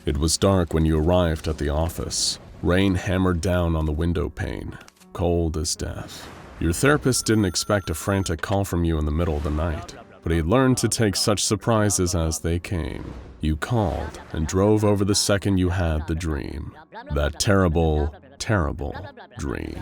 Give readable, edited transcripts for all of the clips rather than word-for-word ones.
It was dark when you arrived at the office. Rain hammered down on the window pane, cold as death. Your therapist didn't expect a frantic call from you in the middle of the night, but he learned to take such surprises as they came. You called and drove over the second you had the dream. That terrible, terrible dream.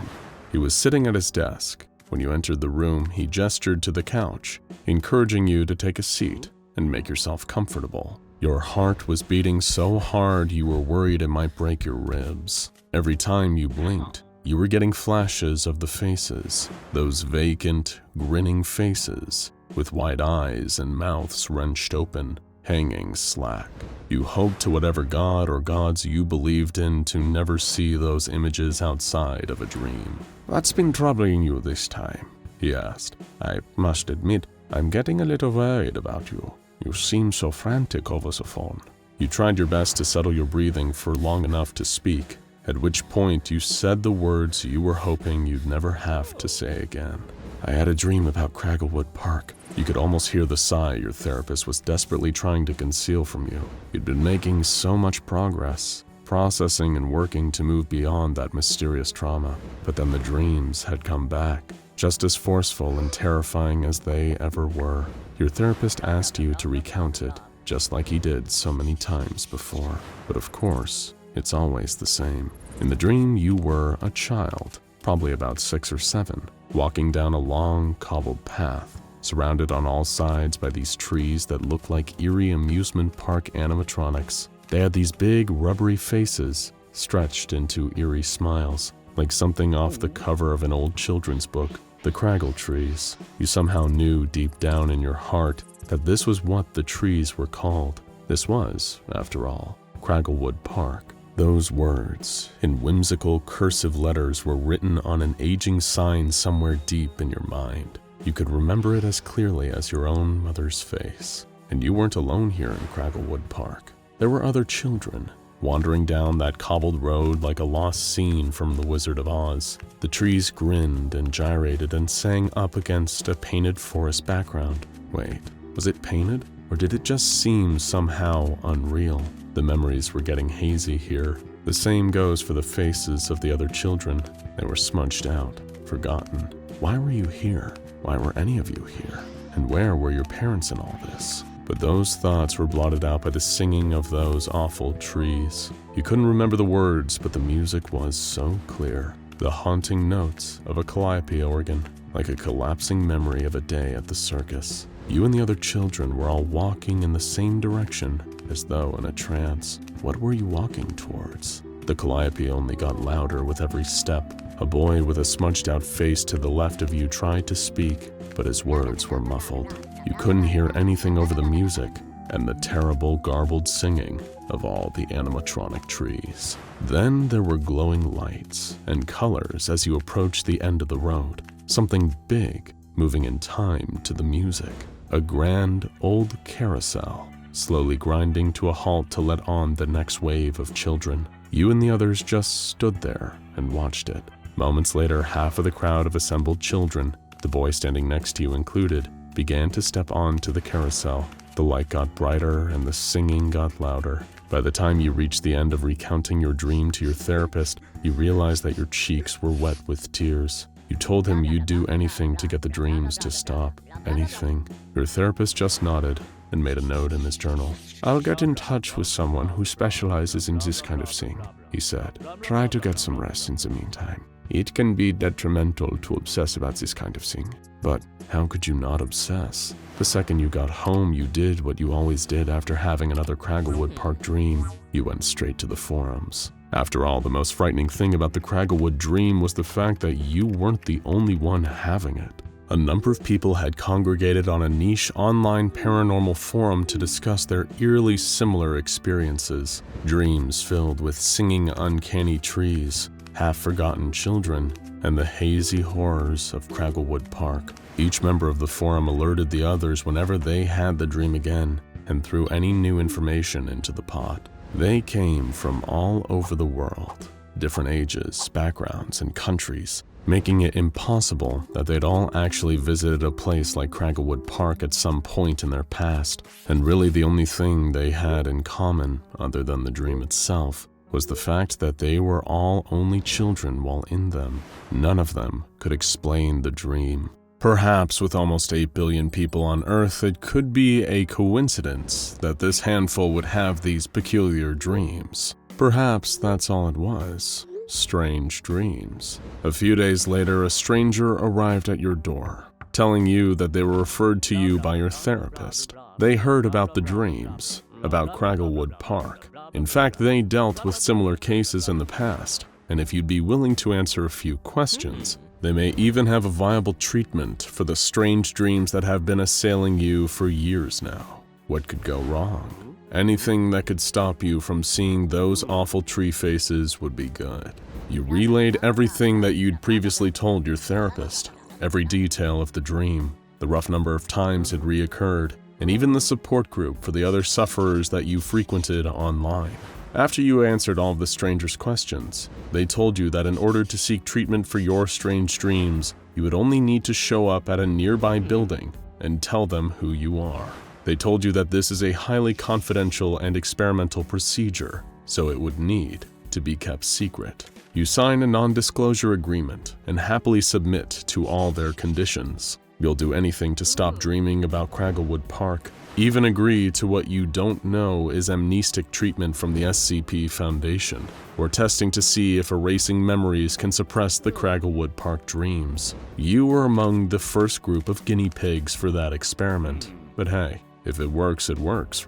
He was sitting at his desk. When you entered the room, he gestured to the couch, encouraging you to take a seat and make yourself comfortable. Your heart was beating so hard you were worried it might break your ribs. Every time you blinked, you were getting flashes of the faces, those vacant, grinning faces, with wide eyes and mouths wrenched open, hanging slack. You hoped to whatever god or gods you believed in to never see those images outside of a dream. "What's been troubling you this time?" he asked. "I must admit, I'm getting a little worried about you. You seem so frantic over the phone." You tried your best to settle your breathing for long enough to speak, at which point you said the words you were hoping you'd never have to say again. "I had a dream about Cragglewood Park." You could almost hear the sigh your therapist was desperately trying to conceal from you. You'd been making so much progress, processing and working to move beyond that mysterious trauma, but then the dreams had come back, just as forceful and terrifying as they ever were. Your therapist asked you to recount it, just like he did so many times before. But of course, it's always the same. In the dream, you were a child, probably about 6 or 7, walking down a long, cobbled path, surrounded on all sides by these trees that looked like eerie amusement park animatronics. They had these big, rubbery faces, stretched into eerie smiles, like something off the cover of an old children's book. The Craggle trees. You somehow knew deep down in your heart that this was what the trees were called. This was, after all, Cragglewood Park. Those words, in whimsical cursive letters, were written on an aging sign somewhere deep in your mind. You could remember it as clearly as your own mother's face. And you weren't alone here in Cragglewood Park. There were other children, wandering down that cobbled road like a lost scene from The Wizard of Oz. The trees grinned and gyrated and sang up against a painted forest background. Wait, was it painted? Or did it just seem somehow unreal? The memories were getting hazy here. The same goes for the faces of the other children. They were smudged out, forgotten. Why were you here? Why were any of you here? And where were your parents in all this? But those thoughts were blotted out by the singing of those awful trees. You couldn't remember the words, but the music was so clear. The haunting notes of a calliope organ, like a collapsing memory of a day at the circus. You and the other children were all walking in the same direction, as though in a trance. What were you walking towards? The calliope only got louder with every step. A boy with a smudged-out face to the left of you tried to speak, but his words were muffled. You couldn't hear anything over the music and the terrible, garbled singing of all the animatronic trees. Then there were glowing lights and colors as you approached the end of the road. Something big, moving in time to the music. A grand, old carousel, slowly grinding to a halt to let on the next wave of children. You and the others just stood there and watched it. Moments later, half of the crowd of assembled children, the boy standing next to you included, began to step onto the carousel. The light got brighter and the singing got louder. By the time you reached the end of recounting your dream to your therapist, you realized that your cheeks were wet with tears. You told him you'd do anything to get the dreams to stop. Anything. Your therapist just nodded and made a note in his journal. "I'll get in touch with someone who specializes in this kind of thing," he said. "Try to get some rest in the meantime. It can be detrimental to obsess about this kind of thing." But how could you not obsess? The second you got home, you did what you always did after having another Cragglewood Park dream. You went straight to the forums. After all, the most frightening thing about the Cragglewood dream was the fact that you weren't the only one having it. A number of people had congregated on a niche online paranormal forum to discuss their eerily similar experiences. Dreams filled with singing uncanny trees, half-forgotten children, and the hazy horrors of Cragglewood Park. Each member of the forum alerted the others whenever they had the dream again and threw any new information into the pot. They came from all over the world, different ages, backgrounds, and countries, making it impossible that they'd all actually visited a place like Cragglewood Park at some point in their past, and really the only thing they had in common, other than the dream itself, was the fact that they were all only children while in them. None of them could explain the dream. Perhaps with almost 8 billion people on Earth, it could be a coincidence that this handful would have these peculiar dreams. Perhaps that's all it was. Strange dreams. A few days later, a stranger arrived at your door, telling you that they were referred to you by your therapist. They heard about the dreams, about Cragglewood Park. In fact, they dealt with similar cases in the past, and if you'd be willing to answer a few questions, they may even have a viable treatment for the strange dreams that have been assailing you for years now. What could go wrong? Anything that could stop you from seeing those awful tree faces would be good. You relayed everything that you'd previously told your therapist, every detail of the dream, the rough number of times it reoccurred, and even the support group for the other sufferers that you frequented online. After you answered all of the stranger's questions, they told you that in order to seek treatment for your strange dreams, you would only need to show up at a nearby building and tell them who you are. They told you that this is a highly confidential and experimental procedure, so it would need to be kept secret. You sign a non-disclosure agreement and happily submit to all their conditions. You'll do anything to stop dreaming about Cragglewood Park, even agree to what you don't know is amnestic treatment from the SCP Foundation, or testing to see if erasing memories can suppress the Cragglewood Park dreams. You were among the first group of guinea pigs for that experiment. But hey, if it works,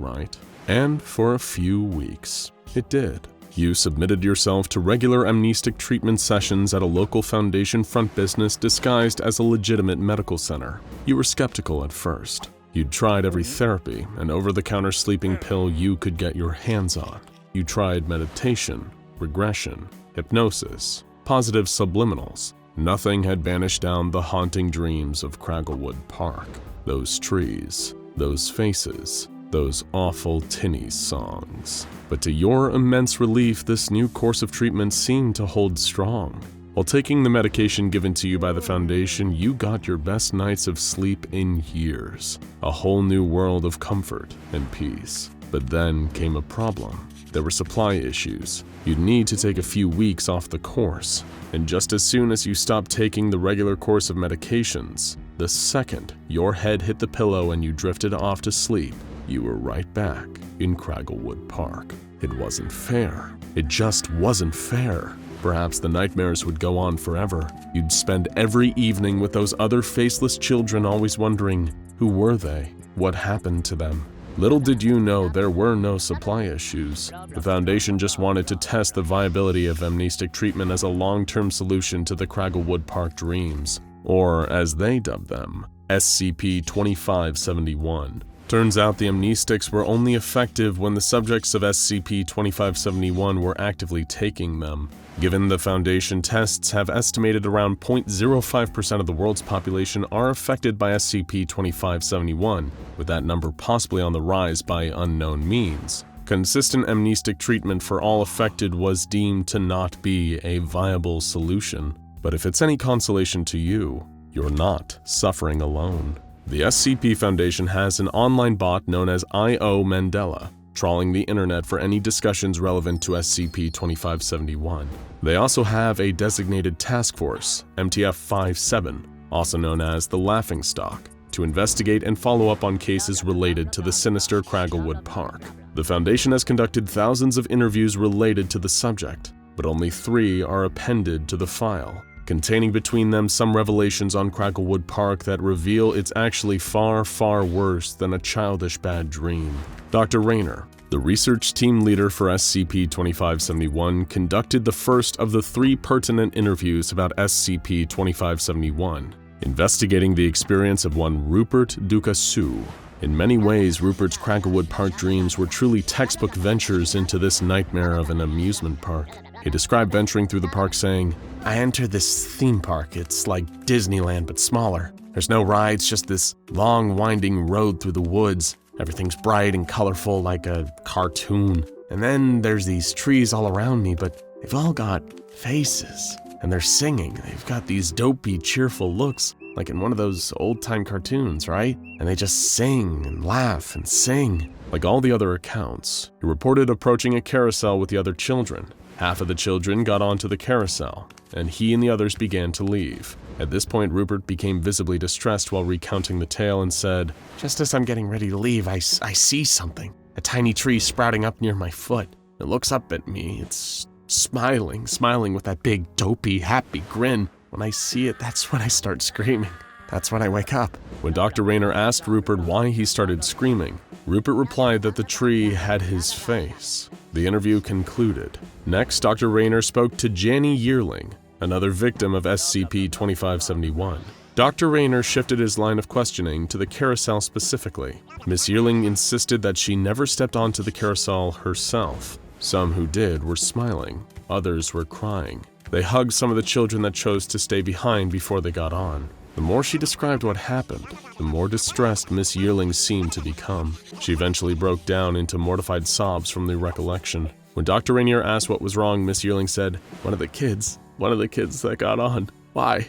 right? And for a few weeks, it did. You submitted yourself to regular amnestic treatment sessions at a local Foundation front business disguised as a legitimate medical center. You were skeptical at first. You'd tried every therapy and over-the-counter sleeping pill you could get your hands on. You tried meditation, regression, hypnosis, positive subliminals. Nothing had banished down the haunting dreams of Cragglewood Park. Those trees, those faces, those awful tinny songs. But to your immense relief, this new course of treatment seemed to hold strong. While taking the medication given to you by the Foundation, you got your best nights of sleep in years. A whole new world of comfort and peace. But then came a problem. There were supply issues. You'd need to take a few weeks off the course. And just as soon as you stopped taking the regular course of medications, the second your head hit the pillow and you drifted off to sleep, you were right back in Cragglewood Park. It wasn't fair. It just wasn't fair. Perhaps the nightmares would go on forever. You'd spend every evening with those other faceless children always wondering, who were they? What happened to them? Little did you know there were no supply issues. The Foundation just wanted to test the viability of amnestic treatment as a long-term solution to the Cragglewood Park dreams, or as they dubbed them, SCP-2571. Turns out the amnestics were only effective when the subjects of SCP-2571 were actively taking them. Given the Foundation tests have estimated around 0.05% of the world's population are affected by SCP-2571, with that number possibly on the rise by unknown means, consistent amnestic treatment for all affected was deemed to not be a viable solution. But if it's any consolation to you, you're not suffering alone. The SCP Foundation has an online bot known as I.O. Mandela, trawling the internet for any discussions relevant to SCP-2571. They also have a designated task force, MTF-57, also known as the Laughingstock, to investigate and follow up on cases related to the sinister Cragglewood Park. The Foundation has conducted thousands of interviews related to the subject, but only 3 are appended to the file, containing between them some revelations on Cragglewood Park that reveal it's actually far, far worse than a childish bad dream. Dr. Rayner, the research team leader for SCP-2571, conducted the first of the 3 pertinent interviews about SCP-2571, investigating the experience of one Rupert Ducassou. In many ways, Rupert's Cragglewood Park dreams were truly textbook ventures into this nightmare of an amusement park. He described venturing through the park saying, "I entered this theme park. It's like Disneyland but smaller. There's no rides, just this long winding road through the woods. Everything's bright and colorful like a cartoon. And then there's these trees all around me, but they've all got faces. and they're singing. They've got these dopey, cheerful looks, like in one of those old-time cartoons, right? And they just sing and laugh and sing. Like all the other accounts, he reported approaching a carousel with the other children. Half of the children got onto the carousel, and he and the others began to leave. At this point, Rupert became visibly distressed while recounting the tale and said, "Just as I'm getting ready to leave, I see something. A tiny tree sprouting up near my foot. It looks up at me. It's smiling with that big, dopey, happy grin. When I see it, that's when I start screaming. That's when I wake up." When Dr. Rayner asked Rupert why he started screaming, Rupert replied that the tree had his face. The interview concluded. Next, Dr. Rayner spoke to Janny Yearling, another victim of SCP-2571. Dr. Rayner shifted his line of questioning to the carousel specifically. Miss Yearling insisted that she never stepped onto the carousel herself. Some who did were smiling, others were crying. They hugged some of the children that chose to stay behind before they got on. The more she described what happened, the more distressed Miss Yearling seemed to become. She eventually broke down into mortified sobs from the recollection. When Dr. Rainier asked what was wrong, Miss Yearling said, one of the kids that got on. Why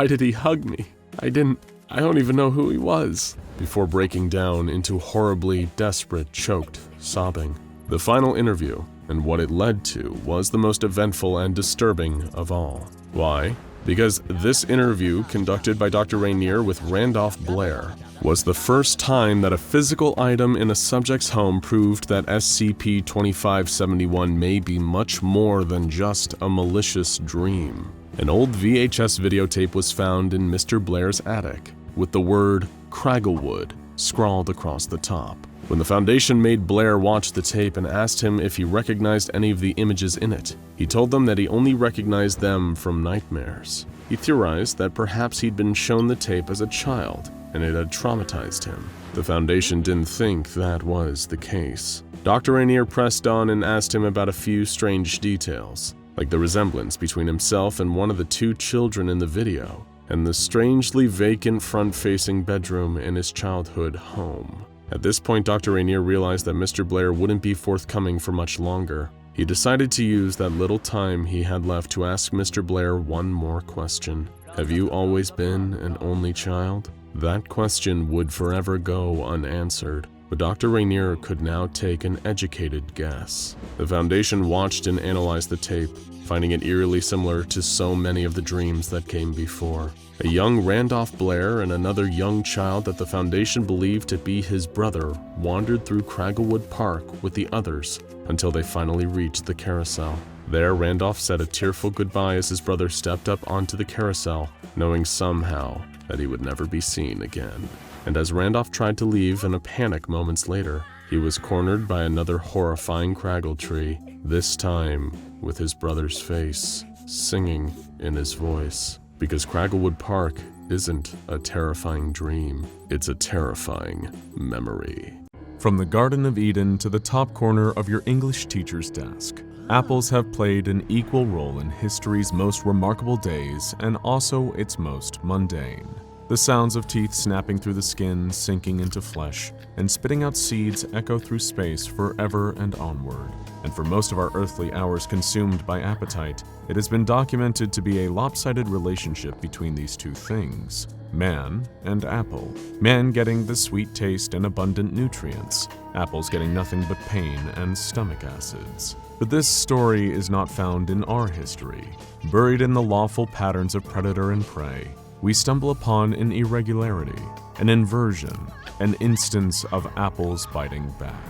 did he hug me? I don't even know who he was." Before breaking down into horribly desperate, choked sobbing. The final interview, and what it led to, was the most eventful and disturbing of all. Why? Because this interview, conducted by Dr. Rainier with Randolph Blair, was the first time that a physical item in a subject's home proved that SCP-2571 may be much more than just a malicious dream. An old VHS videotape was found in Mr. Blair's attic, with the word Cragglewood scrawled across the top. When the Foundation made Blair watch the tape and asked him if he recognized any of the images in it, he told them that he only recognized them from nightmares. He theorized that perhaps he'd been shown the tape as a child, and it had traumatized him. The Foundation didn't think that was the case. Dr. Rainier pressed on and asked him about a few strange details, like the resemblance between himself and one of the two children in the video, and the strangely vacant front-facing bedroom in his childhood home. At this point, Dr. Rainier realized that Mr. Blair wouldn't be forthcoming for much longer. He decided to use that little time he had left to ask Mr. Blair one more question. Have you always been an only child? That question would forever go unanswered, but Dr. Rainier could now take an educated guess. The Foundation watched and analyzed the tape, finding it eerily similar to so many of the dreams that came before. A young Randolph Blair and another young child that the Foundation believed to be his brother wandered through Cragglewood Park with the others until they finally reached the carousel. There, Randolph said a tearful goodbye as his brother stepped up onto the carousel, knowing somehow that he would never be seen again. And as Randolph tried to leave in a panic moments later, he was cornered by another horrifying craggle tree, this time with his brother's face singing in his voice. Because Cragglewood Park isn't a terrifying dream, it's a terrifying memory. From the Garden of Eden to the top corner of your English teacher's desk, apples have played an equal role in history's most remarkable days and also its most mundane. The sounds of teeth snapping through the skin, sinking into flesh, and spitting out seeds echo through space forever and onward. And for most of our earthly hours consumed by appetite, it has been documented to be a lopsided relationship between these two things, man and apple. Man getting the sweet taste and abundant nutrients, apples getting nothing but pain and stomach acids. But this story is not found in our history. Buried in the lawful patterns of predator and prey, we stumble upon an irregularity, an inversion, an instance of apples biting back.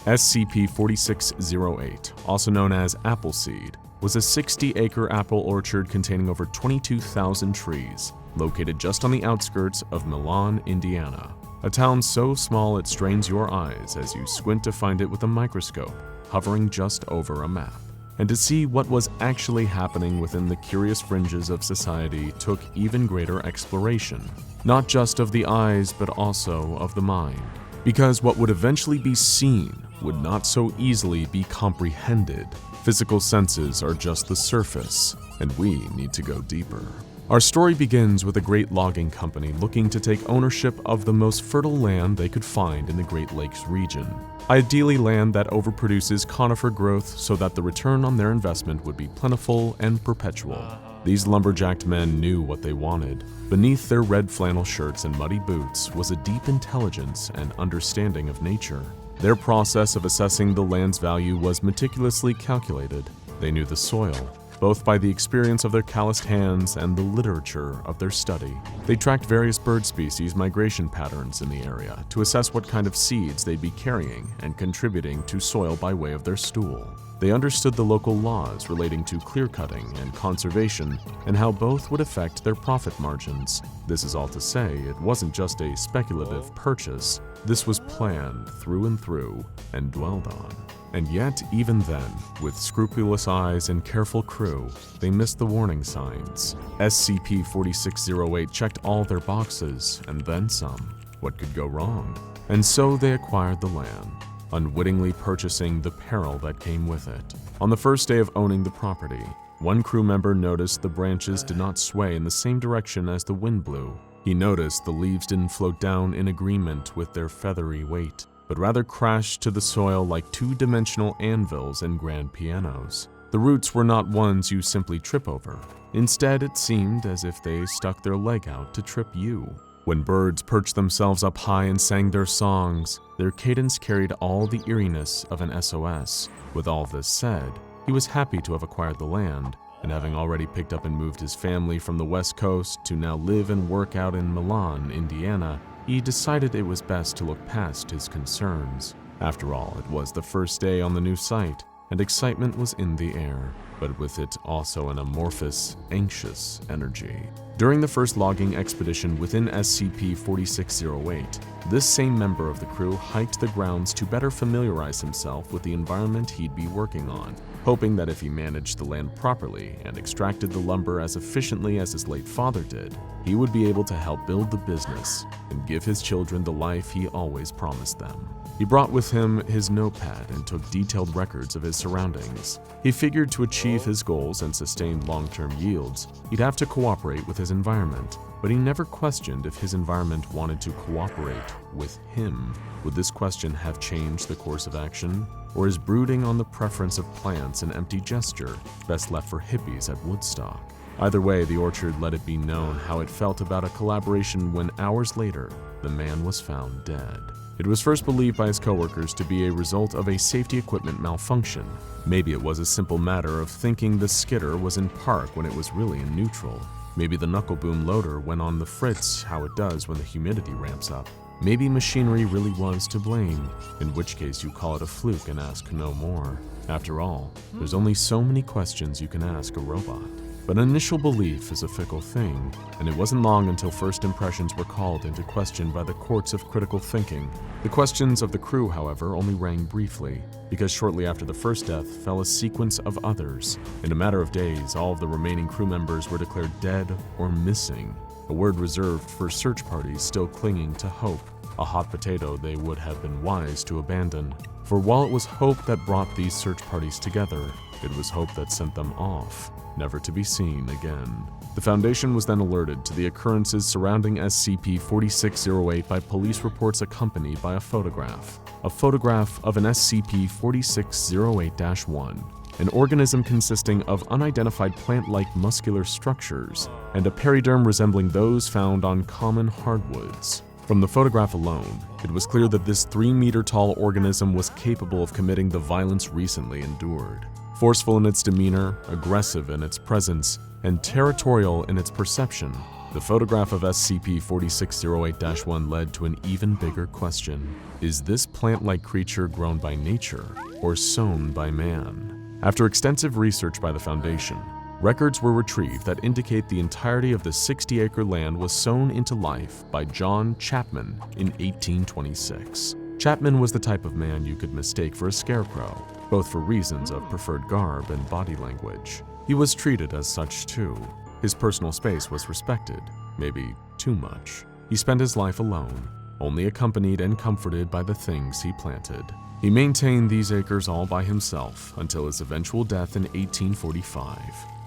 SCP-4608, also known as Appleseed, was a 60-acre apple orchard containing over 22,000 trees, located just on the outskirts of Milan, Indiana. A town so small it strains your eyes as you squint to find it with a microscope, hovering just over a map. And to see what was actually happening within the curious fringes of society took even greater exploration, not just of the eyes but also of the mind. Because what would eventually be seen would not so easily be comprehended. Physical senses are just the surface, and we need to go deeper. Our story begins with a great logging company looking to take ownership of the most fertile land they could find in the Great Lakes region. Ideally land that overproduces conifer growth so that the return on their investment would be plentiful and perpetual. These lumberjacked men knew what they wanted. Beneath their red flannel shirts and muddy boots was a deep intelligence and understanding of nature. Their process of assessing the land's value was meticulously calculated. They knew the soil, both by the experience of their calloused hands and the literature of their study. They tracked various bird species migration patterns in the area to assess what kind of seeds they'd be carrying and contributing to soil by way of their stool. They understood the local laws relating to clear-cutting and conservation and how both would affect their profit margins. This is all to say, it wasn't just a speculative purchase. This was planned through and through and dwelled on. And yet, even then, with scrupulous eyes and careful crew, they missed the warning signs. SCP-4608 checked all their boxes, and then some. What could go wrong? And so they acquired the land, unwittingly purchasing the peril that came with it. On the first day of owning the property, one crew member noticed the branches did not sway in the same direction as the wind blew. He noticed the leaves didn't float down in agreement with their feathery weight, but rather crashed to the soil like two-dimensional anvils and grand pianos. The roots were not ones you simply trip over. Instead, it seemed as if they stuck their leg out to trip you. When birds perched themselves up high and sang their songs, their cadence carried all the eeriness of an SOS. With all this said, he was happy to have acquired the land, and having already picked up and moved his family from the West Coast to now live and work out in Milan, Indiana, he decided it was best to look past his concerns. After all, it was the first day on the new site, and excitement was in the air, but with it also an amorphous, anxious energy. During the first logging expedition within SCP-4608, this same member of the crew hiked the grounds to better familiarize himself with the environment he'd be working on, hoping that if he managed the land properly and extracted the lumber as efficiently as his late father did, he would be able to help build the business and give his children the life he always promised them. He brought with him his notepad and took detailed records of his surroundings. He figured to achieve his goals and sustain long-term yields, he'd have to cooperate with his environment, but he never questioned if his environment wanted to cooperate with him. Would this question have changed the course of action? Or is brooding on the preference of plants an empty gesture best left for hippies at Woodstock? Either way, the orchard let it be known how it felt about a collaboration when hours later, the man was found dead. It was first believed by his coworkers to be a result of a safety equipment malfunction. Maybe it was a simple matter of thinking the skidder was in park when it was really in neutral. Maybe the knuckle boom loader went on the fritz how it does when the humidity ramps up. Maybe machinery really was to blame, in which case you call it a fluke and ask no more. After all, there's only so many questions you can ask a robot. But initial belief is a fickle thing, and it wasn't long until first impressions were called into question by the courts of critical thinking. The questions of the crew, however, only rang briefly, because shortly after the first death fell a sequence of others. In a matter of days, all of the remaining crew members were declared dead or missing, a word reserved for search parties still clinging to hope, a hot potato they would have been wise to abandon. For while it was hope that brought these search parties together, it was hope that sent them off, never to be seen again. The Foundation was then alerted to the occurrences surrounding SCP-4608 by police reports accompanied by a photograph of an SCP-4608-1, an organism consisting of unidentified plant-like muscular structures and a periderm resembling those found on common hardwoods. From the photograph alone, it was clear that this 3-meter-tall organism was capable of committing the violence recently endured. Forceful in its demeanor, aggressive in its presence, and territorial in its perception, the photograph of SCP-4608-1 led to an even bigger question. Is this plant-like creature grown by nature or sown by man? After extensive research by the Foundation, records were retrieved that indicate the entirety of the 60-acre land was sown into life by John Chapman in 1826. Chapman was the type of man you could mistake for a scarecrow, both for reasons of preferred garb and body language. He was treated as such too. His personal space was respected, maybe too much. He spent his life alone, only accompanied and comforted by the things he planted. He maintained these acres all by himself until his eventual death in 1845.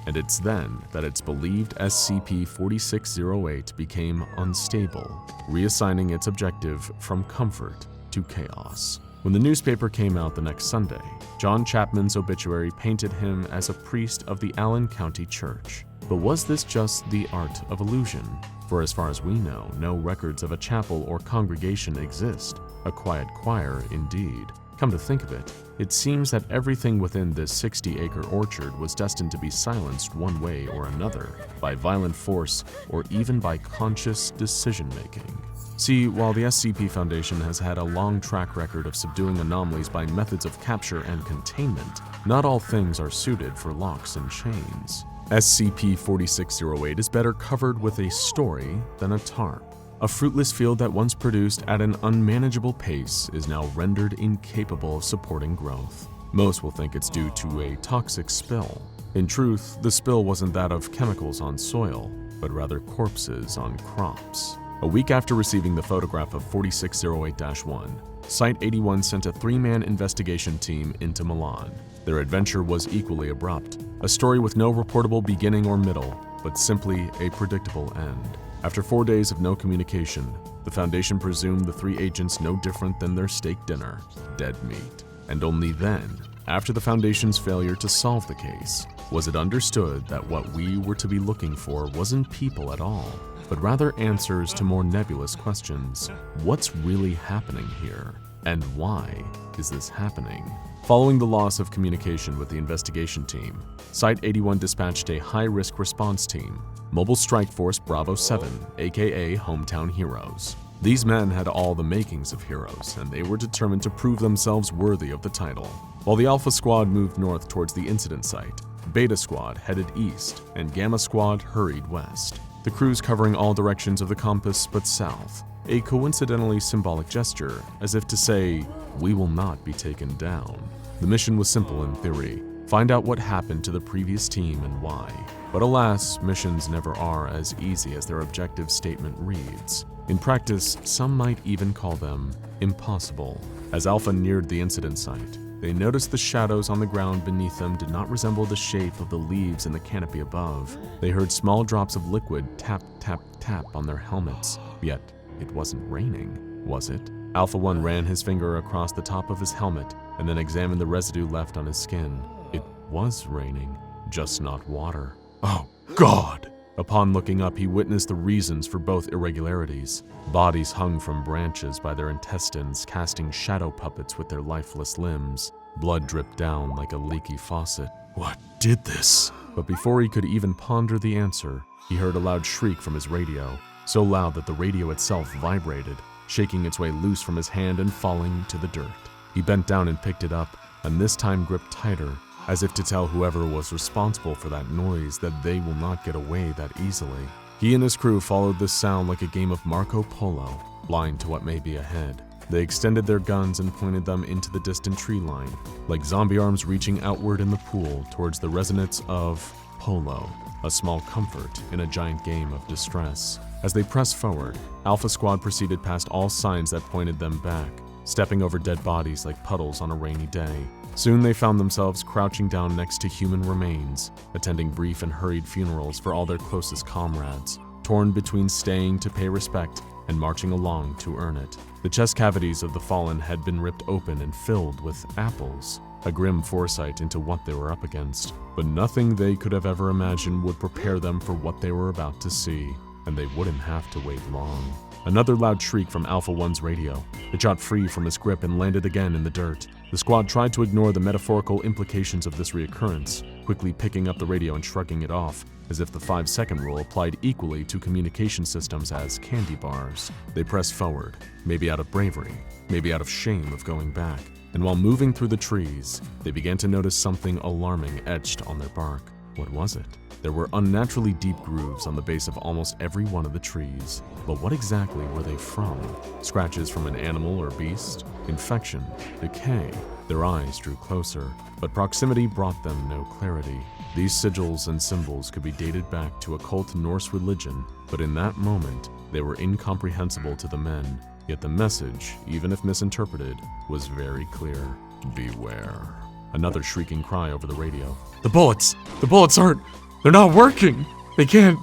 and it's then that its believed SCP-4608 became unstable, reassigning its objective from comfort to chaos. When the newspaper came out the next Sunday, John Chapman's obituary painted him as a priest of the Allen County Church. But was this just the art of illusion? For as far as we know, no records of a chapel or congregation exist. A quiet choir, indeed. Come to think of it, it seems that everything within this 60-acre orchard was destined to be silenced one way or another, by violent force or even by conscious decision-making. See, while the SCP Foundation has had a long track record of subduing anomalies by methods of capture and containment, not all things are suited for locks and chains. SCP-4608 is better covered with a story than a tarp. A fruitless field that once produced at an unmanageable pace is now rendered incapable of supporting growth. Most will think it's due to a toxic spill. In truth, the spill wasn't that of chemicals on soil, but rather corpses on crops. A week after receiving the photograph of 4608-1, Site-81 sent a 3-man investigation team into Milan. Their adventure was equally abrupt, a story with no reportable beginning or middle, but simply a predictable end. After 4 days of no communication, the Foundation presumed the 3 agents no different than their steak dinner, dead meat. And only then, after the Foundation's failure to solve the case, was it understood that what we were to be looking for wasn't people at all, but rather answers to more nebulous questions. What's really happening here? And why is this happening? Following the loss of communication with the investigation team, Site-81 dispatched a high-risk response team, Mobile Strike Force Bravo 7, aka Hometown Heroes. These men had all the makings of heroes, and they were determined to prove themselves worthy of the title. While the Alpha Squad moved north towards the incident site, Beta Squad headed east, and Gamma Squad hurried west. The crews covering all directions of the compass but south, a coincidentally symbolic gesture, as if to say, we will not be taken down. The mission was simple in theory, find out what happened to the previous team and why. But alas, missions never are as easy as their objective statement reads. In practice, some might even call them impossible. As Alpha neared the incident site, they noticed the shadows on the ground beneath them did not resemble the shape of the leaves in the canopy above. They heard small drops of liquid tap, tap, tap on their helmets. Yet, it wasn't raining, was it? Alpha 1 ran his finger across the top of his helmet and then examined the residue left on his skin. It was raining, just not water. Oh, God! Upon looking up, he witnessed the reasons for both irregularities. Bodies hung from branches by their intestines, casting shadow puppets with their lifeless limbs. Blood dripped down like a leaky faucet. What did this? But before he could even ponder the answer, he heard a loud shriek from his radio, so loud that the radio itself vibrated, shaking its way loose from his hand and falling to the dirt. He bent down and picked it up, and this time gripped tighter, as if to tell whoever was responsible for that noise that they will not get away that easily. He and his crew followed this sound like a game of Marco Polo, blind to what may be ahead. They extended their guns and pointed them into the distant tree line, like zombie arms reaching outward in the pool towards the resonance of polo, a small comfort in a giant game of distress. As they pressed forward, Alpha Squad proceeded past all signs that pointed them back, stepping over dead bodies like puddles on a rainy day. Soon they found themselves crouching down next to human remains, attending brief and hurried funerals for all their closest comrades, torn between staying to pay respect and marching along to earn it. The chest cavities of the fallen had been ripped open and filled with apples, a grim foresight into what they were up against. But nothing they could have ever imagined would prepare them for what they were about to see, and they wouldn't have to wait long. Another loud shriek from Alpha 1's radio. It shot free from his grip and landed again in the dirt. The squad tried to ignore the metaphorical implications of this reoccurrence, quickly picking up the radio and shrugging it off, as if the 5-second rule applied equally to communication systems as candy bars. They pressed forward, maybe out of bravery, maybe out of shame of going back. And while moving through the trees, they began to notice something alarming etched on their bark. What was it? There were unnaturally deep grooves on the base of almost every one of the trees. But what exactly were they from? Scratches from an animal or beast? Infection? Decay? Their eyes drew closer, but proximity brought them no clarity. These sigils and symbols could be dated back to occult Norse religion, but in that moment, they were incomprehensible to the men. Yet the message, even if misinterpreted, was very clear. Beware. Another shrieking cry over the radio. The bullets! The bullets aren't... They're not working! They can't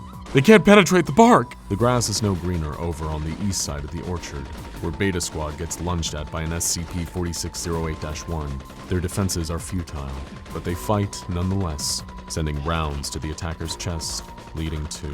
penetrate the bark! The grass is no greener over on the east side of the orchard, where Beta Squad gets lunged at by an SCP-4608-1. Their defenses are futile, but they fight nonetheless, sending rounds to the attacker's chest, leading to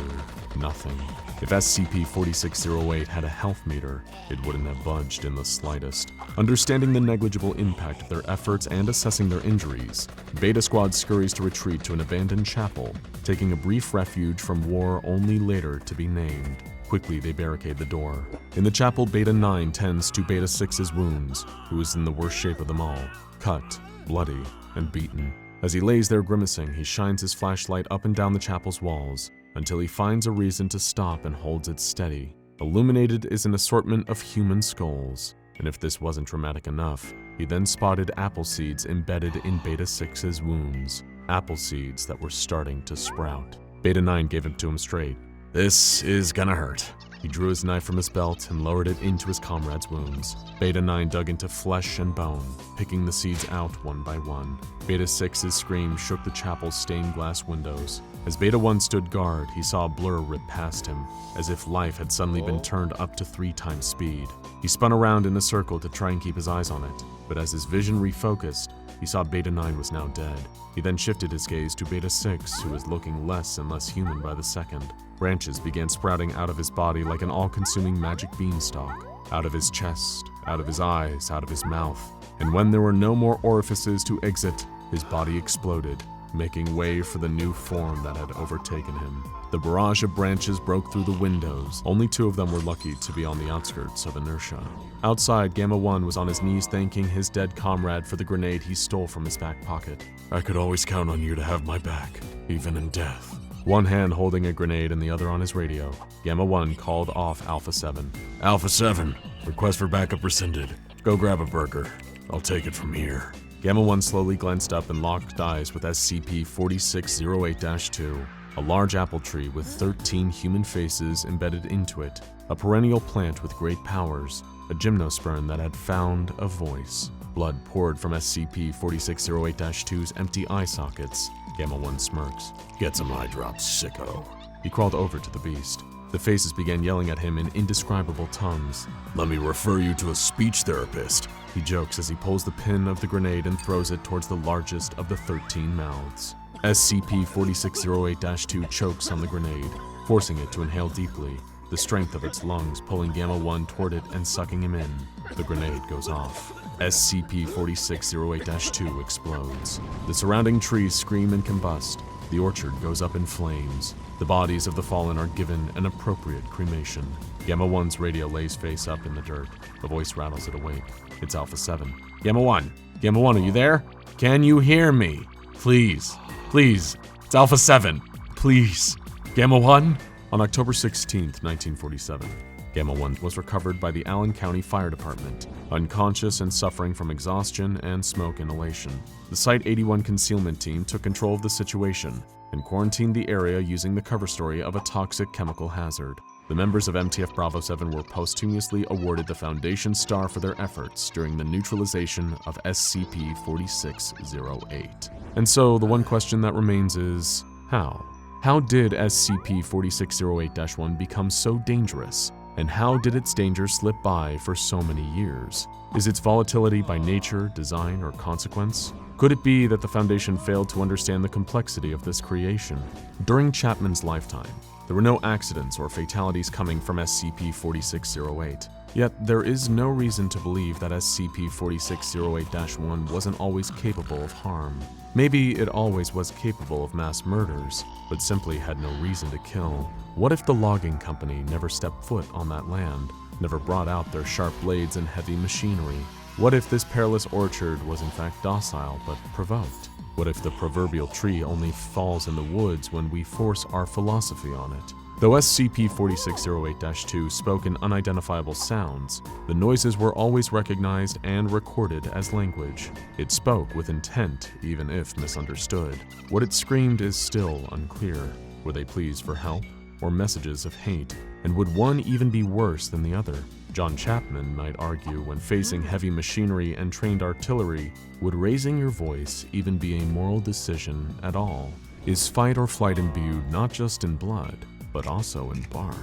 nothing. If SCP-4608 had a health meter, it wouldn't have budged in the slightest. Understanding the negligible impact of their efforts and assessing their injuries, Beta Squad scurries to retreat to an abandoned chapel, taking a brief refuge from war only later to be named. Quickly, they barricade the door. In the chapel, Beta 9 tends to Beta 6's wounds, who is in the worst shape of them all, cut, bloody, and beaten. As he lays there grimacing, he shines his flashlight up and down the chapel's walls, until he finds a reason to stop and holds it steady. Illuminated is an assortment of human skulls, and if this wasn't dramatic enough, he then spotted Appleseeds embedded in Beta 6's wounds, Appleseeds that were starting to sprout. Beta 9 gave it to him straight. "This is gonna hurt." He drew his knife from his belt and lowered it into his comrade's wounds. Beta 9 dug into flesh and bone, picking the seeds out one by one. Beta 6's scream shook the chapel's stained glass windows. As Beta 1 stood guard, he saw a blur rip past him, as if life had suddenly been turned up to 3 times speed. He spun around in a circle to try and keep his eyes on it, but as his vision refocused, he saw Beta 9 was now dead. He then shifted his gaze to Beta 6, who was looking less and less human by the second. Branches began sprouting out of his body like an all-consuming magic beanstalk, out of his chest, out of his eyes, out of his mouth. And when there were no more orifices to exit, his body exploded, making way for the new form that had overtaken him. The barrage of branches broke through the windows. Only 2 of them were lucky to be on the outskirts of inertia. Outside, Gamma 1 was on his knees thanking his dead comrade for the grenade he stole from his back pocket. "I could always count on you to have my back, even in death." One hand holding a grenade and the other on his radio, Gamma 1 called off Alpha 7. "Alpha 7, request for backup rescinded. Go grab a burger. I'll take it from here." Gamma 1 slowly glanced up and locked eyes with SCP-4608-2, a large apple tree with 13 human faces embedded into it, a perennial plant with great powers, a gymnosperm that had found a voice. Blood poured from SCP-4608-2's empty eye sockets. Gamma 1 smirks. "Get some eye drops, sicko." He crawled over to the beast. The faces began yelling at him in indescribable tongues. "Let me refer you to a speech therapist," he jokes as he pulls the pin of the grenade and throws it towards the largest of the 13 mouths. SCP-4608-2 chokes on the grenade, forcing it to inhale deeply, the strength of its lungs pulling Gamma 1 toward it and sucking him in. The grenade goes off. SCP-4608-2 explodes. The surrounding trees scream and combust. The orchard goes up in flames. The bodies of the fallen are given an appropriate cremation. Gamma 1's radio lays face up in the dirt. The voice rattles it awake. It's Alpha 7. Gamma 1! Gamma 1, are you there? Can you hear me? Please. Please. It's Alpha 7. Please. Gamma 1? On October 16th, 1947, Gamma 1 was recovered by the Allen County Fire Department, unconscious and suffering from exhaustion and smoke inhalation. The Site-81 concealment team took control of the situation and quarantined the area using the cover story of a toxic chemical hazard. The members of MTF Bravo 7 were posthumously awarded the Foundation Star for their efforts during the neutralization of SCP-4608. And so, the one question that remains is, how? How did SCP-4608-1 become so dangerous? And how did its danger slip by for so many years? Is its volatility by nature, design, or consequence? Could it be that the Foundation failed to understand the complexity of this creation? During Chapman's lifetime, there were no accidents or fatalities coming from SCP-4608. Yet, there is no reason to believe that SCP-4608-1 wasn't always capable of harm. Maybe it always was capable of mass murders, but simply had no reason to kill. What if the logging company never stepped foot on that land, never brought out their sharp blades and heavy machinery? What if this perilous orchard was in fact docile but provoked? What if the proverbial tree only falls in the woods when we force our philosophy on it? Though SCP-4608-2 spoke in unidentifiable sounds, the noises were always recognized and recorded as language. It spoke with intent, even if misunderstood. What it screamed is still unclear. Were they pleas for help, or messages of hate? And would one even be worse than the other? John Chapman might argue when facing heavy machinery and trained artillery, would raising your voice even be a moral decision at all? Is fight or flight imbued not just in blood, but also in bark?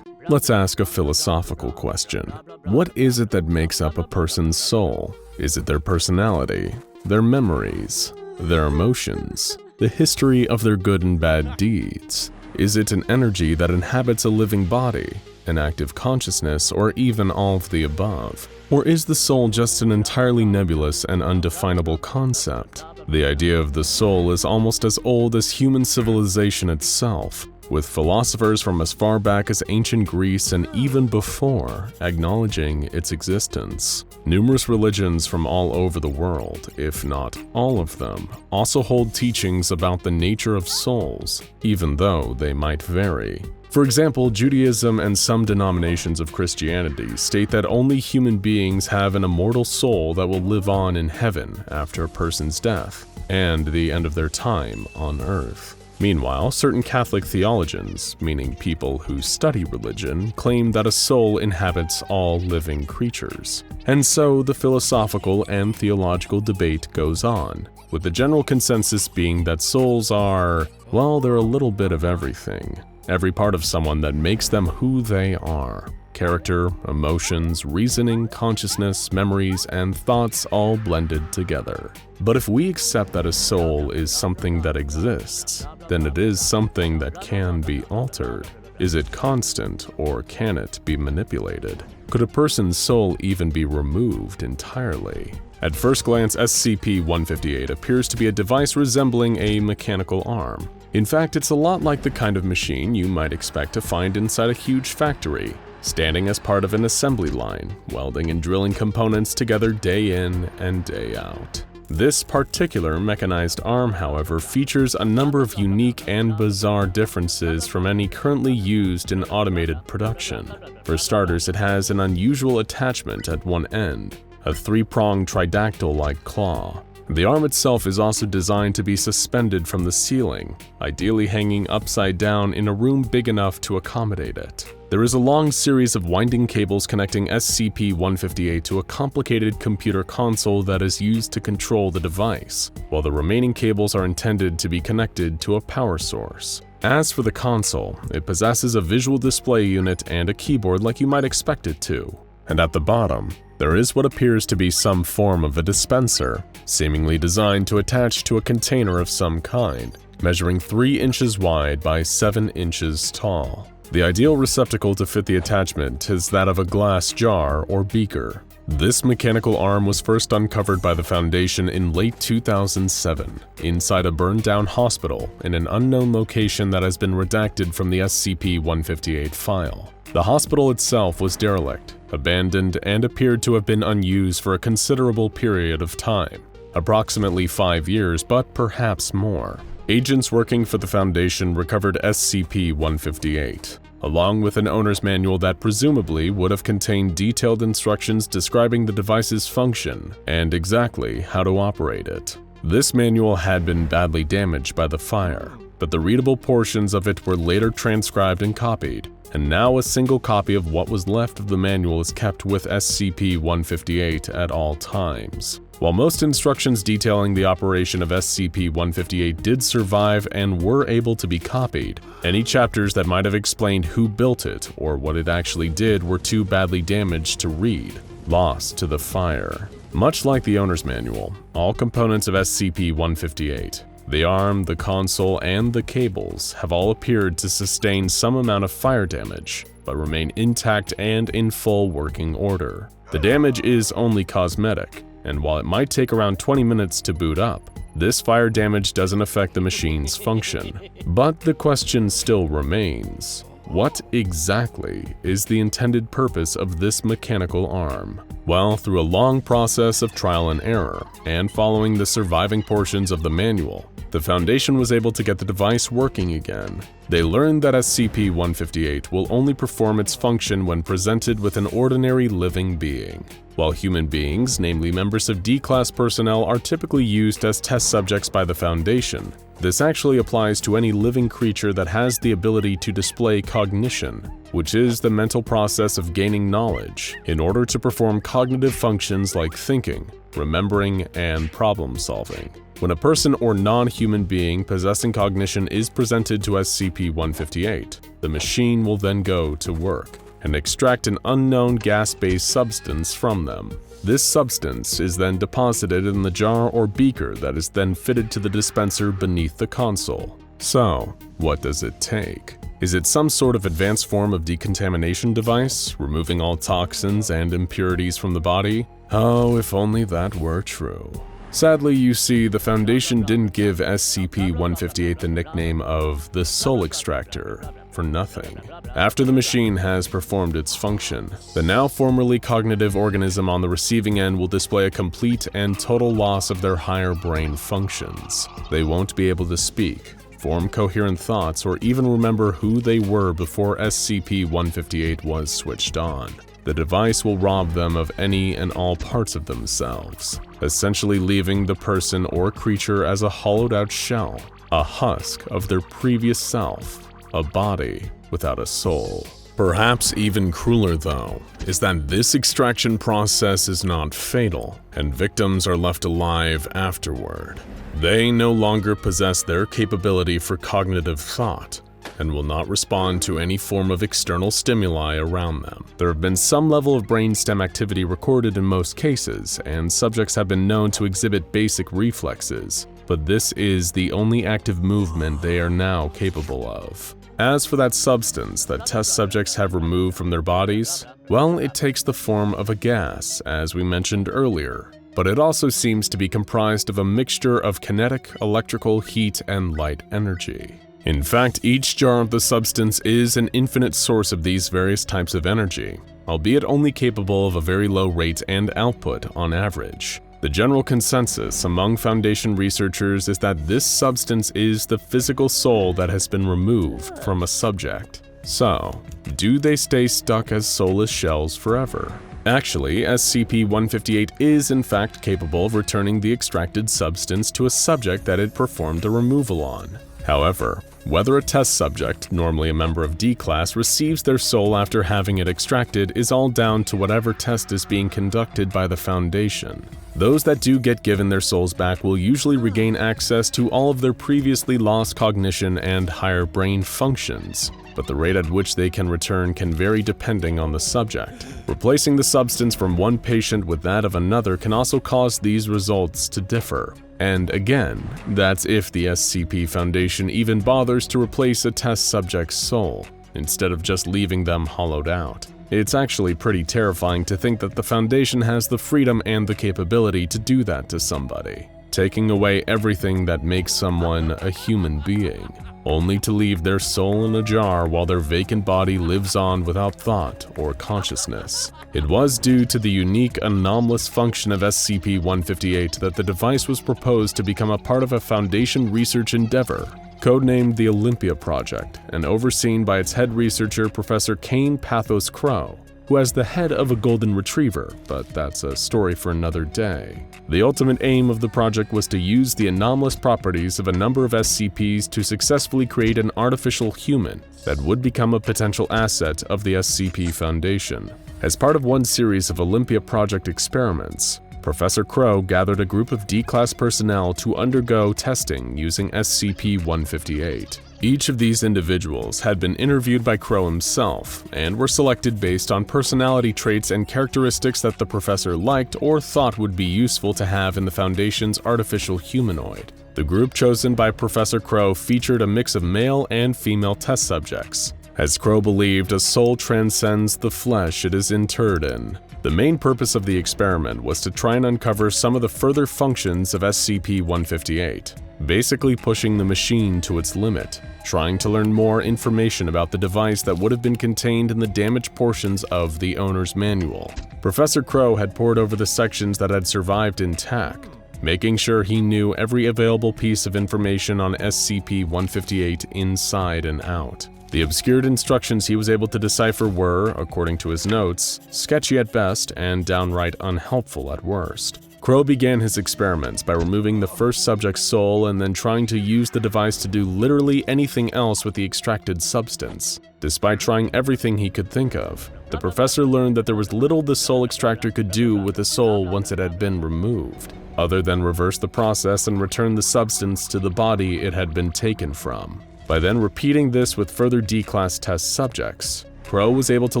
Let's ask a philosophical question. What is it that makes up a person's soul? Is it their personality, their memories, their emotions, the history of their good and bad deeds? Is it an energy that inhabits a living body, an active consciousness, or even all of the above? Or is the soul just an entirely nebulous and undefinable concept? The idea of the soul is almost as old as human civilization itself, with philosophers from as far back as ancient Greece and even before acknowledging its existence. Numerous religions from all over the world, if not all of them, also hold teachings about the nature of souls, even though they might vary. For example, Judaism and some denominations of Christianity state that only human beings have an immortal soul that will live on in heaven after a person's death and the end of their time on earth. Meanwhile, certain Catholic theologians, meaning people who study religion, claim that a soul inhabits all living creatures. And so the philosophical and theological debate goes on, with the general consensus being that souls are, well, they're a little bit of everything. Every part of someone that makes them who they are. Character, emotions, reasoning, consciousness, memories, and thoughts all blended together. But if we accept that a soul is something that exists, then it is something that can be altered. Is it constant, or can it be manipulated? Could a person's soul even be removed entirely? At first glance, SCP-158 appears to be a device resembling a mechanical arm. In fact, it's a lot like the kind of machine you might expect to find inside a huge factory, standing as part of an assembly line, welding and drilling components together day in and day out. This particular mechanized arm, however, features a number of unique and bizarre differences from any currently used in automated production. For starters, it has an unusual attachment at one end, a three-pronged tridactyl-like claw. The arm itself is also designed to be suspended from the ceiling, ideally hanging upside down in a room big enough to accommodate it. There is a long series of winding cables connecting SCP-158 to a complicated computer console that is used to control the device, while the remaining cables are intended to be connected to a power source. As for the console, it possesses a visual display unit and a keyboard like you might expect it to. And at the bottom, there is what appears to be some form of a dispenser, seemingly designed to attach to a container of some kind, measuring 3 inches wide by 7 inches tall. The ideal receptacle to fit the attachment is that of a glass jar or beaker. This mechanical arm was first uncovered by the Foundation in late 2007, inside a burned-down hospital in an unknown location that has been redacted from the SCP-158 file. The hospital itself was derelict, abandoned, and appeared to have been unused for a considerable period of time, approximately 5 years, but perhaps more. Agents working for the Foundation recovered SCP-158, along with an owner's manual that presumably would have contained detailed instructions describing the device's function and exactly how to operate it. This manual had been badly damaged by the fire, but the readable portions of it were later transcribed and copied, and now a single copy of what was left of the manual is kept with SCP-158 at all times. While most instructions detailing the operation of SCP-158 did survive and were able to be copied, any chapters that might have explained who built it or what it actually did were too badly damaged to read, lost to the fire. Much like the owner's manual, all components of SCP-158, the arm, the console, and the cables have all appeared to sustain some amount of fire damage, but remain intact and in full working order. The damage is only cosmetic, and while it might take around 20 minutes to boot up, this fire damage doesn't affect the machine's function. But the question still remains: what exactly is the intended purpose of this mechanical arm? Well, through a long process of trial and error, and following the surviving portions of the manual, the Foundation was able to get the device working again. They learned that SCP-158 will only perform its function when presented with an ordinary living being. While human beings, namely members of D-Class personnel, are typically used as test subjects by the Foundation, this actually applies to any living creature that has the ability to display cognition, which is the mental process of gaining knowledge in order to perform cognitive functions like thinking, remembering, and problem-solving. When a person or non-human being possessing cognition is presented to SCP-158, the machine will then go to work and extract an unknown gas-based substance from them. This substance is then deposited in the jar or beaker that is then fitted to the dispenser beneath the console. So, what does it take? Is it some sort of advanced form of decontamination device, removing all toxins and impurities from the body? Oh, if only that were true. Sadly, you see, the Foundation didn't give SCP-158 the nickname of the Soul Extractor for nothing. After the machine has performed its function, the now formerly cognitive organism on the receiving end will display a complete and total loss of their higher brain functions. They won't be able to speak, form coherent thoughts, or even remember who they were before SCP-158 was switched on. The device will rob them of any and all parts of themselves, essentially leaving the person or creature as a hollowed-out shell, a husk of their previous self, a body without a soul. Perhaps even crueler, though, is that this extraction process is not fatal, and victims are left alive afterward. They no longer possess their capability for cognitive thought, and will not respond to any form of external stimuli around them. There have been some level of brainstem activity recorded in most cases, and subjects have been known to exhibit basic reflexes, but this is the only active movement they are now capable of. As for that substance that test subjects have removed from their bodies, well, it takes the form of a gas, as we mentioned earlier, but it also seems to be comprised of a mixture of kinetic, electrical, heat, and light energy. In fact, each jar of the substance is an infinite source of these various types of energy, albeit only capable of a very low rate and output on average. The general consensus among Foundation researchers is that this substance is the physical soul that has been removed from a subject. So, do they stay stuck as soulless shells forever? Actually, SCP-158 is in fact capable of returning the extracted substance to a subject that it performed a removal on. However, whether a test subject, normally a member of D-Class, receives their soul after having it extracted is all down to whatever test is being conducted by the Foundation. Those that do get given their souls back will usually regain access to all of their previously lost cognition and higher brain functions, but the rate at which they can return can vary depending on the subject. Replacing the substance from one patient with that of another can also cause these results to differ. And again, that's if the SCP Foundation even bothers to replace a test subject's soul, instead of just leaving them hollowed out. It's actually pretty terrifying to think that the Foundation has the freedom and the capability to do that to somebody, taking away everything that makes someone a human being, only to leave their soul in a jar while their vacant body lives on without thought or consciousness. It was due to the unique anomalous function of SCP-158 that the device was proposed to become a part of a Foundation research endeavor, codenamed the Olympia Project, and overseen by its head researcher, Professor Kane Pathos Crow, who has the head of a golden retriever, but that's a story for another day. The ultimate aim of the project was to use the anomalous properties of a number of SCPs to successfully create an artificial human that would become a potential asset of the SCP Foundation. As part of one series of Olympia Project experiments, Professor Crow gathered a group of D-Class personnel to undergo testing using SCP-158. Each of these individuals had been interviewed by Crow himself, and were selected based on personality traits and characteristics that the professor liked or thought would be useful to have in the Foundation's artificial humanoid. The group chosen by Professor Crow featured a mix of male and female test subjects, as Crow believed a soul transcends the flesh it is interred in. The main purpose of the experiment was to try and uncover some of the further functions of SCP-158, basically pushing the machine to its limit, trying to learn more information about the device that would have been contained in the damaged portions of the owner's manual. Professor Crow had pored over the sections that had survived intact, making sure he knew every available piece of information on SCP-158 inside and out. The obscured instructions he was able to decipher were, according to his notes, sketchy at best and downright unhelpful at worst. Crow began his experiments by removing the first subject's soul and then trying to use the device to do literally anything else with the extracted substance. Despite trying everything he could think of, the professor learned that there was little the soul extractor could do with the soul once it had been removed, other than reverse the process and return the substance to the body it had been taken from. By then repeating this with further D-class test subjects, Crow was able to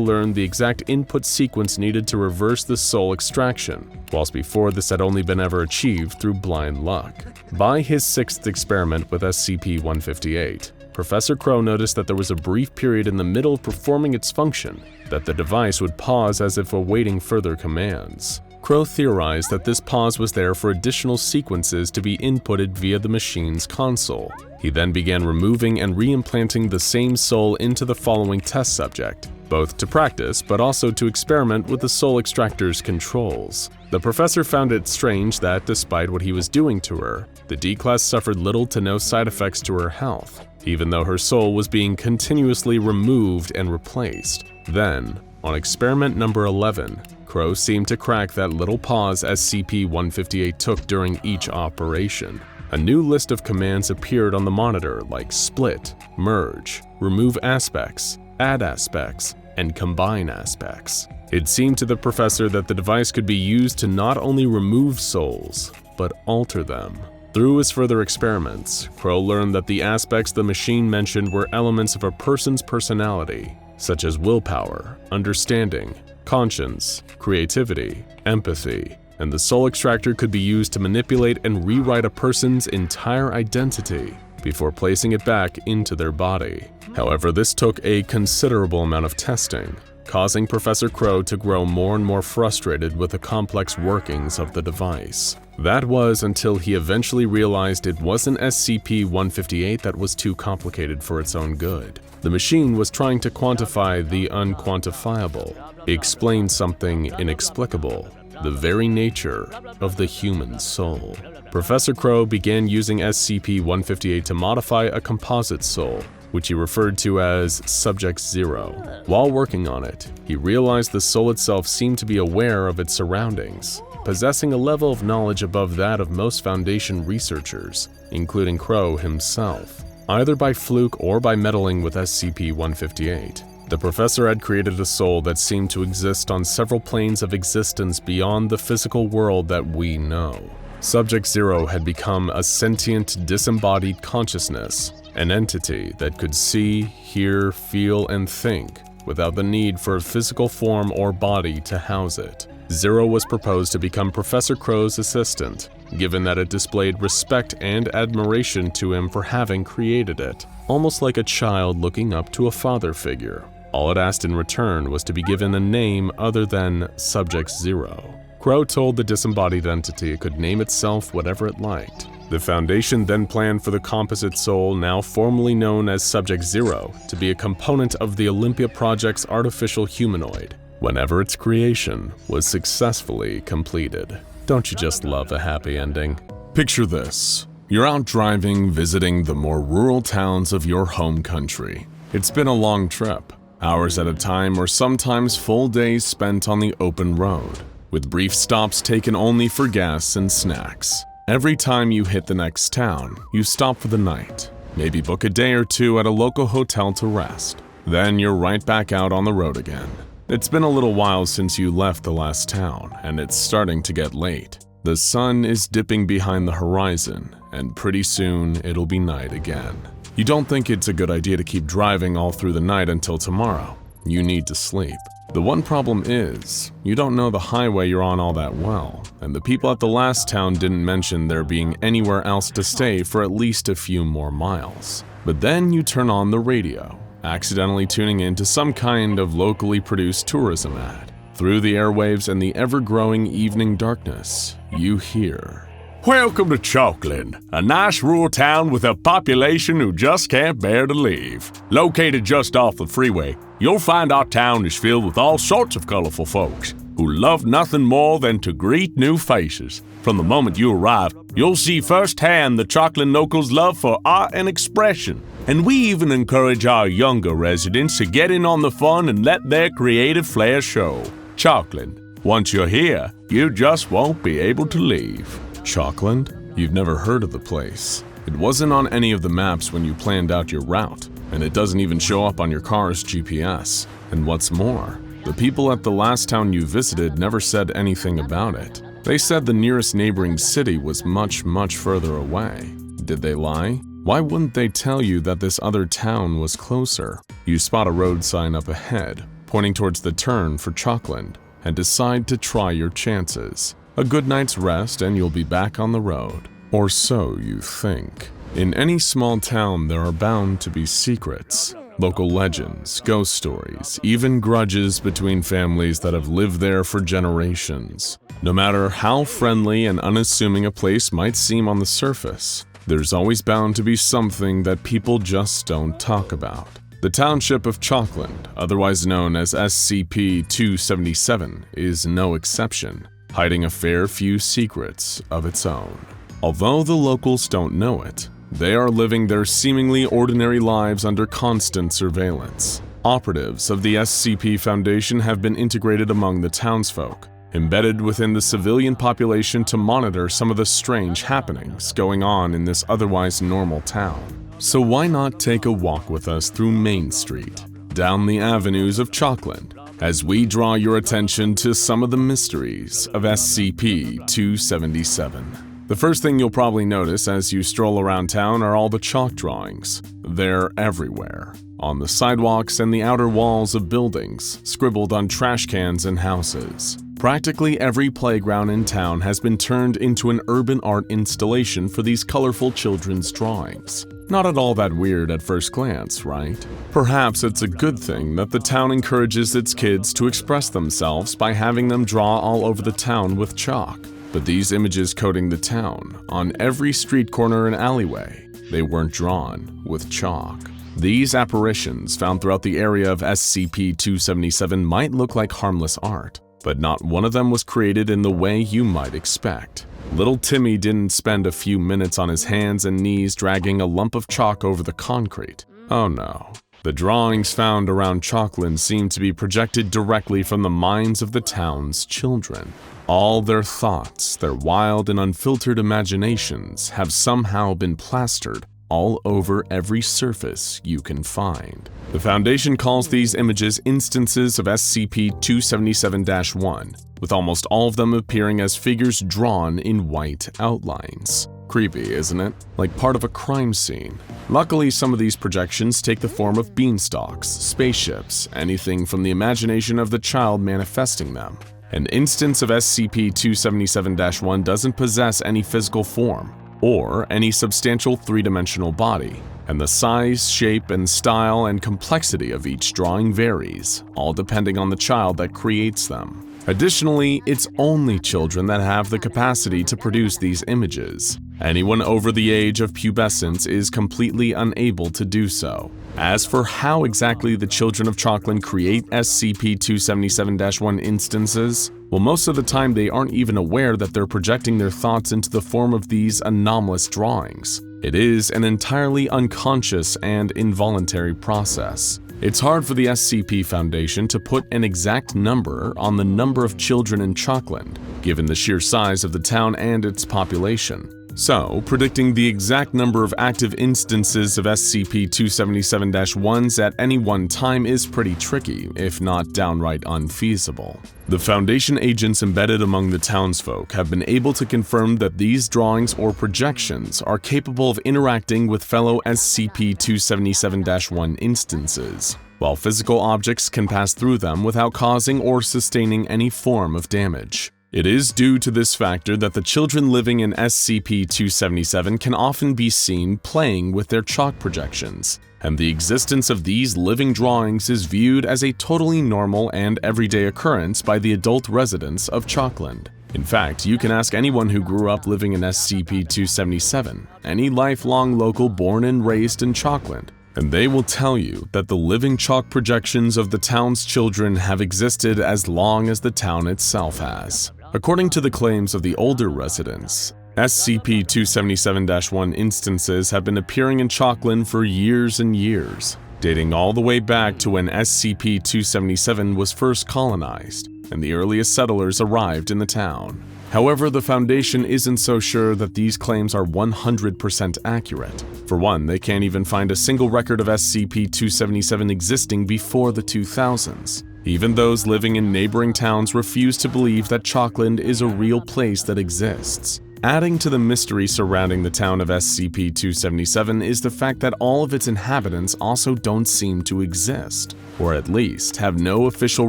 learn the exact input sequence needed to reverse the soul extraction, whilst before this had only been ever achieved through blind luck. By his 6th experiment with SCP-158, Professor Crow noticed that there was a brief period in the middle of performing its function that the device would pause as if awaiting further commands. Crow theorized that this pause was there for additional sequences to be inputted via the machine's console. He then began removing and reimplanting the same soul into the following test subject, both to practice but also to experiment with the soul extractor's controls. The professor found it strange that, despite what he was doing to her, the D-class suffered little to no side effects to her health, even though her soul was being continuously removed and replaced. Then, on experiment number 11, Crow seemed to crack that little pause SCP-158 took during each operation. A new list of commands appeared on the monitor like split, merge, remove aspects, add aspects, and combine aspects. It seemed to the professor that the device could be used to not only remove souls, but alter them. Through his further experiments, Crow learned that the aspects the machine mentioned were elements of a person's personality, such as willpower, understanding, conscience, creativity, empathy, and the soul extractor could be used to manipulate and rewrite a person's entire identity before placing it back into their body. However, this took a considerable amount of testing, causing Professor Crow to grow more and more frustrated with the complex workings of the device. That was until he eventually realized it wasn't SCP-158 that was too complicated for its own good. The machine was trying to quantify the unquantifiable, explain something inexplicable, the very nature of the human soul. Professor Crow began using SCP-158 to modify a composite soul, which he referred to as Subject Zero. While working on it, he realized the soul itself seemed to be aware of its surroundings, possessing a level of knowledge above that of most Foundation researchers, including Crow himself. Either by fluke or by meddling with SCP-158, the professor had created a soul that seemed to exist on several planes of existence beyond the physical world that we know. Subject Zero had become a sentient, disembodied consciousness, an entity that could see, hear, feel, and think without the need for a physical form or body to house it. Zero was proposed to become Professor Crow's assistant, given that it displayed respect and admiration to him for having created it, almost like a child looking up to a father figure. All it asked in return was to be given a name other than Subject Zero. Crow told the disembodied entity it could name itself whatever it liked. The Foundation then planned for the composite soul, now formally known as Subject Zero, to be a component of the Olympia Project's artificial humanoid, whenever its creation was successfully completed. Don't you just love a happy ending? Picture this. You're out driving, visiting the more rural towns of your home country. It's been a long trip, hours at a time or sometimes full days spent on the open road, with brief stops taken only for gas and snacks. Every time you hit the next town, you stop for the night, maybe book a day or two at a local hotel to rest. Then you're right back out on the road again. It's been a little while since you left the last town, and it's starting to get late. The sun is dipping behind the horizon, and pretty soon it'll be night again. You don't think it's a good idea to keep driving all through the night until tomorrow. You need to sleep. The one problem is, you don't know the highway you're on all that well, and the people at the last town didn't mention there being anywhere else to stay for at least a few more miles. But then you turn on the radio, accidentally tuning into some kind of locally produced tourism ad. Through the airwaves and the ever-growing evening darkness, you hear, "Welcome to Chalkland, a nice rural town with a population who just can't bear to leave. Located just off the freeway, you'll find our town is filled with all sorts of colorful folks who love nothing more than to greet new faces. From the moment you arrive, you'll see firsthand the Chalkland locals' love for art and expression. And we even encourage our younger residents to get in on the fun and let their creative flair show. Chalkland. Once you're here, you just won't be able to leave. Chalkland? You've never heard of the place. It wasn't on any of the maps when you planned out your route, and it doesn't even show up on your car's GPS. And what's more, the people at the last town you visited never said anything about it. They said the nearest neighboring city was much, much further away. Did they lie? Why wouldn't they tell you that this other town was closer? You spot a road sign up ahead, pointing towards the turn for Chalkland, and decide to try your chances. A good night's rest and you'll be back on the road. Or so you think. In any small town, there are bound to be secrets. Local legends, ghost stories, even grudges between families that have lived there for generations. No matter how friendly and unassuming a place might seem on the surface, there's always bound to be something that people just don't talk about. The township of Chalkland, otherwise known as SCP-277, is no exception, hiding a fair few secrets of its own. Although the locals don't know it, they are living their seemingly ordinary lives under constant surveillance. Operatives of the SCP Foundation have been integrated among the townsfolk, embedded within the civilian population to monitor some of the strange happenings going on in this otherwise normal town. So why not take a walk with us through Main Street, down the avenues of Chalkland, as we draw your attention to some of the mysteries of SCP-277. The first thing you'll probably notice as you stroll around town are all the chalk drawings. They're everywhere, on the sidewalks and the outer walls of buildings, scribbled on trash cans and houses. Practically every playground in town has been turned into an urban art installation for these colorful children's drawings. Not at all that weird at first glance, right? Perhaps it's a good thing that the town encourages its kids to express themselves by having them draw all over the town with chalk. But these images coating the town, on every street corner and alleyway, they weren't drawn with chalk. These apparitions found throughout the area of SCP-277 might look like harmless art, but not one of them was created in the way you might expect. Little Timmy didn't spend a few minutes on his hands and knees dragging a lump of chalk over the concrete. Oh no. The drawings found around Chalkland seem to be projected directly from the minds of the town's children. All their thoughts, their wild and unfiltered imaginations have somehow been plastered all over every surface you can find. The Foundation calls these images instances of SCP-277-1, with almost all of them appearing as figures drawn in white outlines. Creepy, isn't it? Like part of a crime scene. Luckily, some of these projections take the form of beanstalks, spaceships, anything from the imagination of the child manifesting them. An instance of SCP-277-1 doesn't possess any physical form, or any substantial three-dimensional body, and the size, shape, and style and complexity of each drawing varies, all depending on the child that creates them. Additionally, it's only children that have the capacity to produce these images. Anyone over the age of pubescence is completely unable to do so. As for how exactly the children of Chalkland create SCP-277-1 instances, well, most of the time they aren't even aware that they're projecting their thoughts into the form of these anomalous drawings. It is an entirely unconscious and involuntary process. It's hard for the SCP Foundation to put an exact number on the number of children in Chalkland, given the sheer size of the town and its population. So, predicting the exact number of active instances of SCP-277-1s at any one time is pretty tricky, if not downright unfeasible. The Foundation agents embedded among the townsfolk have been able to confirm that these drawings or projections are capable of interacting with fellow SCP-277-1 instances, while physical objects can pass through them without causing or sustaining any form of damage. It is due to this factor that the children living in SCP-277 can often be seen playing with their chalk projections, and the existence of these living drawings is viewed as a totally normal and everyday occurrence by the adult residents of Chalkland. In fact, you can ask anyone who grew up living in SCP-277, any lifelong local born and raised in Chalkland, and they will tell you that the living chalk projections of the town's children have existed as long as the town itself has. According to the claims of the older residents, SCP-277-1 instances have been appearing in Chalkland for years and years, dating all the way back to when SCP-277 was first colonized and the earliest settlers arrived in the town. However, the Foundation isn't so sure that these claims are 100% accurate. For one, they can't even find a single record of SCP-277 existing before the 2000s. Even those living in neighboring towns refuse to believe that Chalkland is a real place that exists. Adding to the mystery surrounding the town of SCP-277 is the fact that all of its inhabitants also don't seem to exist, or at least have no official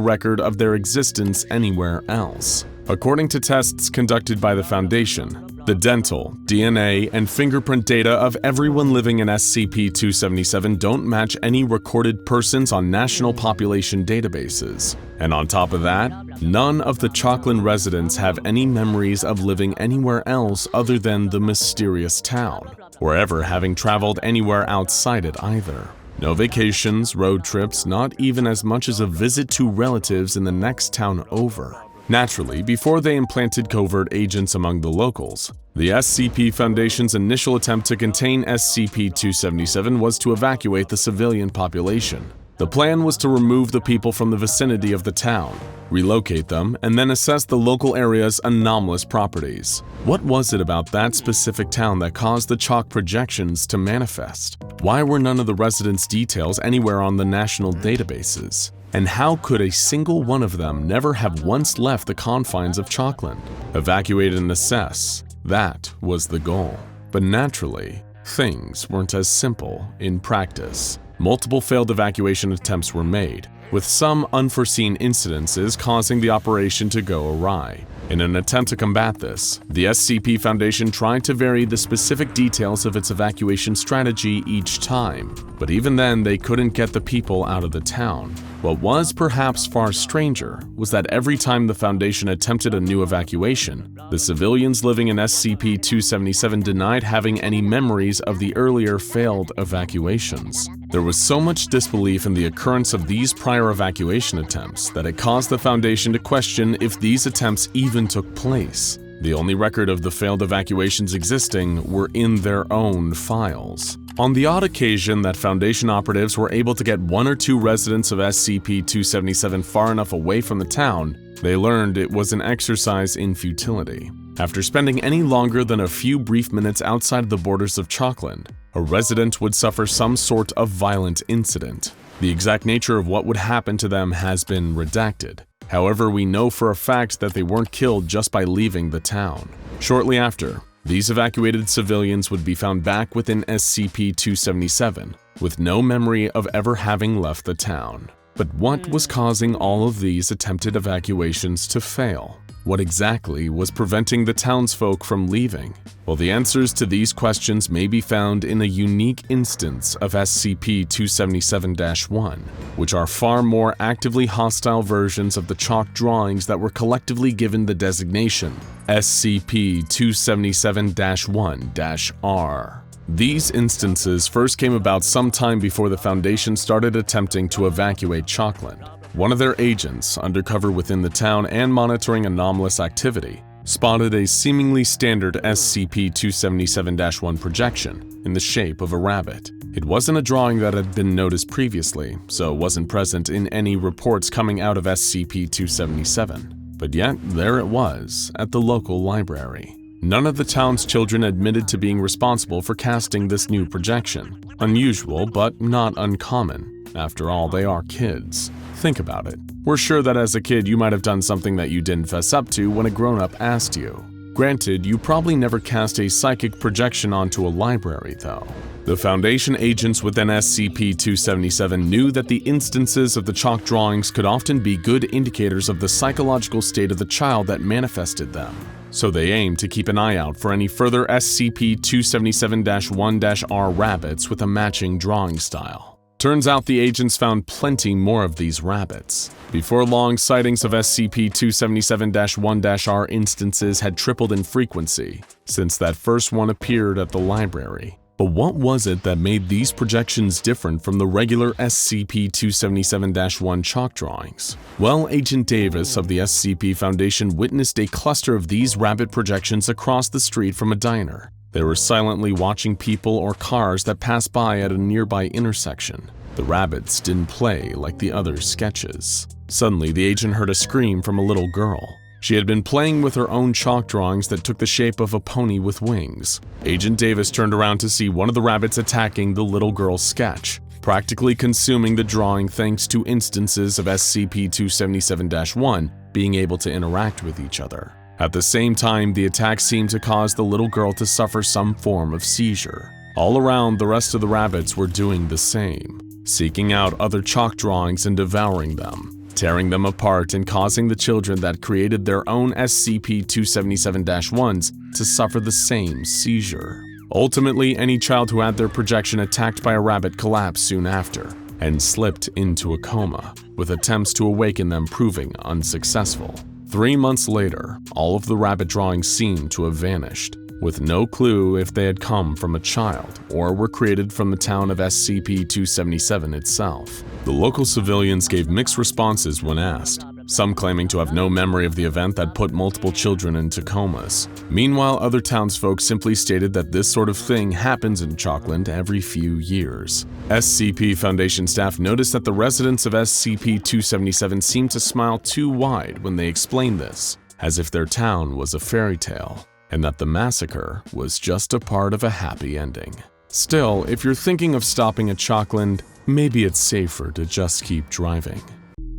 record of their existence anywhere else. According to tests conducted by the Foundation, the dental, DNA, and fingerprint data of everyone living in SCP-277 don't match any recorded persons on national population databases. And on top of that, none of the Chalkland residents have any memories of living anywhere else other than the mysterious town, or ever having traveled anywhere outside it either. No vacations, road trips, not even as much as a visit to relatives in the next town over. Naturally, before they implanted covert agents among the locals, the SCP Foundation's initial attempt to contain SCP-277 was to evacuate the civilian population. The plan was to remove the people from the vicinity of the town, relocate them, and then assess the local area's anomalous properties. What was it about that specific town that caused the chalk projections to manifest? Why were none of the residents' details anywhere on the national databases? And how could a single one of them never have once left the confines of Chalkland? Evacuate and assess, that was the goal. But naturally, things weren't as simple in practice. Multiple failed evacuation attempts were made, with some unforeseen incidences causing the operation to go awry. In an attempt to combat this, the SCP Foundation tried to vary the specific details of its evacuation strategy each time, but even then they couldn't get the people out of the town. What was perhaps far stranger was that every time the Foundation attempted a new evacuation, the civilians living in SCP-277 denied having any memories of the earlier failed evacuations. There was so much disbelief in the occurrence of these prior evacuation attempts that it caused the Foundation to question if these attempts even took place. The only record of the failed evacuations existing were in their own files. On the odd occasion that Foundation operatives were able to get one or two residents of SCP-277 far enough away from the town, they learned it was an exercise in futility. After spending any longer than a few brief minutes outside the borders of Chalkland, a resident would suffer some sort of violent incident. The exact nature of what would happen to them has been redacted. However, we know for a fact that they weren't killed just by leaving the town. Shortly after, these evacuated civilians would be found back within SCP-277, with no memory of ever having left the town. But what was causing all of these attempted evacuations to fail? What exactly was preventing the townsfolk from leaving? Well, the answers to these questions may be found in a unique instance of SCP-277-1, which are far more actively hostile versions of the chalk drawings that were collectively given the designation SCP-277-1-R. These instances first came about sometime before the Foundation started attempting to evacuate Chalkland. One of their agents, undercover within the town and monitoring anomalous activity, spotted a seemingly standard SCP-277-1 projection in the shape of a rabbit. It wasn't a drawing that had been noticed previously, so it wasn't present in any reports coming out of SCP-277. But yet, there it was, at the local library. None of the town's children admitted to being responsible for casting this new projection. Unusual, but not uncommon. After all, they are kids. Think about it. We're sure that as a kid you might have done something that you didn't fess up to when a grown-up asked you. Granted, you probably never cast a psychic projection onto a library, though. The Foundation agents within SCP-277 knew that the instances of the chalk drawings could often be good indicators of the psychological state of the child that manifested them. So they aimed to keep an eye out for any further SCP-277-1-R rabbits with a matching drawing style. Turns out the agents found plenty more of these rabbits. Before long, sightings of SCP-277-1-R instances had tripled in frequency since that first one appeared at the library. But what was it that made these projections different from the regular SCP-277-1 chalk drawings? Well, Agent Davis of the SCP Foundation witnessed a cluster of these rabbit projections across the street from a diner. They were silently watching people or cars that passed by at a nearby intersection. The rabbits didn't play like the other sketches. Suddenly, the agent heard a scream from a little girl. She had been playing with her own chalk drawings that took the shape of a pony with wings. Agent Davis turned around to see one of the rabbits attacking the little girl's sketch, practically consuming the drawing thanks to instances of SCP-277-1 being able to interact with each other. At the same time, the attack seemed to cause the little girl to suffer some form of seizure. All around, the rest of the rabbits were doing the same, seeking out other chalk drawings and devouring them, tearing them apart and causing the children that created their own SCP-277-1s to suffer the same seizure. Ultimately, any child who had their projection attacked by a rabbit collapsed soon after and slipped into a coma, with attempts to awaken them proving unsuccessful. 3 months later, all of the rabbit drawings seemed to have vanished, with no clue if they had come from a child or were created from the town of SCP-277 itself. The local civilians gave mixed responses when asked, some claiming to have no memory of the event that put multiple children into comas. Meanwhile, other townsfolk simply stated that this sort of thing happens in Chalkland every few years. SCP Foundation staff noticed that the residents of SCP-277 seemed to smile too wide when they explained this, as if their town was a fairy tale, and that the massacre was just a part of a happy ending. Still, if you're thinking of stopping at Chalkland, maybe it's safer to just keep driving.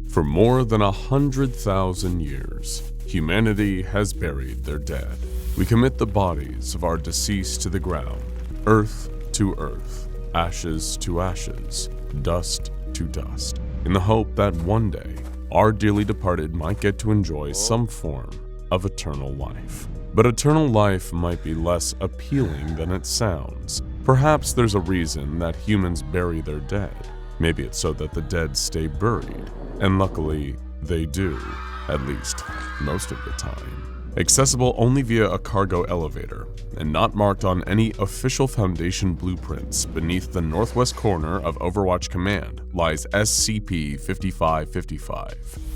For more than 100,000 years, humanity has buried their dead. We commit the bodies of our deceased to the ground, earth to earth, ashes to ashes, dust to dust, in the hope that one day, our dearly departed might get to enjoy some form of eternal life. But eternal life might be less appealing than it sounds. Perhaps there's a reason that humans bury their dead. Maybe it's so that the dead stay buried. And luckily, they do, at least most of the time. Accessible only via a cargo elevator, and not marked on any official Foundation blueprints, beneath the northwest corner of Overwatch Command lies SCP-5555.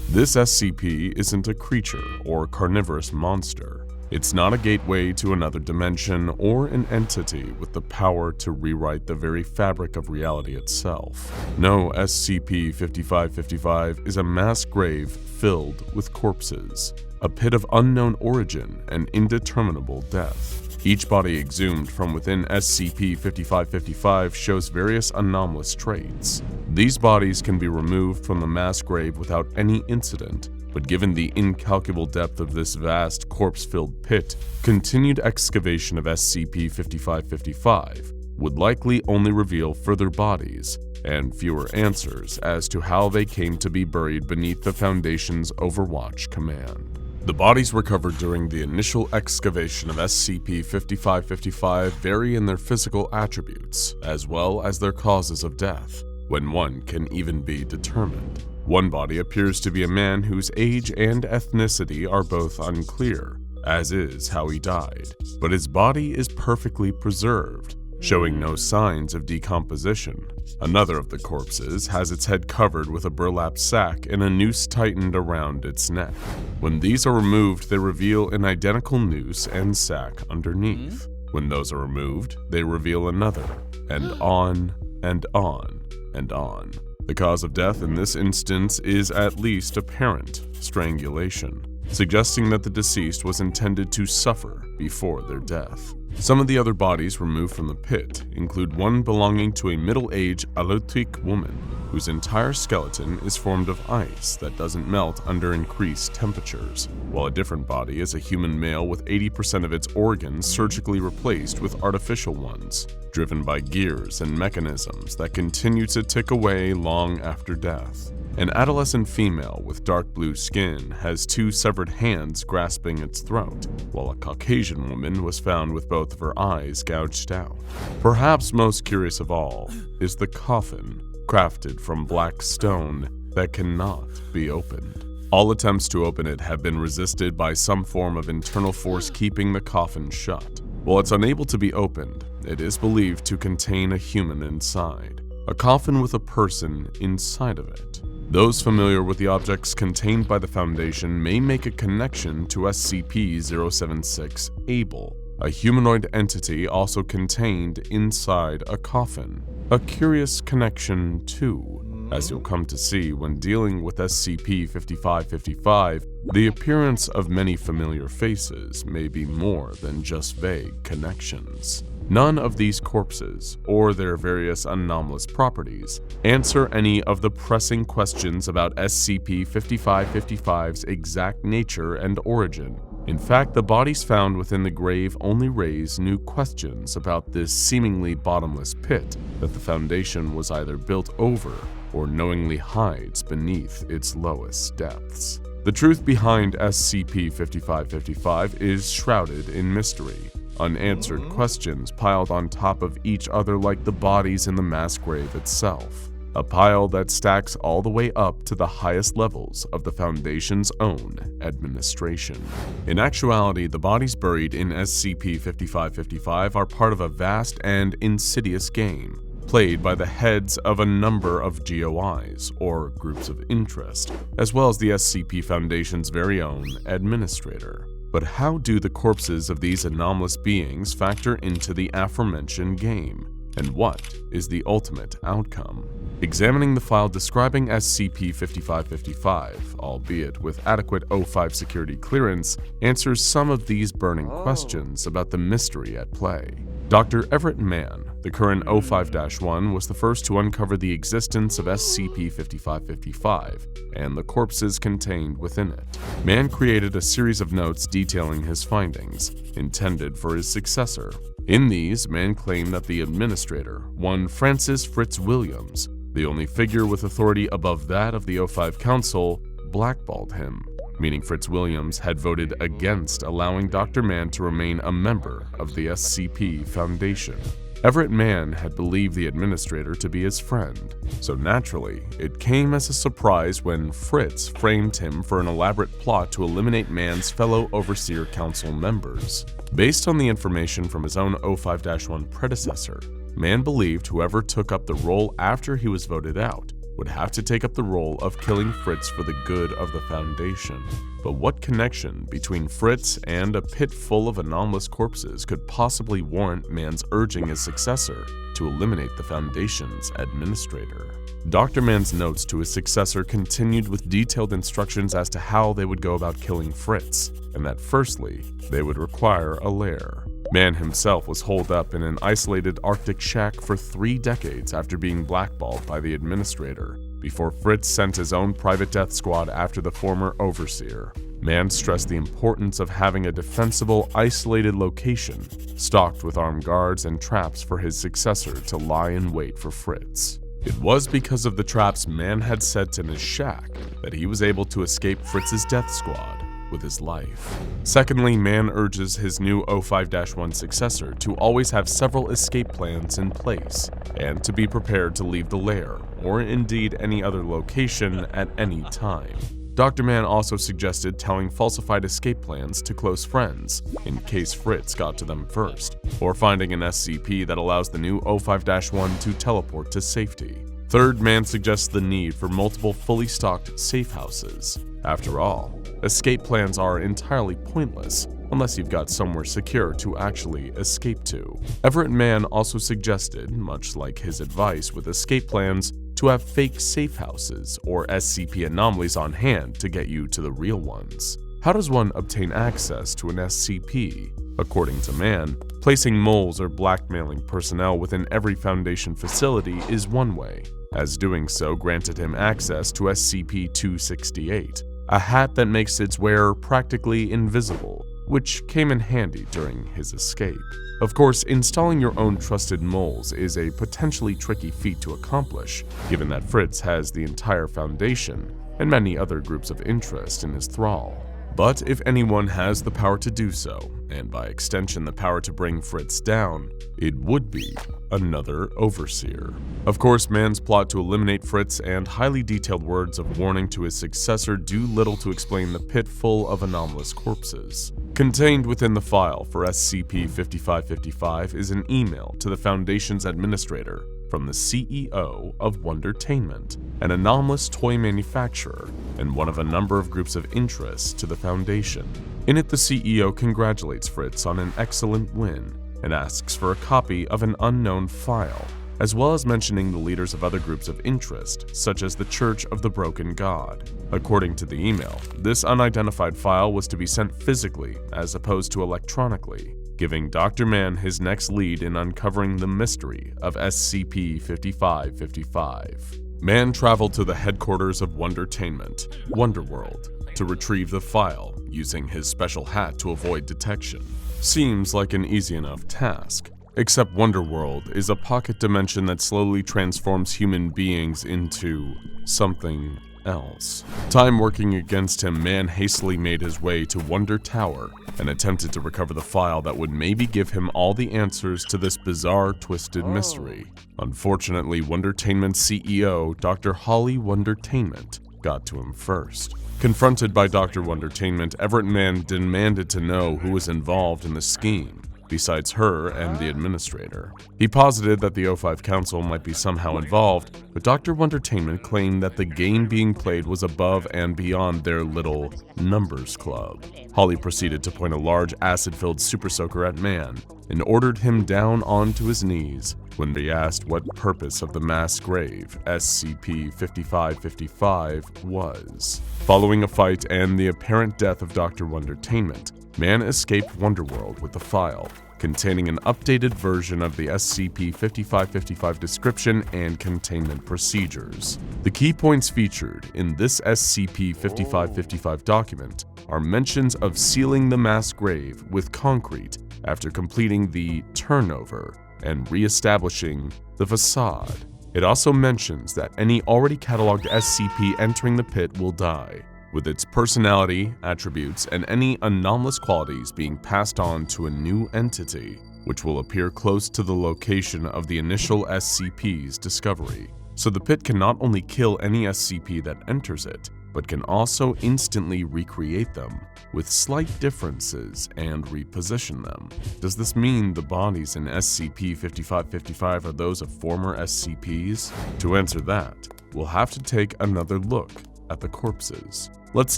This SCP isn't a creature or carnivorous monster. It's not a gateway to another dimension or an entity with the power to rewrite the very fabric of reality itself. No, SCP-5555 is a mass grave filled with corpses, a pit of unknown origin and indeterminable death. Each body exhumed from within SCP-5555 shows various anomalous traits. These bodies can be removed from the mass grave without any incident, but given the incalculable depth of this vast corpse-filled pit, continued excavation of SCP-5555 would likely only reveal further bodies and fewer answers as to how they came to be buried beneath the Foundation's Overwatch Command. The bodies recovered during the initial excavation of SCP-5555 vary in their physical attributes, as well as their causes of death, when one can even be determined. One body appears to be a man whose age and ethnicity are both unclear, as is how he died, but his body is perfectly preserved, showing no signs of decomposition. Another of the corpses has its head covered with a burlap sack and a noose tightened around its neck. When these are removed, they reveal an identical noose and sack underneath. When those are removed, they reveal another, and on and on and on. The cause of death in this instance is at least apparent: strangulation, suggesting that the deceased was intended to suffer before their death. Some of the other bodies removed from the pit include one belonging to a middle-aged Aleutic woman, whose entire skeleton is formed of ice that doesn't melt under increased temperatures, while a different body is a human male with 80% of its organs surgically replaced with artificial ones, driven by gears and mechanisms that continue to tick away long after death. An adolescent female with dark blue skin has 2 severed hands grasping its throat, while a Caucasian woman was found with both of her eyes gouged out. Perhaps most curious of all is the coffin, crafted from black stone that cannot be opened. All attempts to open it have been resisted by some form of internal force keeping the coffin shut. While it's unable to be opened, it is believed to contain a human inside, a coffin with a person inside of it. Those familiar with the objects contained by the Foundation may make a connection to SCP-076 Able, a humanoid entity also contained inside a coffin. A curious connection too, as you'll come to see when dealing with SCP-5555, the appearance of many familiar faces may be more than just vague connections. None of these corpses, or their various anomalous properties, answer any of the pressing questions about SCP-5555's exact nature and origin. In fact, the bodies found within the grave only raise new questions about this seemingly bottomless pit that the Foundation was either built over or knowingly hides beneath its lowest depths. The truth behind SCP-5555 is shrouded in mystery. Unanswered questions piled on top of each other like the bodies in the mass grave itself, a pile that stacks all the way up to the highest levels of the Foundation's own administration. In actuality, the bodies buried in SCP-5555 are part of a vast and insidious game, played by the heads of a number of GOIs, or groups of interest, as well as the SCP Foundation's very own administrator. But how do the corpses of these anomalous beings factor into the aforementioned game? And what is the ultimate outcome? Examining the file describing SCP-5555, albeit with adequate O5 security clearance, answers some of these burning questions about the mystery at play. Dr. Everett Mann, the current O5-1, was the first to uncover the existence of SCP-5555 and the corpses contained within it. Mann created a series of notes detailing his findings, intended for his successor. In these, Mann claimed that the administrator, one Francis Fritz Williams, the only figure with authority above that of the O5 Council, blackballed him, meaning Fritz Williams had voted against allowing Dr. Mann to remain a member of the SCP Foundation. Everett Mann had believed the administrator to be his friend, so naturally, it came as a surprise when Fritz framed him for an elaborate plot to eliminate Mann's fellow Overseer Council members. Based on the information from his own O5-1 predecessor, Mann believed whoever took up the role after he was voted out would have to take up the role of killing Fritz for the good of the Foundation. But what connection between Fritz and a pit full of anomalous corpses could possibly warrant Mann's urging his successor to eliminate the Foundation's administrator? Dr. Mann's notes to his successor continued with detailed instructions as to how they would go about killing Fritz, and that firstly, they would require a lair. Mann himself was holed up in an isolated Arctic shack for 3 decades after being blackballed by the administrator, before Fritz sent his own private death squad after the former overseer. Mann stressed the importance of having a defensible, isolated location, stocked with armed guards and traps for his successor to lie in wait for Fritz. It was because of the traps Mann had set in his shack that he was able to escape Fritz's death squad with his life. Secondly, Mann urges his new O5-1 successor to always have several escape plans in place, and to be prepared to leave the lair, or indeed any other location at any time. Dr. Mann also suggested telling falsified escape plans to close friends, in case Fritz got to them first, or finding an SCP that allows the new O5-1 to teleport to safety. Third, Mann suggests the need for multiple fully stocked safe houses. After all, escape plans are entirely pointless unless you've got somewhere secure to actually escape to. Everett Mann also suggested, much like his advice with escape plans, to have fake safe houses or SCP anomalies on hand to get you to the real ones. How does one obtain access to an SCP? According to Mann, placing moles or blackmailing personnel within every Foundation facility is one way, as doing so granted him access to SCP-278, a hat that makes its wearer practically invisible, which came in handy during his escape. Of course, installing your own trusted moles is a potentially tricky feat to accomplish, given that Fritz has the entire Foundation and many other groups of interest in his thrall. But if anyone has the power to do so, and by extension the power to bring Fritz down, it would be another Overseer. Of course, Mann's plot to eliminate Fritz and highly detailed words of warning to his successor do little to explain the pit full of anomalous corpses. Contained within the file for SCP-5555 is an email to the Foundation's administrator from the CEO of Wondertainment, an anomalous toy manufacturer and one of a number of groups of interest to the Foundation. In it, the CEO congratulates Fritz on an excellent win and asks for a copy of an unknown file, as well as mentioning the leaders of other groups of interest, such as the Church of the Broken God. According to the email, this unidentified file was to be sent physically as opposed to electronically, giving Dr. Mann his next lead in uncovering the mystery of SCP-5555. Mann traveled to the headquarters of Wondertainment, Wonderworld, to retrieve the file using his special hat to avoid detection. Seems like an easy enough task. Except Wonderworld is a pocket dimension that slowly transforms human beings into something else. Time working against him, Mann hastily made his way to Wonder Tower and attempted to recover the file that would maybe give him all the answers to this bizarre, twisted mystery. Unfortunately, Wondertainment's CEO, Dr. Holly Wondertainment, got to him first. Confronted by Dr. Wondertainment, Everett Mann demanded to know who was involved in the scheme, besides her and the administrator. He posited that the O5 Council might be somehow involved, but Dr. Wondertainment claimed that the game being played was above and beyond their little numbers club. Holly proceeded to point a large acid-filled super soaker at Mann and ordered him down onto his knees when they asked what purpose of the mass grave SCP-5555 was. Following a fight and the apparent death of Dr. Wondertainment, Mann escaped Wonderworld with the file, containing an updated version of the SCP-5555 description and containment procedures. The key points featured in this SCP-5555 document are mentions of sealing the mass grave with concrete after completing the turnover and re-establishing the facade. It also mentions that any already cataloged SCP entering the pit will die, with its personality, attributes, and any anomalous qualities being passed on to a new entity, which will appear close to the location of the initial SCP's discovery. So the pit can not only kill any SCP that enters it, but can also instantly recreate them, with slight differences, and reposition them. Does this mean the bodies in SCP-5555 are those of former SCPs? To answer that, we'll have to take another look at the corpses. Let's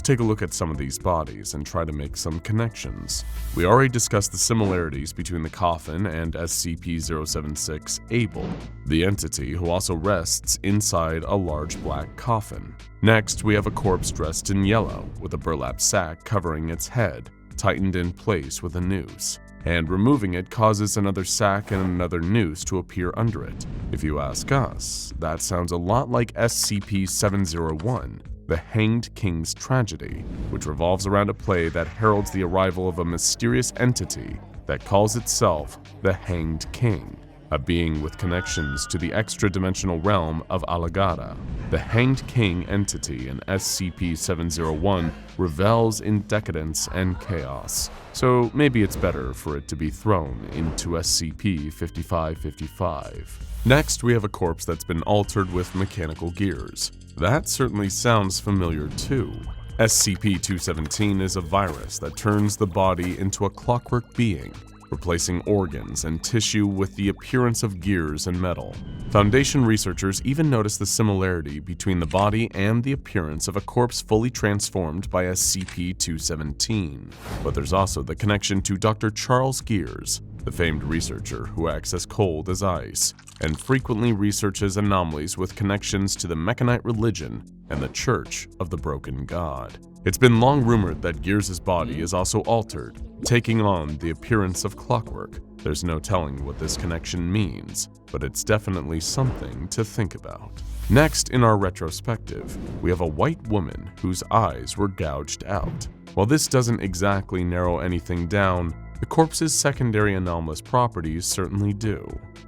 take a look at some of these bodies and try to make some connections. We already discussed the similarities between the coffin and SCP-076 Abel, the entity who also rests inside a large black coffin. Next, we have a corpse dressed in yellow, with a burlap sack covering its head, tightened in place with a noose, and removing it causes another sack and another noose to appear under it. If you ask us, that sounds a lot like SCP-701, The Hanged King's Tragedy, which revolves around a play that heralds the arrival of a mysterious entity that calls itself the Hanged King, a being with connections to the extra-dimensional realm of Alagada. The Hanged King entity in SCP-701 revels in decadence and chaos, so maybe it's better for it to be thrown into SCP-5555. Next, we have a corpse that's been altered with mechanical gears. That certainly sounds familiar too. SCP-217 is a virus that turns the body into a clockwork being, replacing organs and tissue with the appearance of gears and metal. Foundation researchers even noticed the similarity between the body and the appearance of a corpse fully transformed by SCP-217. But there's also the connection to Dr. Charles Gears, the famed researcher who acts as cold as ice, and frequently researches anomalies with connections to the Mechanite religion and the Church of the Broken God. It's been long rumored that Gears' body is also altered, taking on the appearance of Clockwork. There's no telling what this connection means, but it's definitely something to think about. Next, in our retrospective, we have a white woman whose eyes were gouged out. While this doesn't exactly narrow anything down, the corpse's secondary anomalous properties certainly do.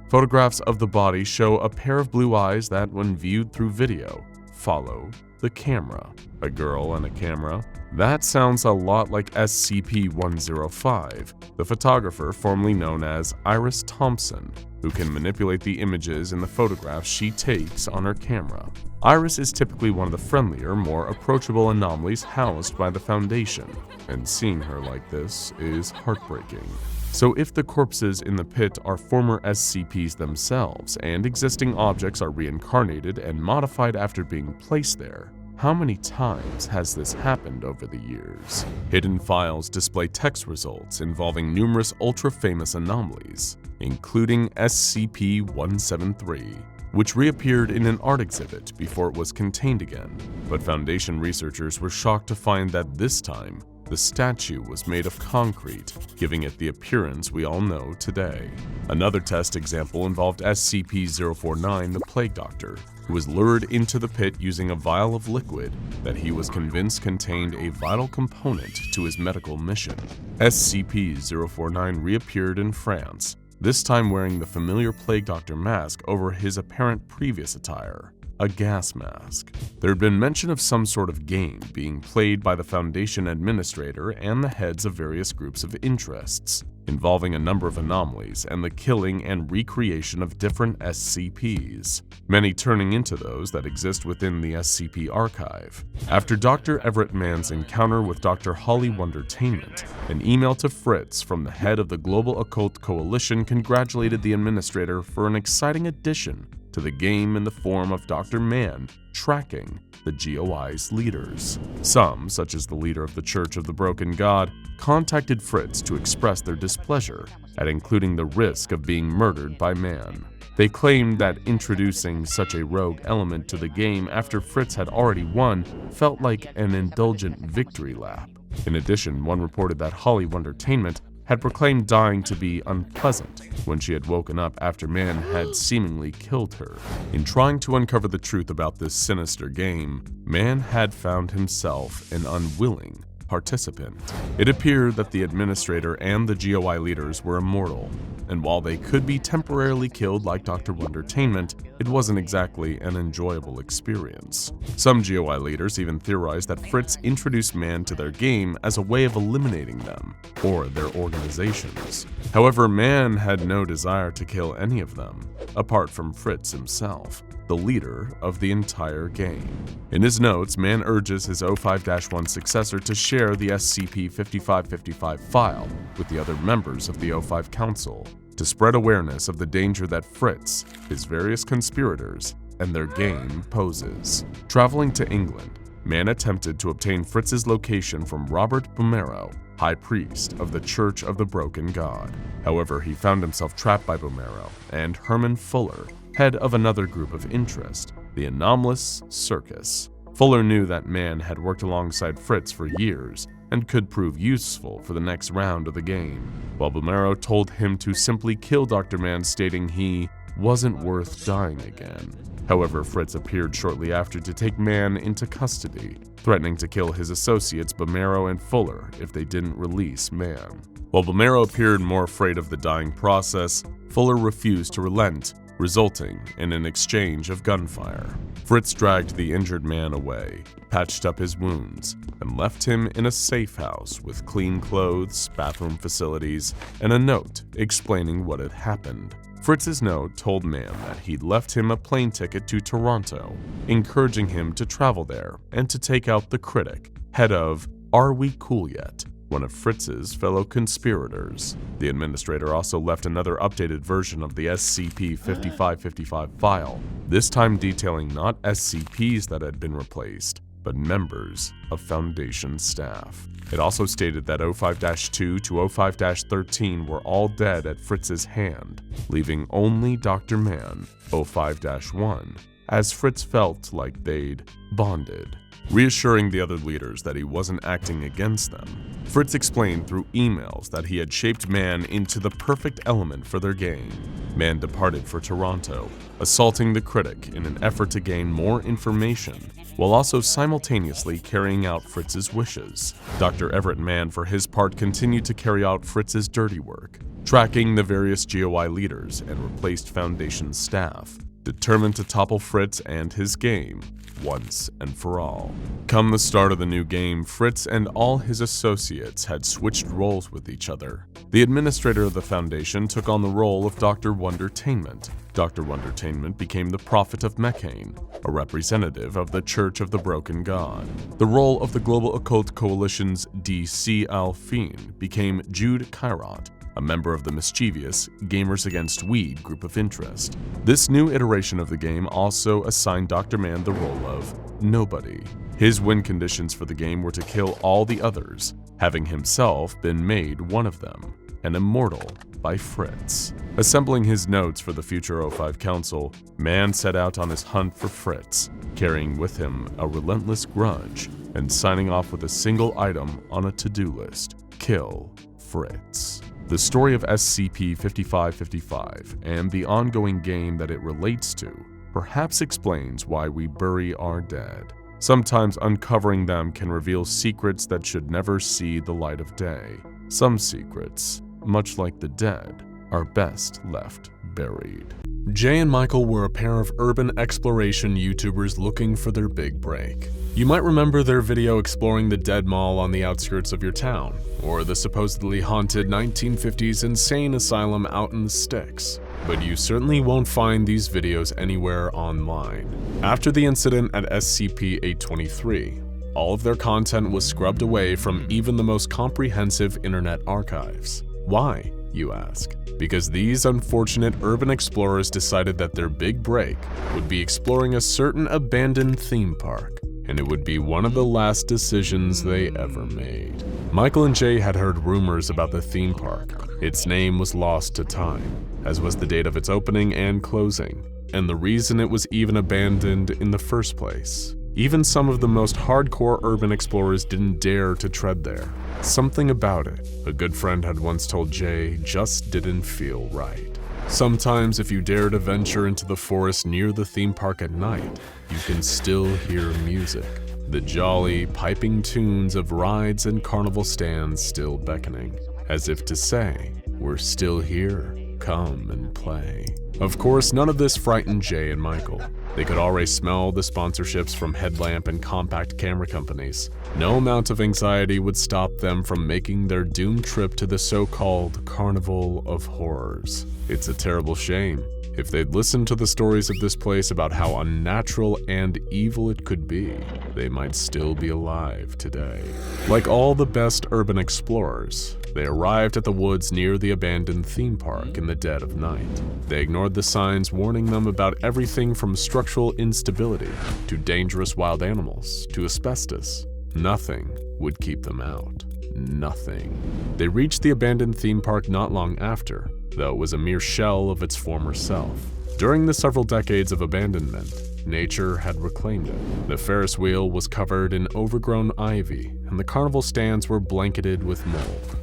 Photographs of the body show a pair of blue eyes that, when viewed through video, follow the camera. A girl and a camera? That sounds a lot like SCP-105, the photographer formerly known as Iris Thompson. who can manipulate the images in the photographs she takes on her camera. Iris is typically one of the friendlier, more approachable anomalies housed by the Foundation, and seeing her like this is heartbreaking. So if the corpses in the pit are former SCPs themselves, and existing objects are reincarnated and modified after being placed there, how many times has this happened over the years? Hidden files display text results involving numerous ultra-famous anomalies, including SCP-173, which reappeared in an art exhibit before it was contained again. But Foundation researchers were shocked to find that this time, the statue was made of concrete, giving it the appearance we all know today. Another test example involved SCP-049, the Plague Doctor, who was lured into the pit using a vial of liquid that he was convinced contained a vital component to his medical mission. SCP-049 reappeared in France, this time wearing the familiar Plague Doctor mask over his apparent previous attire, a gas mask. There had been mention of some sort of game being played by the Foundation administrator and the heads of various groups of interests, involving a number of anomalies and the killing and recreation of different SCPs, many turning into those that exist within the SCP archive. After Dr. Everett Mann's encounter with Dr. Holly Wondertainment, an email to Fritz from the head of the Global Occult Coalition congratulated the administrator for an exciting addition to the game in the form of Dr. Mann tracking the GOI's leaders. Some, such as the leader of the Church of the Broken God, contacted Fritz to express their displeasure at including the risk of being murdered by Mann. They claimed that introducing such a rogue element to the game after Fritz had already won felt like an indulgent victory lap. In addition, one reported that Holly Wondertainment had proclaimed dying to be unpleasant when she had woken up after Mann had seemingly killed her. In trying to uncover the truth about this sinister game, Mann had found himself an unwilling participant. It appeared that the administrator and the GOI leaders were immortal, and while they could be temporarily killed like Dr. Wondertainment, it wasn't exactly an enjoyable experience. Some GOI leaders even theorized that Fritz introduced Mann to their game as a way of eliminating them, or their organizations. However, Mann had no desire to kill any of them, apart from Fritz himself, the leader of the entire game. In his notes, Mann urges his 05-1 successor to share the SCP-5555 file with the other members of the 05 Council to spread awareness of the danger that Fritz, his various conspirators, and their game poses. Traveling to England, Mann attempted to obtain Fritz's location from Robert Bomero, High Priest of the Church of the Broken God. However, he found himself trapped by Bomero and Herman Fuller, head of another group of interest, the Anomalous Circus. Fuller knew that Mann had worked alongside Fritz for years and could prove useful for the next round of the game, while Bomero told him to simply kill Dr. Mann, stating he wasn't worth dying again. However, Fritz appeared shortly after to take Mann into custody, threatening to kill his associates Bomero and Fuller if they didn't release Mann. While Bomero appeared more afraid of the dying process, Fuller refused to relent, resulting in an exchange of gunfire. Fritz dragged the injured man away, patched up his wounds, and left him in a safe house with clean clothes, bathroom facilities, and a note explaining what had happened. Fritz's note told Mann that he'd left him a plane ticket to Toronto, encouraging him to travel there and to take out the critic, head of Are We Cool Yet?, one of Fritz's fellow conspirators. The administrator also left another updated version of the SCP-5555 file, this time detailing not SCPs that had been replaced, but members of Foundation staff. It also stated that 05-2 to 05-13 were all dead at Fritz's hand, leaving only Dr. Mann, 05-1, as Fritz felt like they'd bonded. Reassuring the other leaders that he wasn't acting against them, Fritz explained through emails that he had shaped Mann into the perfect element for their game. Mann departed for Toronto, assaulting the critic in an effort to gain more information, while also simultaneously carrying out Fritz's wishes. Dr. Everett Mann, for his part, continued to carry out Fritz's dirty work, tracking the various GOI leaders and replaced Foundation staff. Determined to topple Fritz and his game, once and for all. Come the start of the new game, Fritz and all his associates had switched roles with each other. The administrator of the Foundation took on the role of Dr. Wondertainment. Dr. Wondertainment became the Prophet of Mechane, a representative of the Church of the Broken God. The role of the Global Occult Coalition's DC Alphine became Jude Kairat, a member of the mischievous Gamers Against Weed group of interest. This new iteration of the game also assigned Dr. Man the role of Nobody. His win conditions for the game were to kill all the others, having himself been made one of them, an immortal by Fritz. Assembling his notes for the future O5 Council, Man set out on his hunt for Fritz, carrying with him a relentless grudge and signing off with a single item on a to-do list: kill Fritz. The story of SCP-5555 and the ongoing game that it relates to perhaps explains why we bury our dead. Sometimes uncovering them can reveal secrets that should never see the light of day. Some secrets, much like the dead, are best left buried. Jay and Michael were a pair of urban exploration YouTubers looking for their big break. You might remember their video exploring the dead mall on the outskirts of your town, or the supposedly haunted 1950s insane asylum out in the sticks. But you certainly won't find these videos anywhere online. After the incident at SCP-823, all of their content was scrubbed away from even the most comprehensive internet archives. Why, you ask? Because these unfortunate urban explorers decided that their big break would be exploring a certain abandoned theme park, and it would be one of the last decisions they ever made. Michael and Jay had heard rumors about the theme park. Its name was lost to time, as was the date of its opening and closing, and the reason it was even abandoned in the first place. Even some of the most hardcore urban explorers didn't dare to tread there. Something about it, a good friend had once told Jay, just didn't feel right. Sometimes if you dare to venture into the forest near the theme park at night, you can still hear music. The jolly, piping tunes of rides and carnival stands still beckoning, as if to say, we're still here, come and play. Of course, none of this frightened Jay and Michael. They could already smell the sponsorships from headlamp and compact camera companies. No amount of anxiety would stop them from making their doomed trip to the so-called Carnival of Horrors. It's a terrible shame. If they'd listened to the stories of this place about how unnatural and evil it could be, they might still be alive today. Like all the best urban explorers, they arrived at the woods near the abandoned theme park in the dead of night. They ignored the signs warning them about everything from structural instability to dangerous wild animals to asbestos. Nothing would keep them out. Nothing. They reached the abandoned theme park not long after, though it was a mere shell of its former self. During the several decades of abandonment, nature had reclaimed it. The Ferris wheel was covered in overgrown ivy, and the carnival stands were blanketed with mold.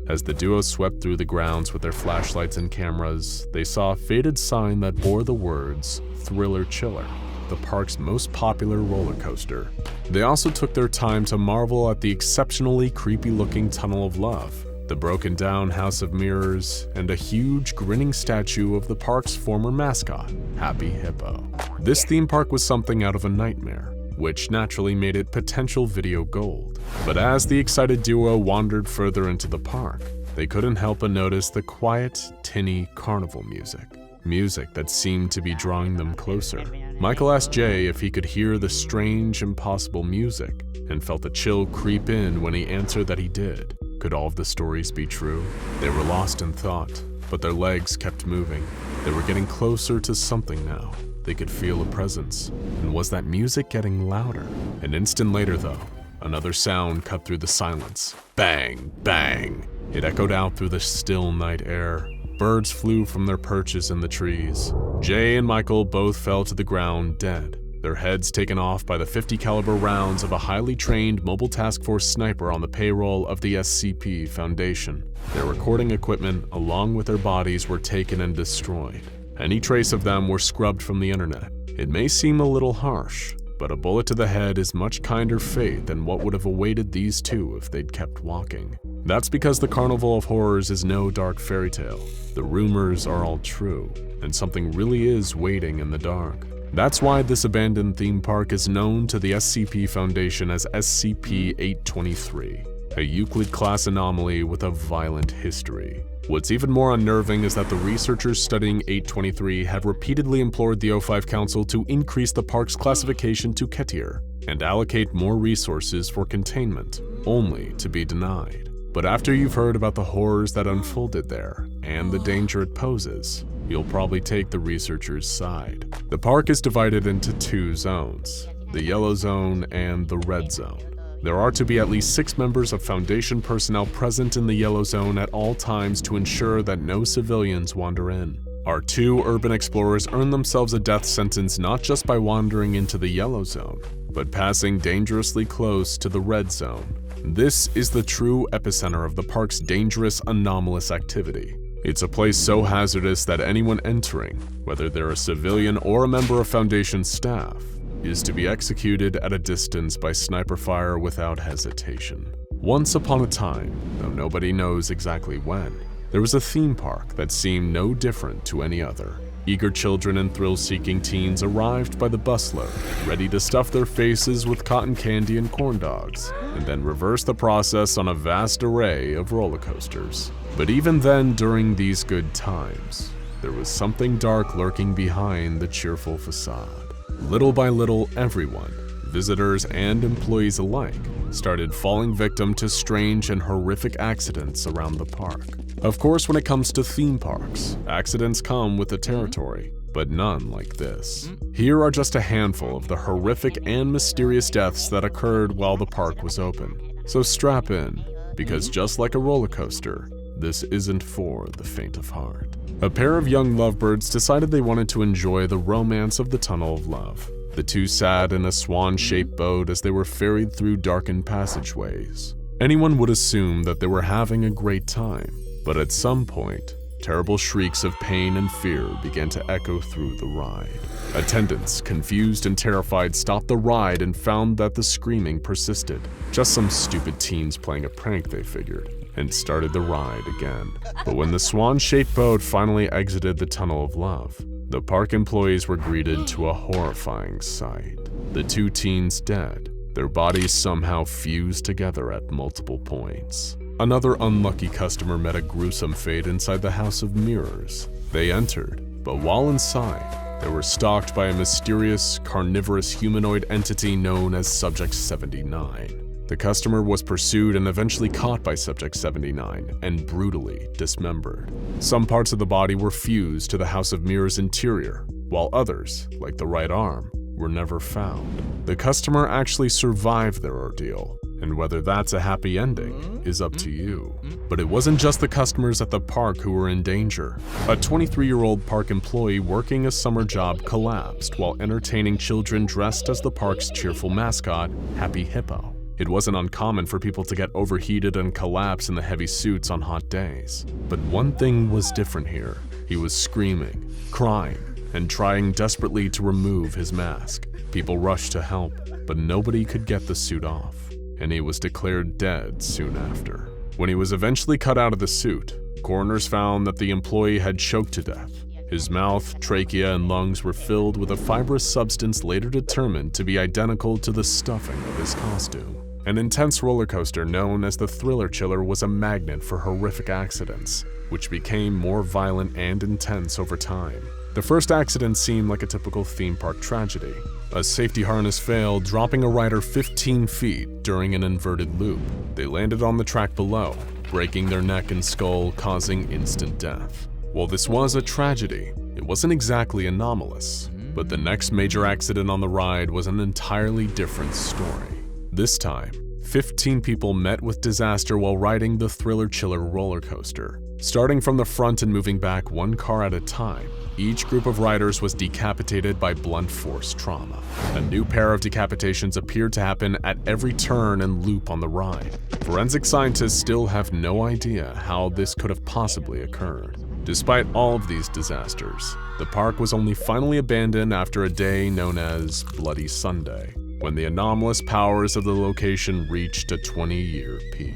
As the duo swept through the grounds with their flashlights and cameras, they saw a faded sign that bore the words, Thriller Chiller, the park's most popular roller coaster. They also took their time to marvel at the exceptionally creepy-looking Tunnel of Love, the broken-down House of Mirrors, and a huge grinning statue of the park's former mascot, Happy Hippo. This theme park was something out of a nightmare, which naturally made it potential video gold. But as the excited duo wandered further into the park, they couldn't help but notice the quiet, tinny carnival music. Music that seemed to be drawing them closer. Michael asked Jay if he could hear the strange, impossible music, and felt a chill creep in when he answered that he did. Could all of the stories be true? They were lost in thought, but their legs kept moving. They were getting closer to something now. They could feel a presence. And was that music getting louder? An instant later, though, another sound cut through the silence. Bang, bang. It echoed out through the still night air. Birds flew from their perches in the trees. Jay and Michael both fell to the ground dead, their heads taken off by the .50 caliber rounds of a highly trained Mobile Task Force sniper on the payroll of the SCP Foundation. Their recording equipment, along with their bodies, were taken and destroyed. Any trace of them were scrubbed from the internet. It may seem a little harsh, but a bullet to the head is much kinder fate than what would have awaited these two if they'd kept walking. That's because the Carnival of Horrors is no dark fairy tale. The rumors are all true, and something really is waiting in the dark. That's why this abandoned theme park is known to the SCP Foundation as SCP-823, a Euclid-class anomaly with a violent history. What's even more unnerving is that the researchers studying 823 have repeatedly implored the O5 Council to increase the park's classification to Ketier and allocate more resources for containment, only to be denied. But after you've heard about the horrors that unfolded there and the danger it poses, you'll probably take the researchers' side. The park is divided into 2 zones, the yellow zone and the red zone. There are to be at least 6 members of Foundation personnel present in the yellow zone at all times to ensure that no civilians wander in. Our 2 urban explorers earn themselves a death sentence not just by wandering into the yellow zone, but passing dangerously close to the red zone. This is the true epicenter of the park's dangerous, anomalous activity. It's a place so hazardous that anyone entering, whether they're a civilian or a member of Foundation staff, is to be executed at a distance by sniper fire without hesitation. Once upon a time, though nobody knows exactly when, there was a theme park that seemed no different to any other. Eager children and thrill-seeking teens arrived by the busload, ready to stuff their faces with cotton candy and corn dogs, and then reverse the process on a vast array of roller coasters. But even then, during these good times, there was something dark lurking behind the cheerful facade. Little by little, everyone, visitors and employees alike, started falling victim to strange and horrific accidents around the park. Of course, when it comes to theme parks, accidents come with the territory, but none like this. Here are just a handful of the horrific and mysterious deaths that occurred while the park was open. So strap in, because just like a roller coaster, this isn't for the faint of heart. A pair of young lovebirds decided they wanted to enjoy the romance of the Tunnel of Love. The 2 sat in a swan-shaped boat as they were ferried through darkened passageways. Anyone would assume that they were having a great time, but at some point, terrible shrieks of pain and fear began to echo through the ride. Attendants, confused and terrified, stopped the ride and found that the screaming persisted. Just some stupid teens playing a prank, they figured, and started the ride again. But when the swan-shaped boat finally exited the Tunnel of Love, the park employees were greeted to a horrifying sight. The 2 teens dead, their bodies somehow fused together at multiple points. Another unlucky customer met a gruesome fate inside the House of Mirrors. They entered, but while inside, they were stalked by a mysterious, carnivorous humanoid entity known as Subject 79. The customer was pursued and eventually caught by Subject 79 and brutally dismembered. Some parts of the body were fused to the House of Mirrors interior, while others, like the right arm, were never found. The customer actually survived their ordeal, and whether that's a happy ending is up to you. But it wasn't just the customers at the park who were in danger. A 23-year-old park employee working a summer job collapsed while entertaining children dressed as the park's cheerful mascot, Happy Hippo. It wasn't uncommon for people to get overheated and collapse in the heavy suits on hot days. But one thing was different here. He was screaming, crying, and trying desperately to remove his mask. People rushed to help, but nobody could get the suit off, and he was declared dead soon after. When he was eventually cut out of the suit, coroners found that the employee had choked to death. His mouth, trachea, and lungs were filled with a fibrous substance later determined to be identical to the stuffing of his costume. An intense roller coaster known as the Thriller Chiller was a magnet for horrific accidents, which became more violent and intense over time. The first accident seemed like a typical theme park tragedy. A safety harness failed, dropping a rider 15 feet during an inverted loop. They landed on the track below, breaking their neck and skull, causing instant death. While this was a tragedy, it wasn't exactly anomalous, but the next major accident on the ride was an entirely different story. This time, 15 people met with disaster while riding the Thriller Chiller roller coaster. Starting from the front and moving back 1 car at a time, each group of riders was decapitated by blunt force trauma. A new pair of decapitations appeared to happen at every turn and loop on the ride. Forensic scientists still have no idea how this could have possibly occurred. Despite all of these disasters, the park was only finally abandoned after a day known as Bloody Sunday, when the anomalous powers of the location reached a 20-year peak.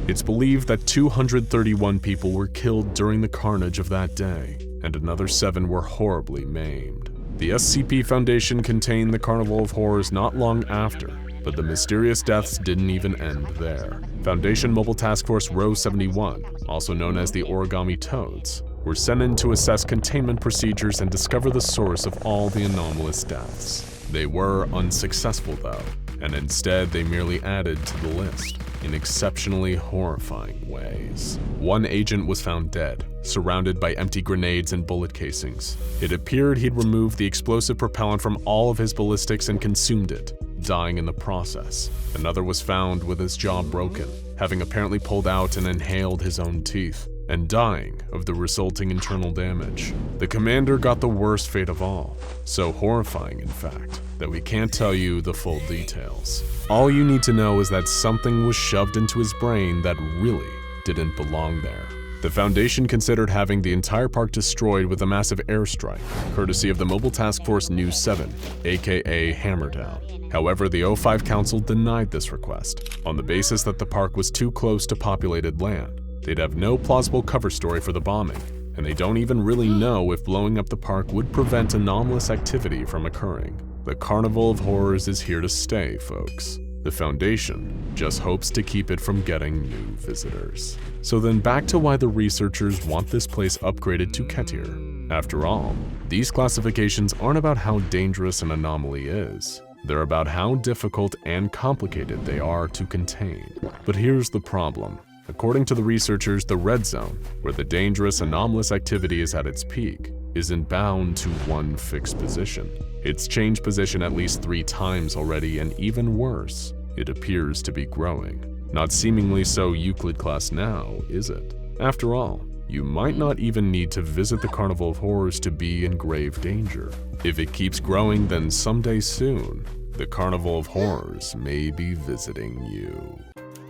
It's believed that 231 people were killed during the carnage of that day, and another 7 were horribly maimed. The SCP Foundation contained the Carnival of Horrors not long after, but the mysterious deaths didn't even end there. Foundation Mobile Task Force Row 71, also known as the Origami Toads, were sent in to assess containment procedures and discover the source of all the anomalous deaths. They were unsuccessful though, and instead they merely added to the list in exceptionally horrifying ways. One agent was found dead, surrounded by empty grenades and bullet casings. It appeared he'd removed the explosive propellant from all of his ballistics and consumed it, dying in the process. Another was found with his jaw broken, having apparently pulled out and inhaled his own teeth, and dying of the resulting internal damage. The commander got the worst fate of all, so horrifying in fact, that we can't tell you the full details. All you need to know is that something was shoved into his brain that really didn't belong there. The Foundation considered having the entire park destroyed with a massive airstrike, courtesy of the Mobile Task Force New 7, aka Hammerdown. However, the O5 Council denied this request, on the basis that the park was too close to populated land. They'd have no plausible cover story for the bombing, and they don't even really know if blowing up the park would prevent anomalous activity from occurring. The Carnival of Horrors is here to stay, folks. The Foundation just hopes to keep it from getting new visitors. So then back to why the researchers want this place upgraded to Ketir. After all, these classifications aren't about how dangerous an anomaly is. They're about how difficult and complicated they are to contain. But here's the problem. According to the researchers, the red zone, where the dangerous anomalous activity is at its peak, isn't bound to one fixed position. It's changed position at least 3 times already, and even worse, it appears to be growing. Not seemingly so Euclid class now, is it? After all, you might not even need to visit the Carnival of Horrors to be in grave danger. If it keeps growing, then someday soon, the Carnival of Horrors may be visiting you.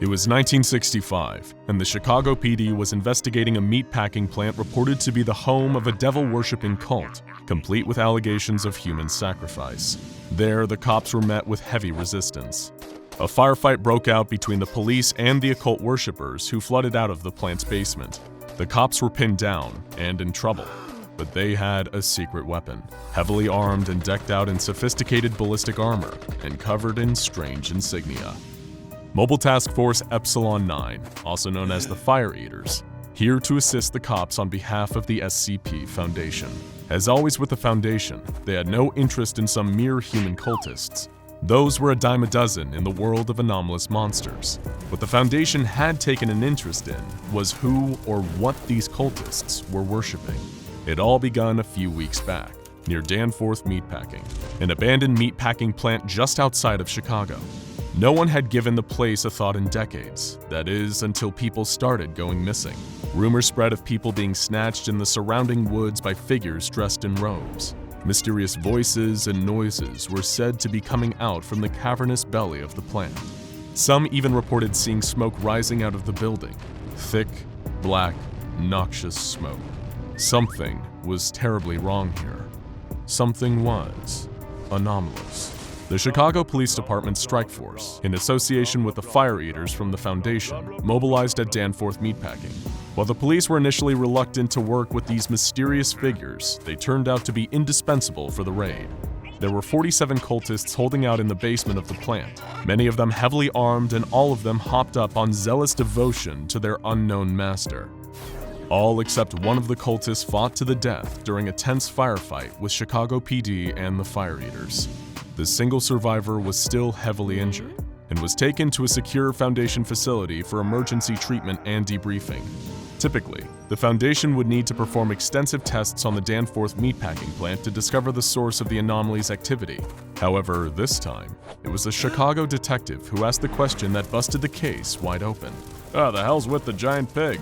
It was 1965, and the Chicago PD was investigating a meatpacking plant reported to be the home of a devil-worshipping cult, complete with allegations of human sacrifice. There, the cops were met with heavy resistance. A firefight broke out between the police and the occult worshippers who flooded out of the plant's basement. The cops were pinned down and in trouble, but they had a secret weapon, heavily armed and decked out in sophisticated ballistic armor and covered in strange insignia. Mobile Task Force Epsilon 9, also known as the Fire Eaters, here to assist the cops on behalf of the SCP Foundation. As always with the Foundation, they had no interest in some mere human cultists. Those were a dime a dozen in the world of anomalous monsters. What the Foundation had taken an interest in was who or what these cultists were worshipping. It all begun a few weeks back, near Danforth Meatpacking, an abandoned meatpacking plant just outside of Chicago. No one had given the place a thought in decades, that is, until people started going missing. Rumors spread of people being snatched in the surrounding woods by figures dressed in robes. Mysterious voices and noises were said to be coming out from the cavernous belly of the plant. Some even reported seeing smoke rising out of the building. Thick, black, noxious smoke. Something was terribly wrong here. Something was anomalous. The Chicago Police Department Strike Force, in association with the Fire Eaters from the Foundation, mobilized at Danforth Meatpacking. While the police were initially reluctant to work with these mysterious figures, they turned out to be indispensable for the raid. There were 47 cultists holding out in the basement of the plant, many of them heavily armed, and all of them hopped up on zealous devotion to their unknown master. All except one of the cultists fought to the death during a tense firefight with Chicago PD and the Fire Eaters. The single survivor was still heavily injured and was taken to a secure Foundation facility for emergency treatment and debriefing. Typically, the Foundation would need to perform extensive tests on the Danforth meatpacking plant to discover the source of the Anomalies' activity. However, this time, it was a Chicago detective who asked the question that busted the case wide open. The hell's with the giant pig?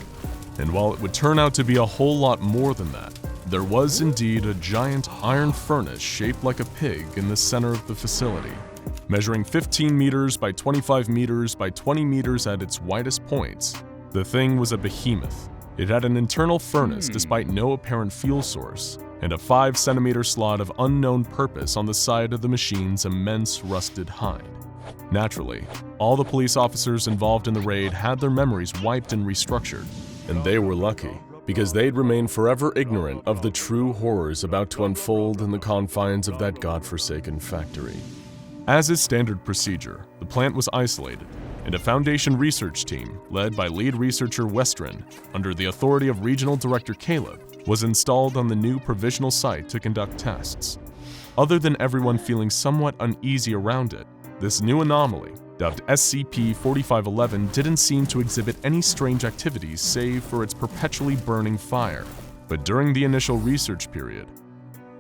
And while it would turn out to be a whole lot more than that, there was indeed a giant iron furnace shaped like a pig in the center of the facility. Measuring 15 meters by 25 meters by 20 meters at its widest points, the thing was a behemoth. It had an internal furnace despite no apparent fuel source, and a 5-centimeter slot of unknown purpose on the side of the machine's immense rusted hide. Naturally, all the police officers involved in the raid had their memories wiped and restructured, and they were lucky. because they'd remain forever ignorant of the true horrors about to unfold in the confines of that godforsaken factory. As is standard procedure, the plant was isolated, and a Foundation research team, led by lead researcher Westren, under the authority of Regional Director Caleb, was installed on the new provisional site to conduct tests. Other than everyone feeling somewhat uneasy around it, this new anomaly, dubbed SCP-4511, didn't seem to exhibit any strange activities save for its perpetually burning fire. But during the initial research period,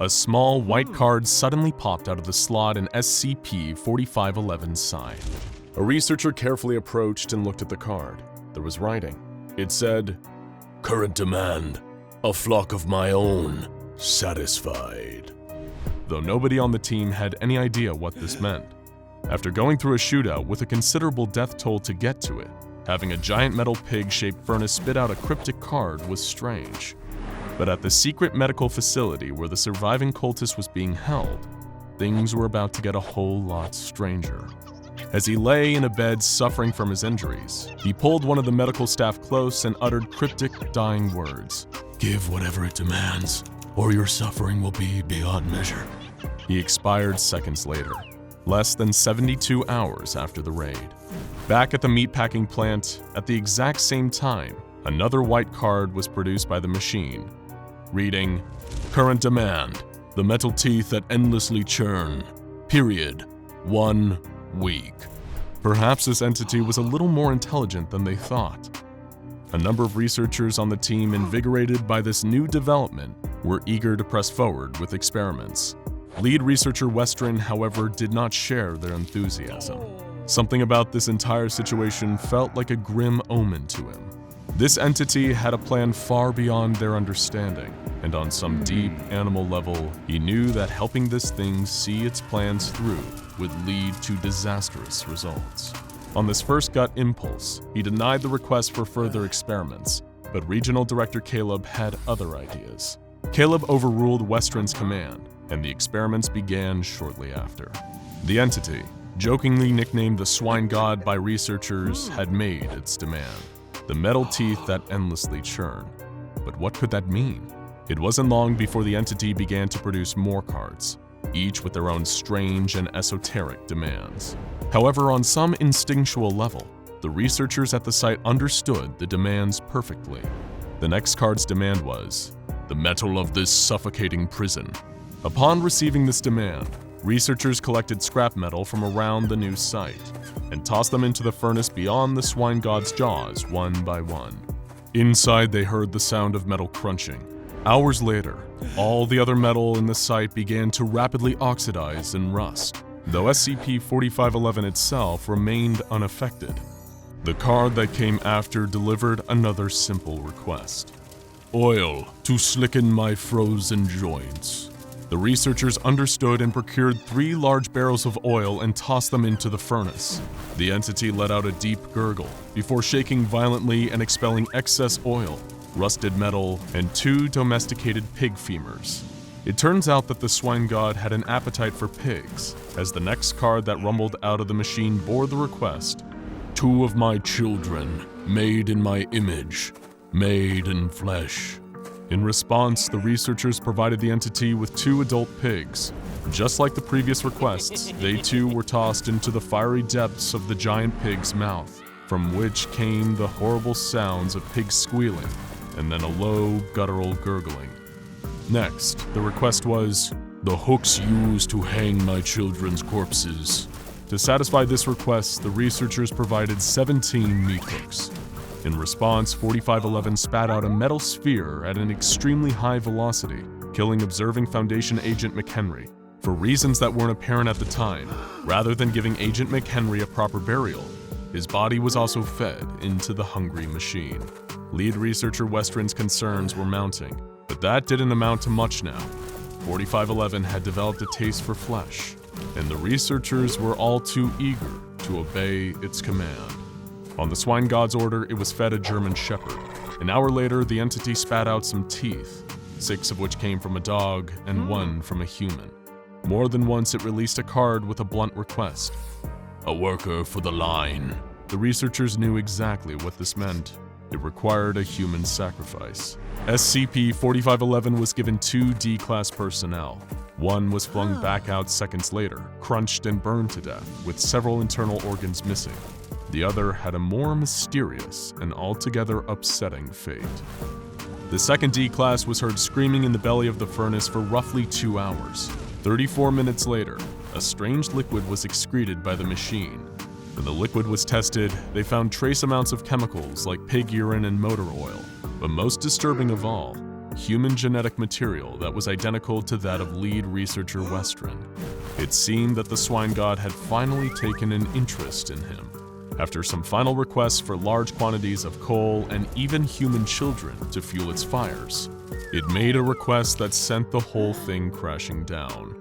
a small white card suddenly popped out of the slot in SCP-4511's side. A researcher carefully approached and looked at the card. There was writing. It said, "Current demand, a flock of my own, satisfied." Though nobody on the team had any idea what this meant. After going through a shootout with a considerable death toll to get to it, having a giant metal pig-shaped furnace spit out a cryptic card was strange. But at the secret medical facility where the surviving cultist was being held, things were about to get a whole lot stranger. As he lay in a bed suffering from his injuries, he pulled one of the medical staff close and uttered cryptic, dying words. "Give whatever it demands, or your suffering will be beyond measure." He expired seconds later, less than 72 hours after the raid. Back at the meatpacking plant, at the exact same time, another white card was produced by the machine, reading, "Current demand, the metal teeth that endlessly churn. Period. 1 week." Perhaps this entity was a little more intelligent than they thought. A number of researchers on the team, invigorated by this new development, were eager to press forward with experiments. Lead researcher Westren, however, did not share their enthusiasm. Something about this entire situation felt like a grim omen to him. This entity had a plan far beyond their understanding, and on some deep animal level, he knew that helping this thing see its plans through would lead to disastrous results. On this first gut impulse, he denied the request for further experiments, but Regional Director Caleb had other ideas. Caleb overruled Westren's command, and the experiments began shortly after. The entity, jokingly nicknamed the Swine God by researchers, had made its demand. The metal teeth that endlessly churn. But what could that mean? It wasn't long before the entity began to produce more cards, each with their own strange and esoteric demands. However, on some instinctual level, the researchers at the site understood the demands perfectly. The next card's demand was, "The metal of this suffocating prison." Upon receiving this demand, researchers collected scrap metal from around the new site and tossed them into the furnace beyond the swine god's jaws one by one. Inside, they heard the sound of metal crunching. Hours later, all the other metal in the site began to rapidly oxidize and rust, though SCP-4511 itself remained unaffected. The card that came after delivered another simple request. "Oil to slicken my frozen joints." The researchers understood and procured 3 large barrels of oil and tossed them into the furnace. The entity let out a deep gurgle before shaking violently and expelling excess oil, rusted metal, and 2 domesticated pig femurs. It turns out that the swine god had an appetite for pigs, as the next card that rumbled out of the machine bore the request, "2 of my children, made in my image, made in flesh." In response, the researchers provided the entity with 2 adult pigs. Just like the previous requests, they too were tossed into the fiery depths of the giant pig's mouth, from which came the horrible sounds of pigs squealing, and then a low, guttural gurgling. Next, the request was, "The hooks used to hang my children's corpses." To satisfy this request, the researchers provided 17 meat hooks. In response, 4511 spat out a metal sphere at an extremely high velocity, killing observing Foundation Agent McHenry. For reasons that weren't apparent at the time, rather than giving Agent McHenry a proper burial, his body was also fed into the hungry machine. Lead researcher Westren's concerns were mounting, but that didn't amount to much now. 4511 had developed a taste for flesh, and the researchers were all too eager to obey its command. On the swine god's order, it was fed a German shepherd. An hour later, the entity spat out some teeth, 6 of which came from a dog and 1 from a human. More than once, it released a card with a blunt request. "A worker for the line." The researchers knew exactly what this meant. It required a human sacrifice. SCP-4511 was given 2 D-Class personnel. One was flung back out seconds later, crunched and burned to death, with several internal organs missing. The other had a more mysterious and altogether upsetting fate. The second D-Class was heard screaming in the belly of the furnace for roughly 2 hours. 34 minutes later, a strange liquid was excreted by the machine. When the liquid was tested, they found trace amounts of chemicals like pig urine and motor oil. But most disturbing of all, human genetic material that was identical to that of lead researcher Western. It seemed that the swine god had finally taken an interest in him. After some final requests for large quantities of coal and even human children to fuel its fires, it made a request that sent the whole thing crashing down.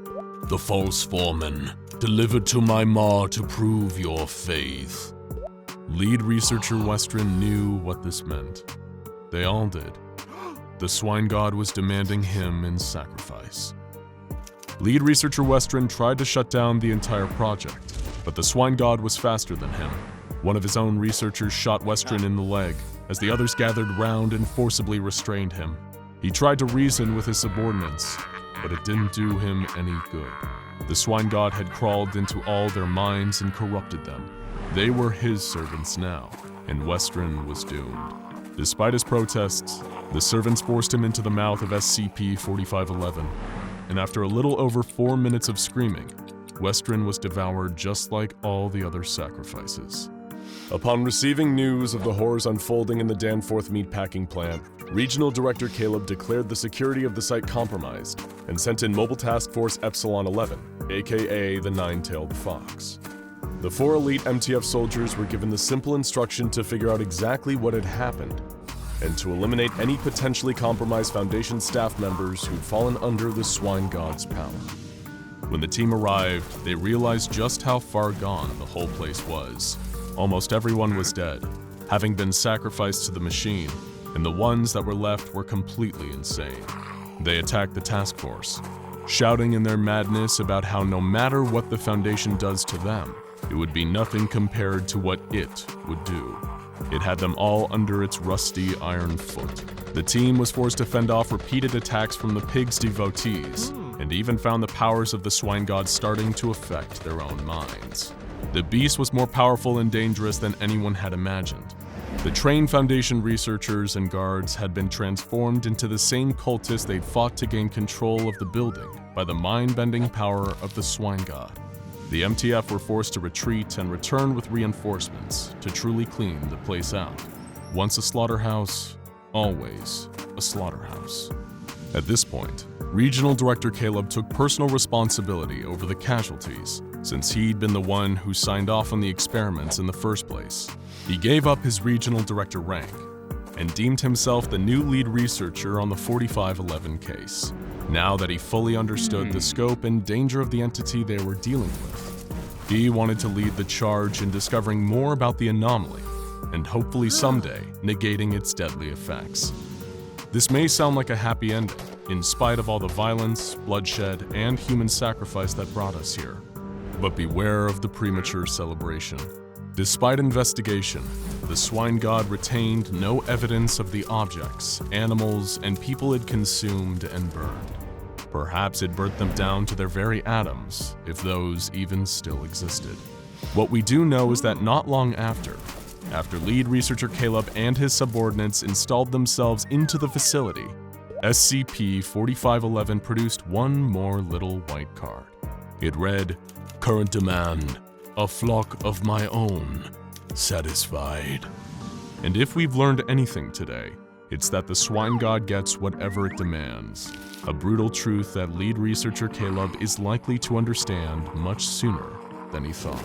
"The false foreman, delivered to my maw to prove your faith." Lead researcher Western knew what this meant. They all did. The swine god was demanding him in sacrifice. Lead researcher Western tried to shut down the entire project, but the swine god was faster than him. One of his own researchers shot Western in the leg as the others gathered round and forcibly restrained him. He tried to reason with his subordinates, but it didn't do him any good. The swine god had crawled into all their minds and corrupted them. They were his servants now, and Western was doomed. Despite his protests, the servants forced him into the mouth of SCP-4511, and after a little over 4 minutes of screaming, Western was devoured just like all the other sacrifices. Upon receiving news of the horrors unfolding in the Danforth meatpacking plant, Regional Director Caleb declared the security of the site compromised and sent in Mobile Task Force Epsilon 11, aka the Nine-Tailed Fox. The 4 elite MTF soldiers were given the simple instruction to figure out exactly what had happened and to eliminate any potentially compromised Foundation staff members who'd fallen under the swine god's power. When the team arrived, they realized just how far gone the whole place was. Almost everyone was dead, having been sacrificed to the machine, and the ones that were left were completely insane. They attacked the task force, shouting in their madness about how no matter what the Foundation does to them, it would be nothing compared to what it would do. It had them all under its rusty iron foot. The team was forced to fend off repeated attacks from the pig's devotees, and even found the powers of the swine god starting to affect their own minds. The beast was more powerful and dangerous than anyone had imagined. The trained Foundation researchers and guards had been transformed into the same cultists they'd fought to gain control of the building by the mind-bending power of the swine god. The MTF were forced to retreat and return with reinforcements to truly clean the place out. Once a slaughterhouse, always a slaughterhouse. At this point, Regional Director Caleb took personal responsibility over the casualties, since he'd been the one who signed off on the experiments in the first place. He gave up his Regional Director rank and deemed himself the new lead researcher on the 4511 case. Now that he fully understood the scope and danger of the entity they were dealing with, he wanted to lead the charge in discovering more about the anomaly and hopefully someday negating its deadly effects. This may sound like a happy ending, in spite of all the violence, bloodshed, and human sacrifice that brought us here. But beware of the premature celebration. Despite investigation, the swine god retained no evidence of the objects, animals, and people it consumed and burned. Perhaps it burnt them down to their very atoms, if those even still existed. What we do know is that not long after lead researcher Caleb and his subordinates installed themselves into the facility, SCP-4511 produced one more little white card. It read, "Current demand, a flock of my own, satisfied." And if we've learned anything today, it's that the swine god gets whatever it demands. A brutal truth that lead researcher Caleb is likely to understand much sooner than he thought.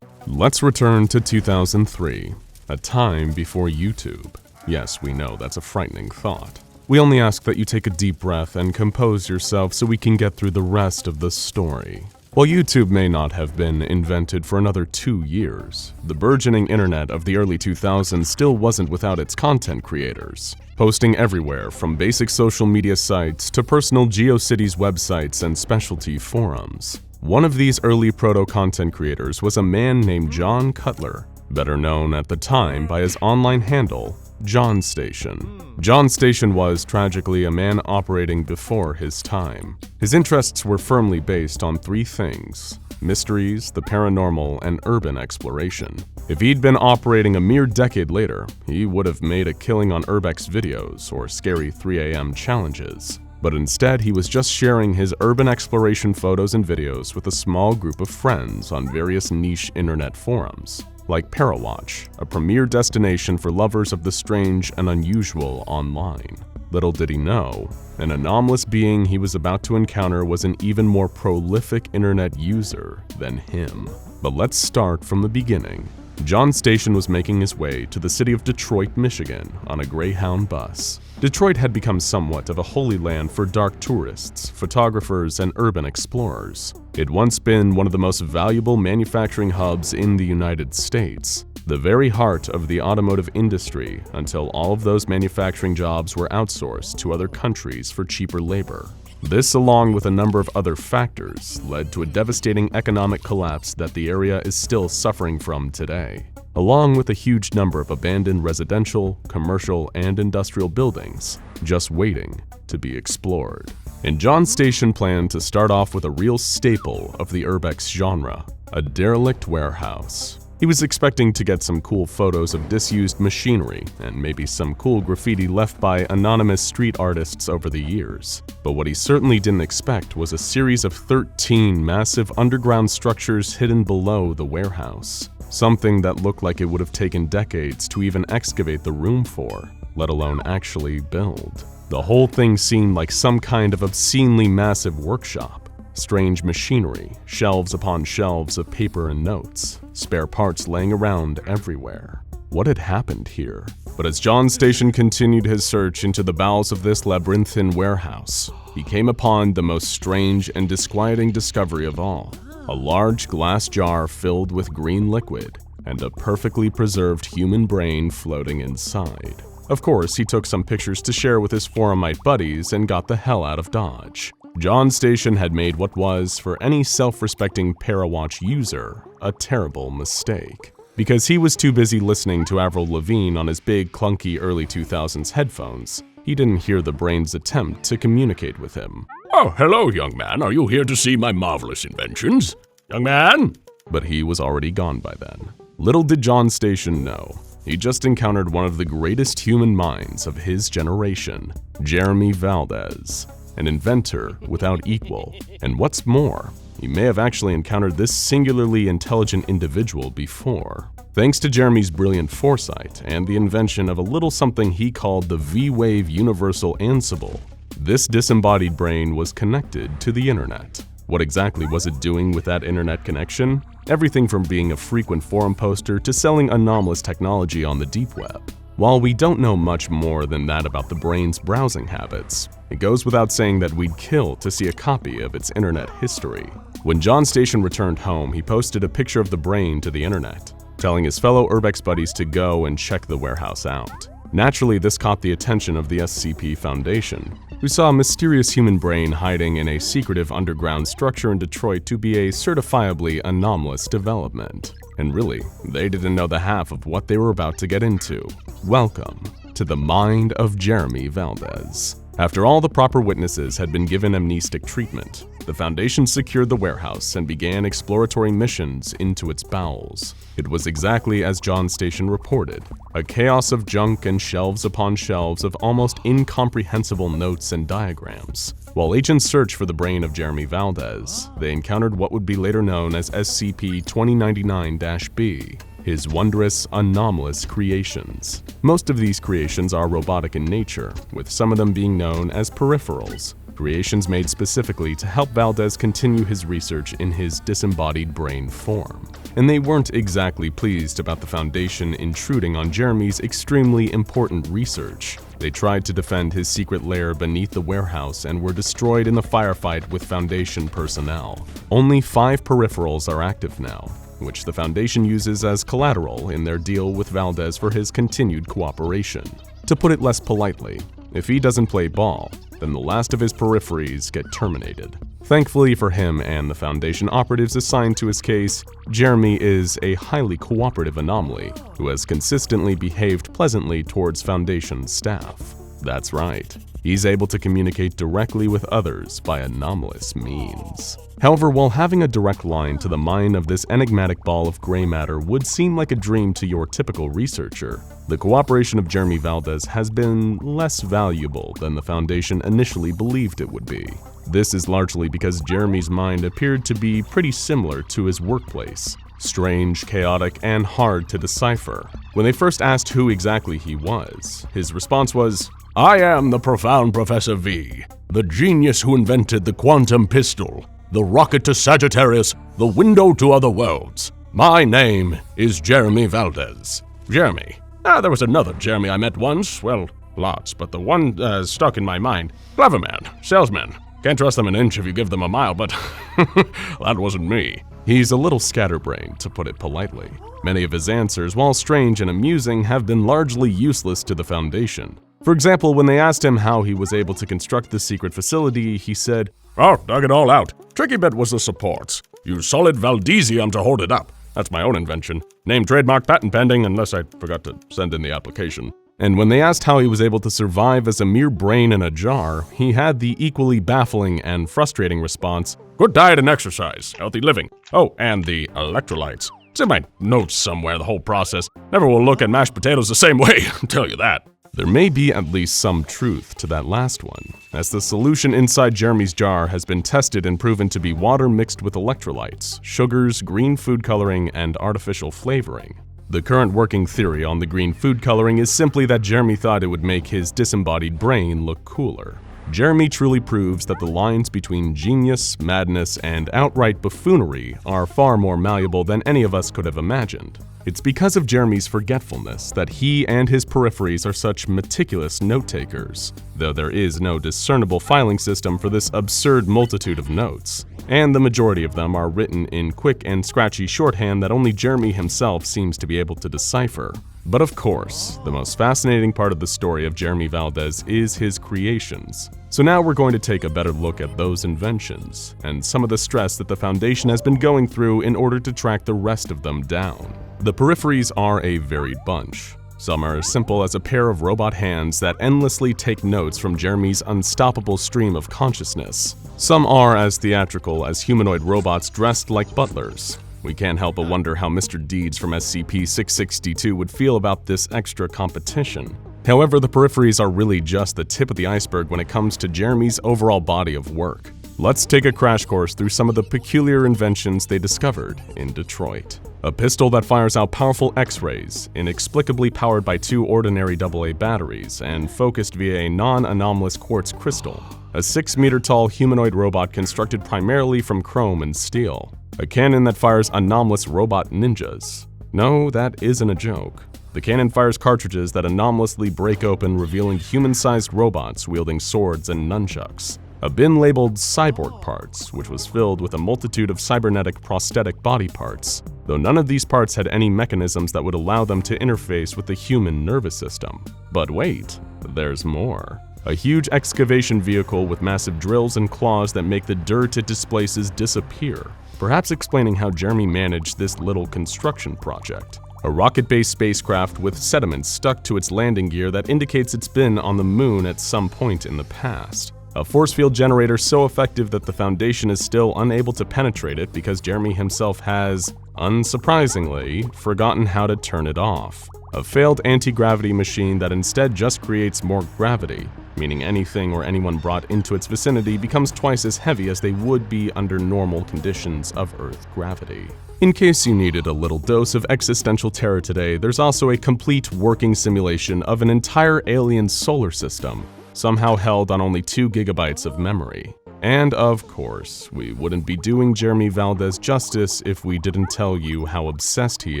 Let's return to 2003, a time before YouTube. Yes, we know that's a frightening thought. We only ask that you take a deep breath and compose yourself so we can get through the rest of the story. While YouTube may not have been invented for another 2 years, the burgeoning internet of the early 2000s still wasn't without its content creators, posting everywhere from basic social media sites to personal GeoCities websites and specialty forums. One of these early proto-content creators was a man named John Cutler, better known at the time by his online handle, John Station. John Station was, tragically, a man operating before his time. His interests were firmly based on three things: mysteries, the paranormal, and urban exploration. If he'd been operating a mere decade later, he would have made a killing on Urbex videos or scary 3 a.m. challenges. But instead, he was just sharing his urban exploration photos and videos with a small group of friends on various niche internet forums, like Parawatch, a premier destination for lovers of the strange and unusual online. Little did he know, an anomalous being he was about to encounter was an even more prolific internet user than him. But let's start from the beginning. John Station was making his way to the city of Detroit, Michigan on a Greyhound bus. Detroit had become somewhat of a holy land for dark tourists, photographers, and urban explorers. It'd once been one of the most valuable manufacturing hubs in the United States, the very heart of the automotive industry, until all of those manufacturing jobs were outsourced to other countries for cheaper labor. This, along with a number of other factors, led to a devastating economic collapse that the area is still suffering from today, along with a huge number of abandoned residential, commercial, and industrial buildings just waiting to be explored. And John Station planned to start off with a real staple of the urbex genre, a derelict warehouse. He was expecting to get some cool photos of disused machinery and maybe some cool graffiti left by anonymous street artists over the years. But what he certainly didn't expect was a series of 13 massive underground structures hidden below the warehouse. Something that looked like it would have taken decades to even excavate the room for, let alone actually build. The whole thing seemed like some kind of obscenely massive workshop. Strange machinery, shelves upon shelves of paper and notes, spare parts laying around everywhere. What had happened here? But as John Station continued his search into the bowels of this labyrinthine warehouse, he came upon the most strange and disquieting discovery of all: a large glass jar filled with green liquid and a perfectly preserved human brain floating inside. Of course, he took some pictures to share with his forumite buddies and got the hell out of Dodge. John Station had made what was, for any self-respecting Parawatch user, a terrible mistake. Because he was too busy listening to Avril Lavigne on his big, clunky early 2000s headphones, he didn't hear the brain's attempt to communicate with him. "Oh, hello, young man. Are you here to see my marvelous inventions? Young man?" But he was already gone by then. Little did John Station know, he just encountered one of the greatest human minds of his generation, Jeremy Valdez, an inventor without equal. And what's more, he may have actually encountered this singularly intelligent individual before. Thanks to Jeremy's brilliant foresight and the invention of a little something he called the V-Wave Universal Ansible, this disembodied brain was connected to the internet. What exactly was it doing with that internet connection? Everything from being a frequent forum poster to selling anomalous technology on the deep web. While we don't know much more than that about the brain's browsing habits, it goes without saying that we'd kill to see a copy of its internet history. When John Station returned home, he posted a picture of the brain to the internet, telling his fellow urbex buddies to go and check the warehouse out. Naturally, this caught the attention of the SCP Foundation, who saw a mysterious human brain hiding in a secretive underground structure in Detroit to be a certifiably anomalous development. And really, they didn't know the half of what they were about to get into. Welcome to the mind of Jeremy Valdez. After all the proper witnesses had been given amnestic treatment, the Foundation secured the warehouse and began exploratory missions into its bowels. It was exactly as John Station reported, a chaos of junk and shelves upon shelves of almost incomprehensible notes and diagrams. While agents searched for the brain of Jeremy Valdez, they encountered what would be later known as SCP-299-B, his wondrous, anomalous creations. Most of these creations are robotic in nature, with some of them being known as peripherals, creations made specifically to help Valdez continue his research in his disembodied brain form. And they weren't exactly pleased about the Foundation intruding on Jeremy's extremely important research. They tried to defend his secret lair beneath the warehouse and were destroyed in the firefight with Foundation personnel. Only 5 peripherals are active now, which the Foundation uses as collateral in their deal with Valdez for his continued cooperation. To put it less politely, if he doesn't play ball, then the last of his peripheries get terminated. Thankfully for him and the Foundation operatives assigned to his case, Jeremy is a highly cooperative anomaly who has consistently behaved pleasantly towards Foundation staff. That's right, he's able to communicate directly with others by anomalous means. However, while having a direct line to the mind of this enigmatic ball of gray matter would seem like a dream to your typical researcher, the cooperation of Jeremy Valdez has been less valuable than the Foundation initially believed it would be. This is largely because Jeremy's mind appeared to be pretty similar to his workplace. Strange, chaotic, and hard to decipher. When they first asked who exactly he was, his response was, I am the profound Professor V, the genius who invented the quantum pistol, the rocket to Sagittarius, the window to other worlds. My name is Jeremy Valdez. Jeremy. There was another Jeremy I met once. Well, lots, but the one stuck in my mind. Clever man, salesman. Can't trust them an inch if you give them a mile, but that wasn't me. He's a little scatterbrained, to put it politely. Many of his answers, while strange and amusing, have been largely useless to the Foundation. For example, when they asked him how he was able to construct the secret facility, he said, Oh, dug it all out. Tricky bit was the supports. Used solid Valdesium to hold it up. That's my own invention. Name, trademark, patent pending, unless I forgot to send in the application. And when they asked how he was able to survive as a mere brain in a jar, he had the equally baffling and frustrating response, Good diet and exercise, healthy living. Oh, and the electrolytes. It's in my notes somewhere, the whole process. Never will look at mashed potatoes the same way, I'll tell you that. There may be at least some truth to that last one, as the solution inside Jeremy's jar has been tested and proven to be water mixed with electrolytes, sugars, green food coloring, and artificial flavoring. The current working theory on the green food coloring is simply that Jeremy thought it would make his disembodied brain look cooler. Jeremy truly proves that the lines between genius, madness, and outright buffoonery are far more malleable than any of us could have imagined. It's because of Jeremy's forgetfulness that he and his peripheries are such meticulous note-takers, though there is no discernible filing system for this absurd multitude of notes, and the majority of them are written in quick and scratchy shorthand that only Jeremy himself seems to be able to decipher. But of course, the most fascinating part of the story of Jeremy Valdez is his creations. So now we're going to take a better look at those inventions, and some of the stress that the Foundation has been going through in order to track the rest of them down. The peripheries are a varied bunch. Some are as simple as a pair of robot hands that endlessly take notes from Jeremy's unstoppable stream of consciousness. Some are as theatrical as humanoid robots dressed like butlers. We can't help but wonder how Mr. Deeds from SCP-662 would feel about this extra competition. However, the peripheries are really just the tip of the iceberg when it comes to Jeremy's overall body of work. Let's take a crash course through some of the peculiar inventions they discovered in Detroit. A pistol that fires out powerful X-rays, inexplicably powered by 2 ordinary AA batteries and focused via a non-anomalous quartz crystal. A 6-meter-tall humanoid robot constructed primarily from chrome and steel. A cannon that fires anomalous robot ninjas. No, that isn't a joke. The cannon fires cartridges that anomalously break open, revealing human-sized robots wielding swords and nunchucks. A bin labeled cyborg parts, which was filled with a multitude of cybernetic prosthetic body parts, though none of these parts had any mechanisms that would allow them to interface with the human nervous system. But wait, there's more. A huge excavation vehicle with massive drills and claws that make the dirt it displaces disappear, perhaps explaining how Jeremy managed this little construction project. A rocket-based spacecraft with sediment stuck to its landing gear that indicates it's been on the moon at some point in the past. A force field generator so effective that the Foundation is still unable to penetrate it because Jeremy himself has, unsurprisingly, forgotten how to turn it off. A failed anti-gravity machine that instead just creates more gravity, meaning anything or anyone brought into its vicinity becomes twice as heavy as they would be under normal conditions of Earth gravity. In case you needed a little dose of existential terror today, there's also a complete working simulation of an entire alien solar system, somehow held on only 2 gigabytes of memory. And of course, we wouldn't be doing Jeremy Valdez justice if we didn't tell you how obsessed he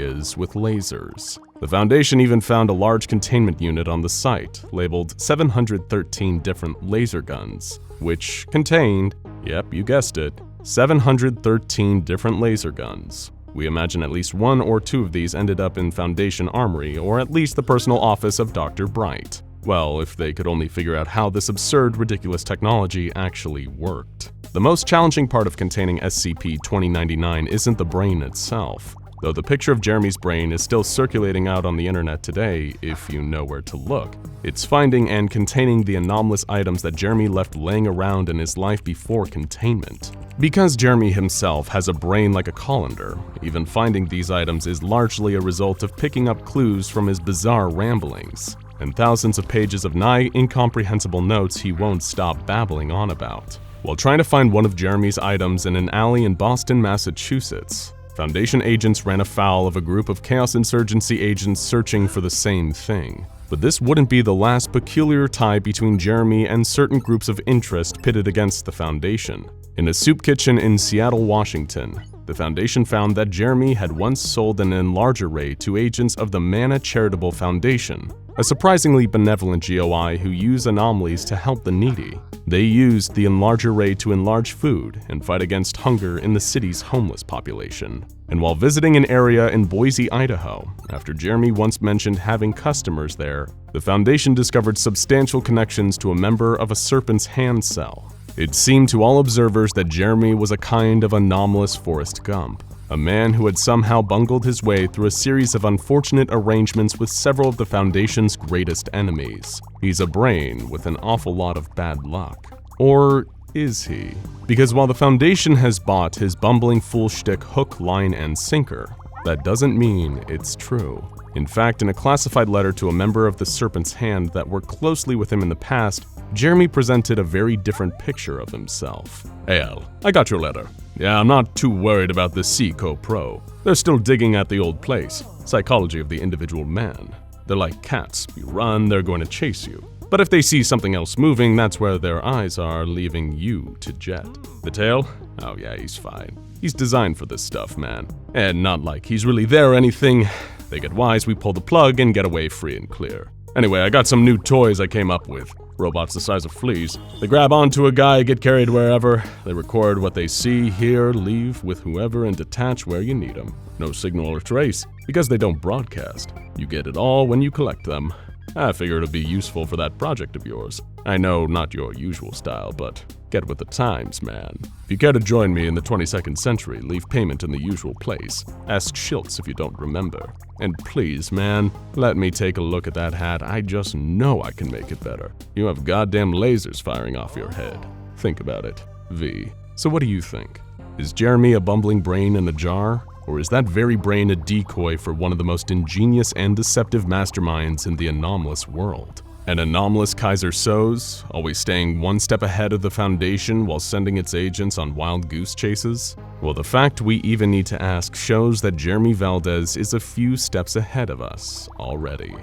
is with lasers. The Foundation even found a large containment unit on the site, labeled 713 different laser guns, which contained, yep, you guessed it, 713 different laser guns. We imagine at least 1 or 2 of these ended up in Foundation Armory, or at least the personal office of Dr. Bright. Well, if they could only figure out how this absurd, ridiculous technology actually worked. The most challenging part of containing SCP-2099 isn't the brain itself, though the picture of Jeremy's brain is still circulating out on the internet today if you know where to look. It's finding and containing the anomalous items that Jeremy left laying around in his life before containment. Because Jeremy himself has a brain like a colander, even finding these items is largely a result of picking up clues from his bizarre ramblings, and thousands of pages of nigh incomprehensible notes he won't stop babbling on about. While trying to find one of Jeremy's items in an alley in Boston, Massachusetts, Foundation agents ran afoul of a group of Chaos Insurgency agents searching for the same thing. But this wouldn't be the last peculiar tie between Jeremy and certain groups of interest pitted against the Foundation. In a soup kitchen in Seattle, Washington, the Foundation found that Jeremy had once sold an enlarge array to agents of the Mana Charitable Foundation, a surprisingly benevolent GOI who use anomalies to help the needy. They used the enlarge array to enlarge food and fight against hunger in the city's homeless population. And while visiting an area in Boise, Idaho, after Jeremy once mentioned having customers there, the Foundation discovered substantial connections to a member of a Serpent's Hand cell. It seemed to all observers that Jeremy was a kind of anomalous Forrest Gump, a man who had somehow bungled his way through a series of unfortunate arrangements with several of the Foundation's greatest enemies. He's a brain with an awful lot of bad luck. Or is he? Because while the Foundation has bought his bumbling fool shtick hook, line, and sinker, that doesn't mean it's true. In fact, in a classified letter to a member of the Serpent's Hand that worked closely with him in the past, Jeremy presented a very different picture of himself. Hey Al, I got your letter. Yeah, I'm not too worried about the Seco Pro. They're still digging at the old place. Psychology of the individual man. They're like cats. You run, they're going to chase you. But if they see something else moving, that's where their eyes are, leaving you to jet. The tail? Oh yeah, he's fine. He's designed for this stuff, man. And not like he's really there or anything. They get wise, we pull the plug and get away free and clear. Anyway, I got some new toys I came up with. Robots the size of fleas. They grab onto a guy, get carried wherever. They record what they see, hear, leave with whoever, and detach where you need them. No signal or trace, because they don't broadcast. You get it all when you collect them. I figure it'll be useful for that project of yours. I know, not your usual style, but get with the times, man. If you care to join me in the 22nd century, leave payment in the usual place. Ask Schiltz if you don't remember. And please, man, let me take a look at that hat. I just know I can make it better. You have goddamn lasers firing off your head. Think about it. V. So what do you think? Is Jeremy a bumbling brain in a jar? Or is that very brain a decoy for one of the most ingenious and deceptive masterminds in the anomalous world? An anomalous Kaiser Soze, always staying one step ahead of the Foundation while sending its agents on wild goose chases? Well, the fact we even need to ask shows that Jeremy Valdez is a few steps ahead of us already.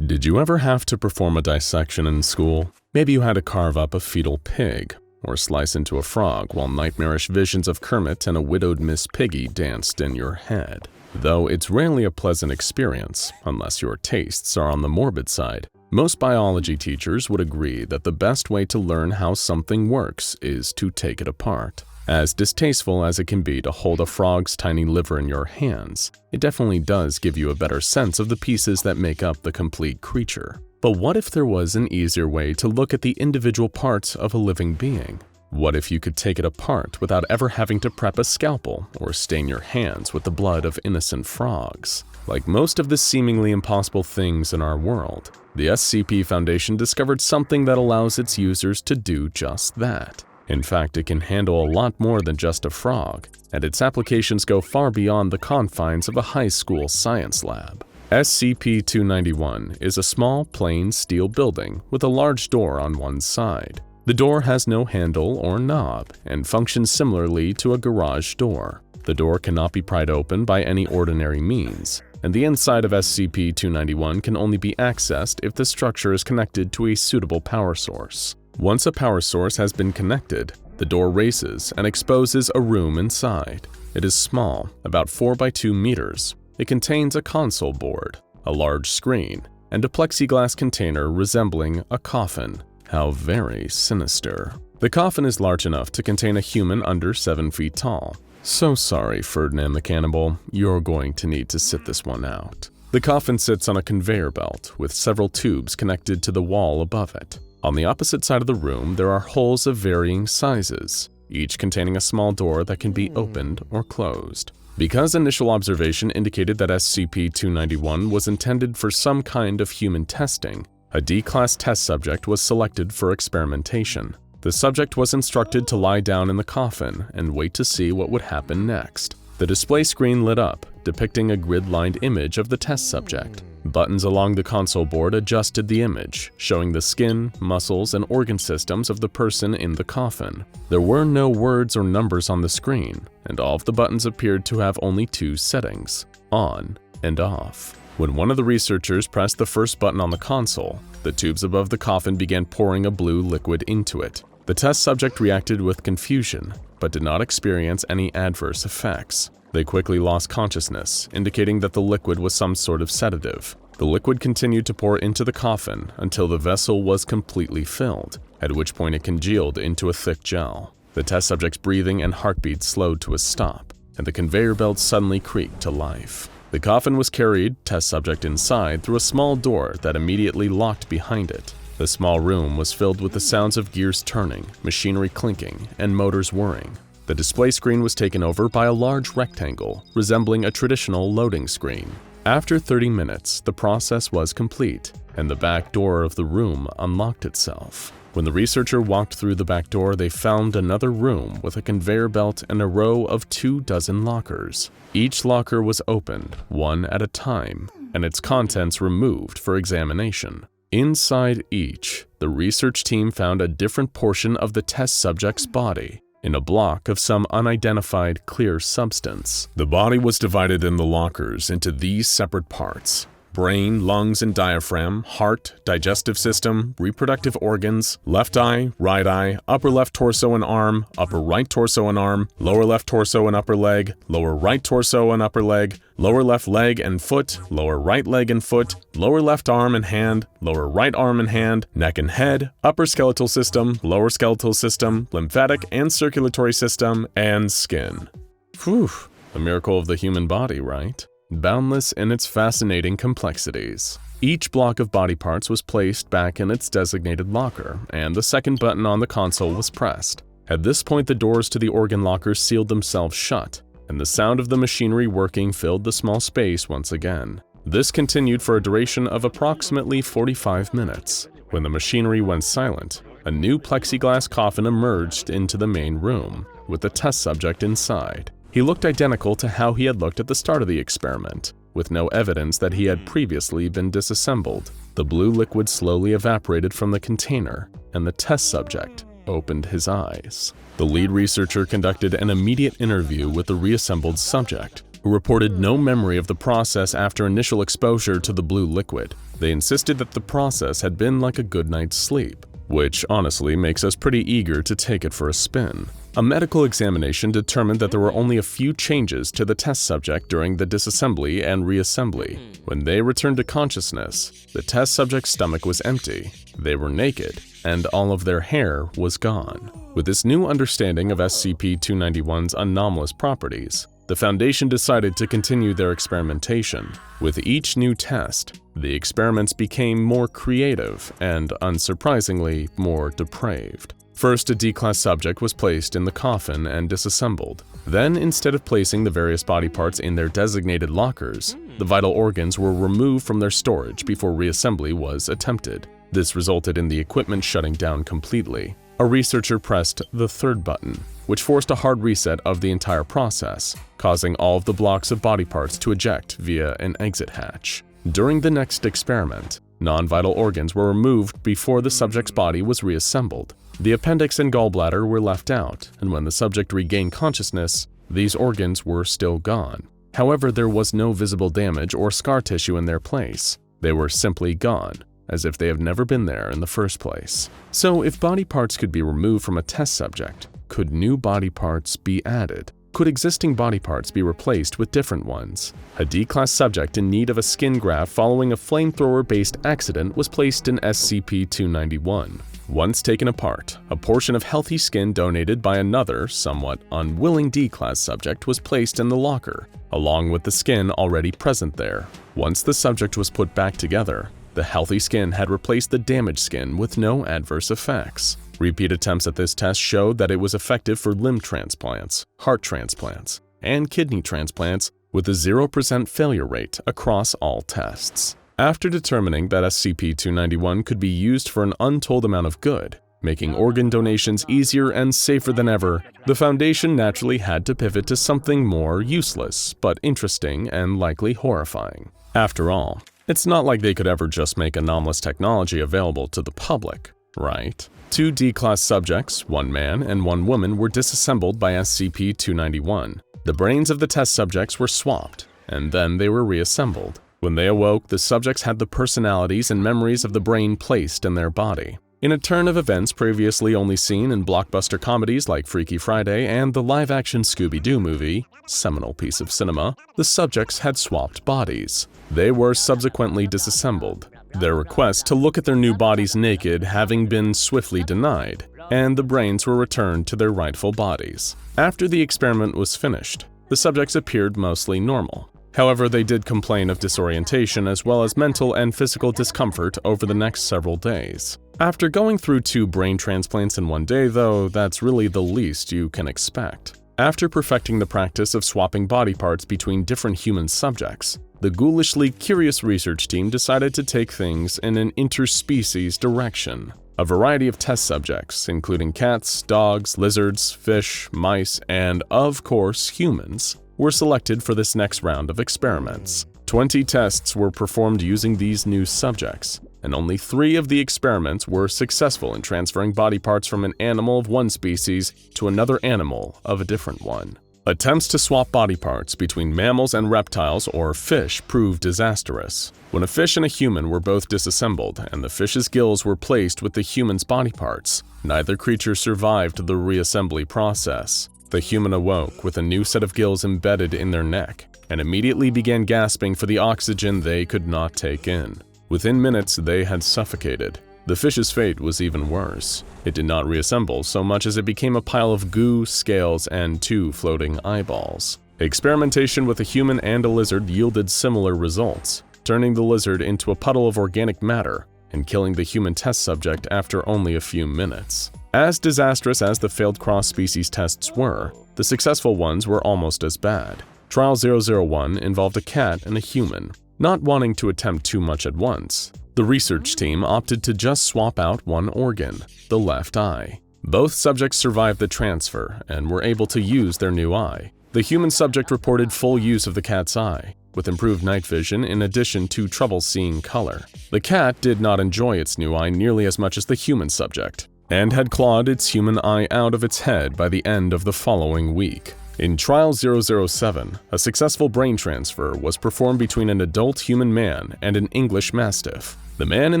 Did you ever have to perform a dissection in school? Maybe you had to carve up a fetal pig, or slice into a frog while nightmarish visions of Kermit and a widowed Miss Piggy danced in your head. Though it's rarely a pleasant experience, unless your tastes are on the morbid side. Most biology teachers would agree that the best way to learn how something works is to take it apart. As distasteful as it can be to hold a frog's tiny liver in your hands, it definitely does give you a better sense of the pieces that make up the complete creature. But what if there was an easier way to look at the individual parts of a living being? What if you could take it apart without ever having to prep a scalpel or stain your hands with the blood of innocent frogs? Like most of the seemingly impossible things in our world, the SCP Foundation discovered something that allows its users to do just that. In fact, it can handle a lot more than just a frog, and its applications go far beyond the confines of a high school science lab. SCP-291 is a small, plain steel building with a large door on one side. The door has no handle or knob and functions similarly to a garage door. The door cannot be pried open by any ordinary means, and the inside of SCP-291 can only be accessed if the structure is connected to a suitable power source. Once a power source has been connected, the door races and exposes a room inside. It is small, about 4 by 2 meters. It contains a console board, a large screen, and a plexiglass container resembling a coffin. How very sinister. The coffin is large enough to contain a human under 7 feet tall. So sorry, Ferdinand the Cannibal, you're going to need to sit this one out. The coffin sits on a conveyor belt with several tubes connected to the wall above it. On the opposite side of the room, there are holes of varying sizes, each containing a small door that can be opened or closed. Because initial observation indicated that SCP-291 was intended for some kind of human testing, a D-Class test subject was selected for experimentation. The subject was instructed to lie down in the coffin and wait to see what would happen next. The display screen lit up, depicting a grid-lined image of the test subject. Buttons along the console board adjusted the image, showing the skin, muscles, and organ systems of the person in the coffin. There were no words or numbers on the screen, and all of the buttons appeared to have only two settings: on and off. When one of the researchers pressed the first button on the console, the tubes above the coffin began pouring a blue liquid into it. The test subject reacted with confusion, but did not experience any adverse effects. They quickly lost consciousness, indicating that the liquid was some sort of sedative. The liquid continued to pour into the coffin until the vessel was completely filled, at which point it congealed into a thick gel. The test subject's breathing and heartbeat slowed to a stop, and the conveyor belt suddenly creaked to life. The coffin was carried, test subject inside, through a small door that immediately locked behind it. The small room was filled with the sounds of gears turning, machinery clinking, and motors whirring. The display screen was taken over by a large rectangle, resembling a traditional loading screen. After 30 minutes, the process was complete, and the back door of the room unlocked itself. When the researcher walked through the back door, they found another room with a conveyor belt and a row of 24 lockers. Each locker was opened, one at a time, and its contents removed for examination. Inside each, the research team found a different portion of the test subject's body, in a block of some unidentified clear substance. The body was divided in the lockers into these separate parts: brain, lungs and diaphragm, heart, digestive system, reproductive organs, left eye, right eye, upper left torso and arm, upper right torso and arm, lower left torso and upper leg, lower right torso and upper leg, lower left leg and foot, lower right leg and foot, lower left arm and hand, lower right arm and hand, neck and head, upper skeletal system, lower skeletal system, lymphatic and circulatory system, and skin. Phew, a miracle of the human body, right? Boundless in its fascinating complexities. Each block of body parts was placed back in its designated locker, and the second button on the console was pressed. At this point, the doors to the organ lockers sealed themselves shut, and the sound of the machinery working filled the small space once again. This continued for a duration of approximately 45 minutes. When the machinery went silent, a new plexiglass coffin emerged into the main room, with the test subject inside. He looked identical to how he had looked at the start of the experiment, with no evidence that he had previously been disassembled. The blue liquid slowly evaporated from the container, and the test subject opened his eyes. The lead researcher conducted an immediate interview with the reassembled subject, who reported no memory of the process after initial exposure to the blue liquid. They insisted that the process had been like a good night's sleep, which honestly makes us pretty eager to take it for a spin. A medical examination determined that there were only a few changes to the test subject during the disassembly and reassembly. When they returned to consciousness, the test subject's stomach was empty, they were naked, and all of their hair was gone. With this new understanding of SCP-291's anomalous properties, the Foundation decided to continue their experimentation. With each new test, the experiments became more creative and, unsurprisingly, more depraved. First, a D-Class subject was placed in the coffin and disassembled. Then, instead of placing the various body parts in their designated lockers, the vital organs were removed from their storage before reassembly was attempted. This resulted in the equipment shutting down completely. A researcher pressed the third button, which forced a hard reset of the entire process, causing all of the blocks of body parts to eject via an exit hatch. During the next experiment, non-vital organs were removed before the subject's body was reassembled. The appendix and gallbladder were left out, and when the subject regained consciousness, these organs were still gone. However, there was no visible damage or scar tissue in their place. They were simply gone, as if they have never been there in the first place. So, if body parts could be removed from a test subject, could new body parts be added? Could existing body parts be replaced with different ones? A D-Class subject in need of a skin graft following a flamethrower-based accident was placed in SCP-291. Once taken apart, a portion of healthy skin donated by another, somewhat unwilling D-Class subject was placed in the locker, along with the skin already present there. Once the subject was put back together, the healthy skin had replaced the damaged skin with no adverse effects. Repeat attempts at this test showed that it was effective for limb transplants, heart transplants, and kidney transplants with a 0% failure rate across all tests. After determining that SCP-291 could be used for an untold amount of good, making organ donations easier and safer than ever, the Foundation naturally had to pivot to something more useless, but interesting and likely horrifying. After all, it's not like they could ever just make anomalous technology available to the public, right? 2 D-class subjects, 1 man and 1 woman, were disassembled by SCP-291. The brains of the test subjects were swapped, and then they were reassembled. When they awoke, the subjects had the personalities and memories of the brain placed in their body. In a turn of events previously only seen in blockbuster comedies like Freaky Friday and the live-action Scooby-Doo movie, seminal piece of cinema, the subjects had swapped bodies. They were subsequently disassembled, their request to look at their new bodies naked having been swiftly denied, and the brains were returned to their rightful bodies. After the experiment was finished, the subjects appeared mostly normal. However, they did complain of disorientation as well as mental and physical discomfort over the next several days. After going through 2 brain transplants in 1 day, though, that's really the least you can expect. After perfecting the practice of swapping body parts between different human subjects, the ghoulishly curious research team decided to take things in an interspecies direction. A variety of test subjects, including cats, dogs, lizards, fish, mice, and, of course, humans, were selected for this next round of experiments. 20 tests were performed using these new subjects, and only 3 of the experiments were successful in transferring body parts from an animal of one species to another animal of a different one. Attempts to swap body parts between mammals and reptiles or fish proved disastrous. When a fish and a human were both disassembled and the fish's gills were placed with the human's body parts, neither creature survived the reassembly process. The human awoke with a new set of gills embedded in their neck and immediately began gasping for the oxygen they could not take in. Within minutes, they had suffocated. The fish's fate was even worse. It did not reassemble so much as it became a pile of goo, scales, and 2 floating eyeballs. Experimentation with a human and a lizard yielded similar results, turning the lizard into a puddle of organic matter and killing the human test subject after only a few minutes. As disastrous as the failed cross-species tests were, the successful ones were almost as bad. Trial 001 involved a cat and a human. Not wanting to attempt too much at once, the research team opted to just swap out 1 organ, the left eye. Both subjects survived the transfer and were able to use their new eye. The human subject reported full use of the cat's eye, with improved night vision in addition to trouble seeing color. The cat did not enjoy its new eye nearly as much as the human subject, and had clawed its human eye out of its head by the end of the following week. In Trial 007, a successful brain transfer was performed between an adult human man and an English Mastiff. The man in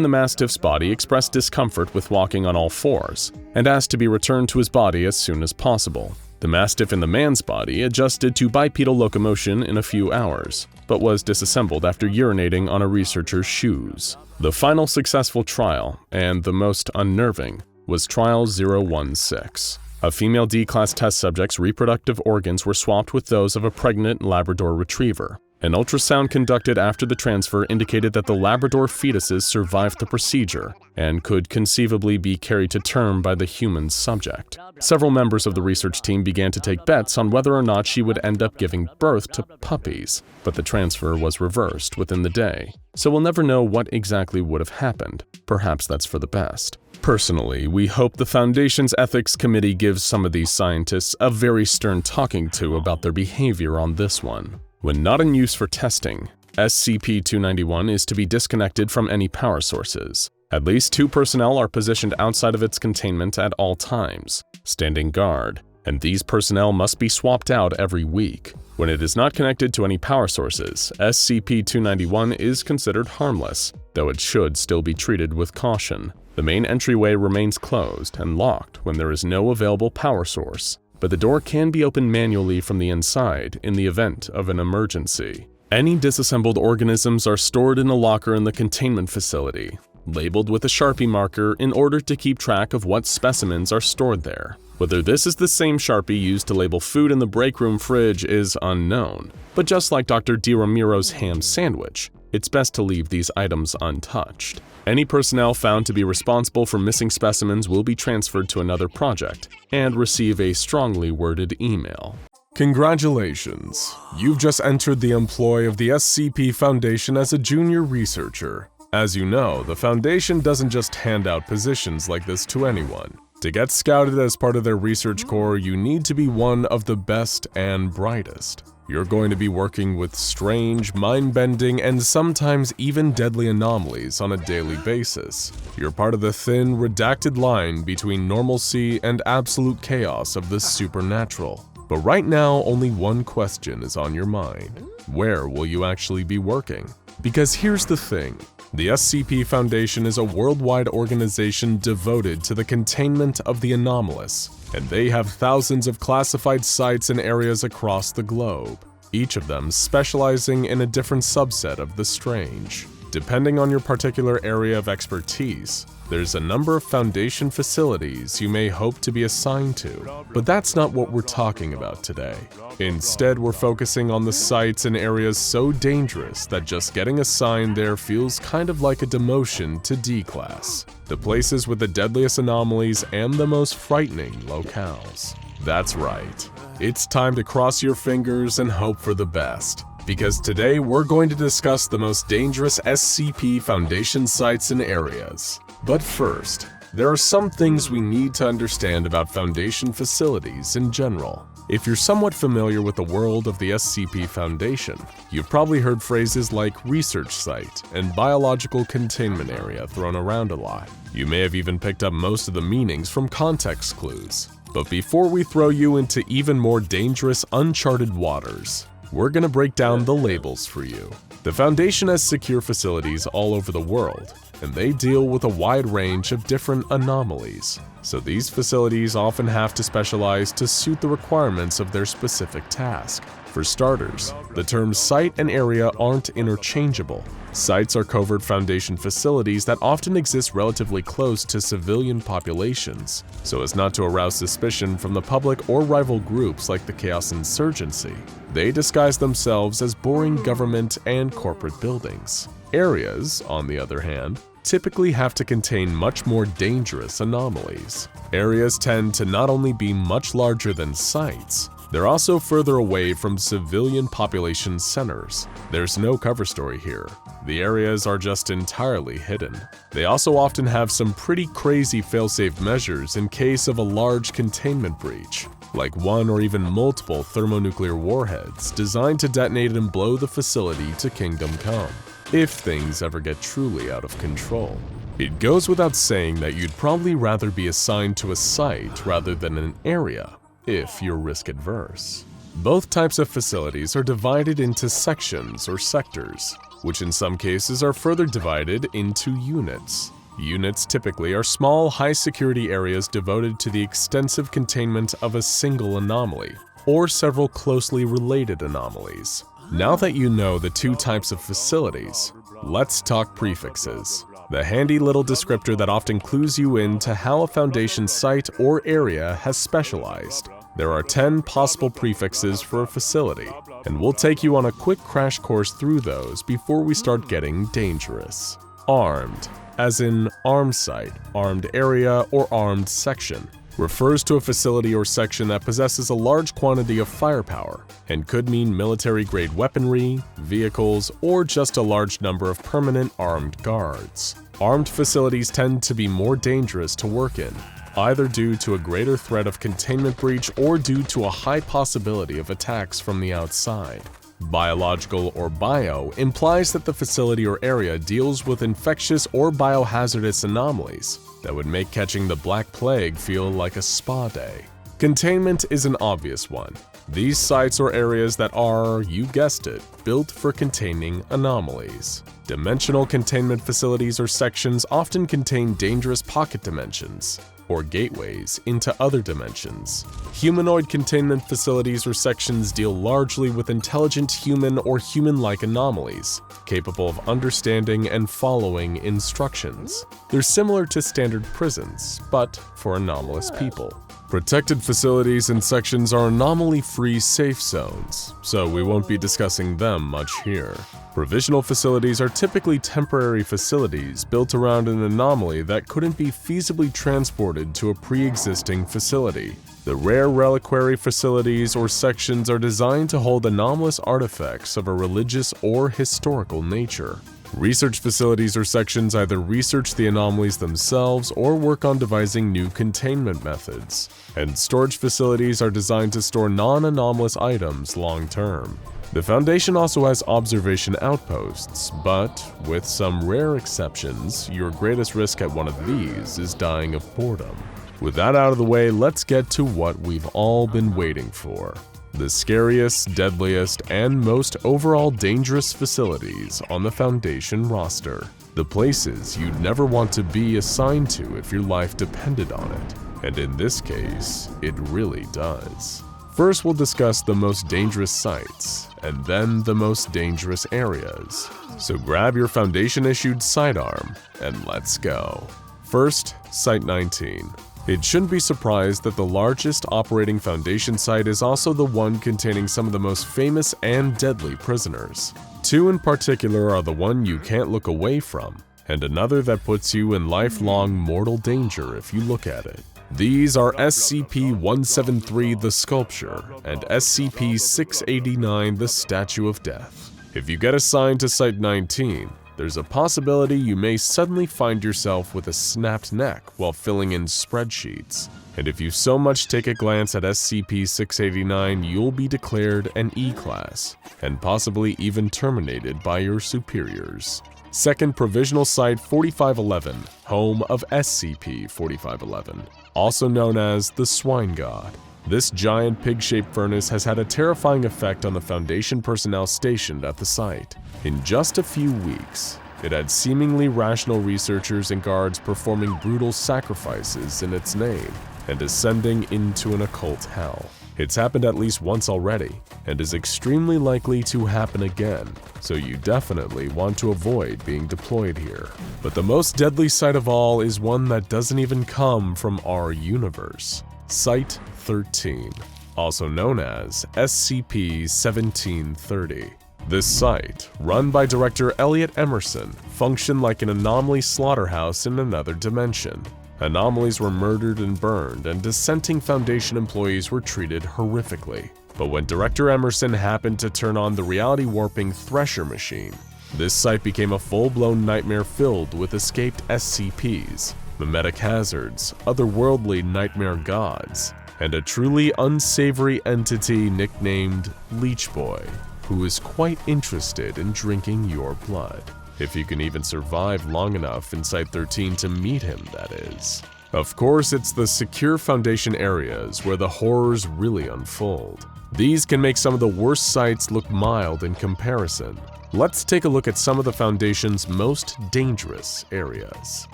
the Mastiff's body expressed discomfort with walking on all 4s, and asked to be returned to his body as soon as possible. The Mastiff in the man's body adjusted to bipedal locomotion in a few hours, but was disassembled after urinating on a researcher's shoes. The final successful trial, and the most unnerving, was Trial 016. A female D-class test subject's reproductive organs were swapped with those of a pregnant Labrador retriever. An ultrasound conducted after the transfer indicated that the Labrador fetuses survived the procedure and could conceivably be carried to term by the human subject. Several members of the research team began to take bets on whether or not she would end up giving birth to puppies, but the transfer was reversed within the day, so we'll never know what exactly would have happened. Perhaps that's for the best. Personally, we hope the Foundation's Ethics Committee gives some of these scientists a very stern talking to about their behavior on this one. When not in use for testing, SCP-291 is to be disconnected from any power sources. At least 2 personnel are positioned outside of its containment at all times, standing guard, and these personnel must be swapped out every week. When it is not connected to any power sources, SCP-291 is considered harmless, though it should still be treated with caution. The main entryway remains closed and locked when there is no available power source, but the door can be opened manually from the inside in the event of an emergency. Any disassembled organisms are stored in a locker in the containment facility, labeled with a Sharpie marker in order to keep track of what specimens are stored there. Whether this is the same Sharpie used to label food in the break room fridge is unknown, but just like Dr. DiRamiro's ham sandwich, it's best to leave these items untouched. Any personnel found to be responsible for missing specimens will be transferred to another project and receive a strongly worded email. Congratulations! You've just entered the employ of the SCP Foundation as a junior researcher. As you know, the Foundation doesn't just hand out positions like this to anyone. To get scouted as part of their research corps, you need to be one of the best and brightest. You're going to be working with strange, mind-bending, and sometimes even deadly anomalies on a daily basis. You're part of the thin, redacted line between normalcy and absolute chaos of the supernatural. But right now, only one question is on your mind. Where will you actually be working? Because here's the thing. The SCP Foundation is a worldwide organization devoted to the containment of the anomalous, and they have thousands of classified sites and areas across the globe, each of them specializing in a different subset of the strange. Depending on your particular area of expertise, there's a number of Foundation facilities you may hope to be assigned to, but that's not what we're talking about today. Instead, we're focusing on the sites and areas so dangerous that just getting assigned there feels kind of like a demotion to D-Class. The places with the deadliest anomalies and the most frightening locales. That's right. It's time to cross your fingers and hope for the best. Because today we're going to discuss the most dangerous SCP Foundation sites and areas. But first, there are some things we need to understand about Foundation facilities in general. If you're somewhat familiar with the world of the SCP Foundation, you've probably heard phrases like research site and biological containment area thrown around a lot. You may have even picked up most of the meanings from context clues. But before we throw you into even more dangerous, uncharted waters, we're gonna break down the labels for you. The Foundation has secure facilities all over the world, and they deal with a wide range of different anomalies. So these facilities often have to specialize to suit the requirements of their specific task. For starters, the terms site and area aren't interchangeable. Sites are covert Foundation facilities that often exist relatively close to civilian populations, so as not to arouse suspicion from the public or rival groups like the Chaos Insurgency. They disguise themselves as boring government and corporate buildings. Areas, on the other hand, typically have to contain much more dangerous anomalies. Areas tend to not only be much larger than sites, they're also further away from civilian population centers. There's no cover story here. The areas are just entirely hidden. They also often have some pretty crazy failsafe measures in case of a large containment breach, like one or even multiple thermonuclear warheads designed to detonate and blow the facility to Kingdom Come, if things ever get truly out of control. It goes without saying that you'd probably rather be assigned to a site rather than an area, if you're risk-adverse. Both types of facilities are divided into sections or sectors, which in some cases are further divided into units. Units typically are small, high-security areas devoted to the extensive containment of a single anomaly, or several closely related anomalies. Now that you know the two types of facilities, let's talk prefixes. The handy little descriptor that often clues you in to how a Foundation site or area has specialized. There are 10 possible prefixes for a facility, and we'll take you on a quick crash course through those before we start getting dangerous. Armed, as in armed site, armed area, or armed section, refers to a facility or section that possesses a large quantity of firepower and could mean military-grade weaponry, vehicles, or just a large number of permanent armed guards. Armed facilities tend to be more dangerous to work in, either due to a greater threat of containment breach or due to a high possibility of attacks from the outside. Biological or bio implies that the facility or area deals with infectious or biohazardous anomalies that would make catching the Black Plague feel like a spa day. Containment is an obvious one. These sites or areas that are, you guessed it, built for containing anomalies. Dimensional containment facilities or sections often contain dangerous pocket dimensions, or gateways into other dimensions. Humanoid containment facilities or sections deal largely with intelligent human or human-like anomalies, capable of understanding and following instructions. They're similar to standard prisons, but for anomalous people. Protected facilities and sections are anomaly-free safe zones, so we won't be discussing them much here. Provisional facilities are typically temporary facilities built around an anomaly that couldn't be feasibly transported to a pre-existing facility. The rare reliquary facilities or sections are designed to hold anomalous artifacts of a religious or historical nature. Research facilities or sections either research the anomalies themselves or work on devising new containment methods. And storage facilities are designed to store non-anomalous items long-term. The Foundation also has observation outposts, but, with some rare exceptions, your greatest risk at one of these is dying of boredom. With that out of the way, let's get to what we've all been waiting for. The scariest, deadliest, and most overall dangerous facilities on the Foundation roster. The places you'd never want to be assigned to if your life depended on it. And in this case, it really does. First, we'll discuss the most dangerous sites, and then the most dangerous areas. So grab your Foundation-issued sidearm, and let's go. First, Site 19. It shouldn't be surprised that the largest operating Foundation site is also the one containing some of the most famous and deadly prisoners. Two in particular are the one you can't look away from, and another that puts you in lifelong mortal danger if you look at it. These are SCP-173 the Sculpture and SCP-689 the Statue of Death. If you get assigned to Site 19, there's a possibility you may suddenly find yourself with a snapped neck while filling in spreadsheets. And if you so much take a glance at SCP-689, you'll be declared an E-Class, and possibly even terminated by your superiors. Second, Provisional Site 4511, home of SCP-4511, also known as the Swine God. This giant pig-shaped furnace has had a terrifying effect on the Foundation personnel stationed at the site. In just a few weeks, it had seemingly rational researchers and guards performing brutal sacrifices in its name and descending into an occult hell. It's happened at least once already, and is extremely likely to happen again, so you definitely want to avoid being deployed here. But the most deadly site of all is one that doesn't even come from our universe. Site 13, also known as SCP-1730. This site, run by Director Elliot Emerson, functioned like an anomaly slaughterhouse in another dimension. Anomalies were murdered and burned, and dissenting Foundation employees were treated horrifically. But when Director Emerson happened to turn on the reality-warping Thresher machine, this site became a full-blown nightmare filled with escaped SCPs, mimetic hazards, otherworldly nightmare gods, and a truly unsavory entity nicknamed Leech Boy, who is quite interested in drinking your blood. If you can even survive long enough in Site 13 to meet him, that is. Of course, it's the secure Foundation areas where the horrors really unfold. These can make some of the worst sites look mild in comparison. Let's take a look at some of the Foundation's most dangerous areas.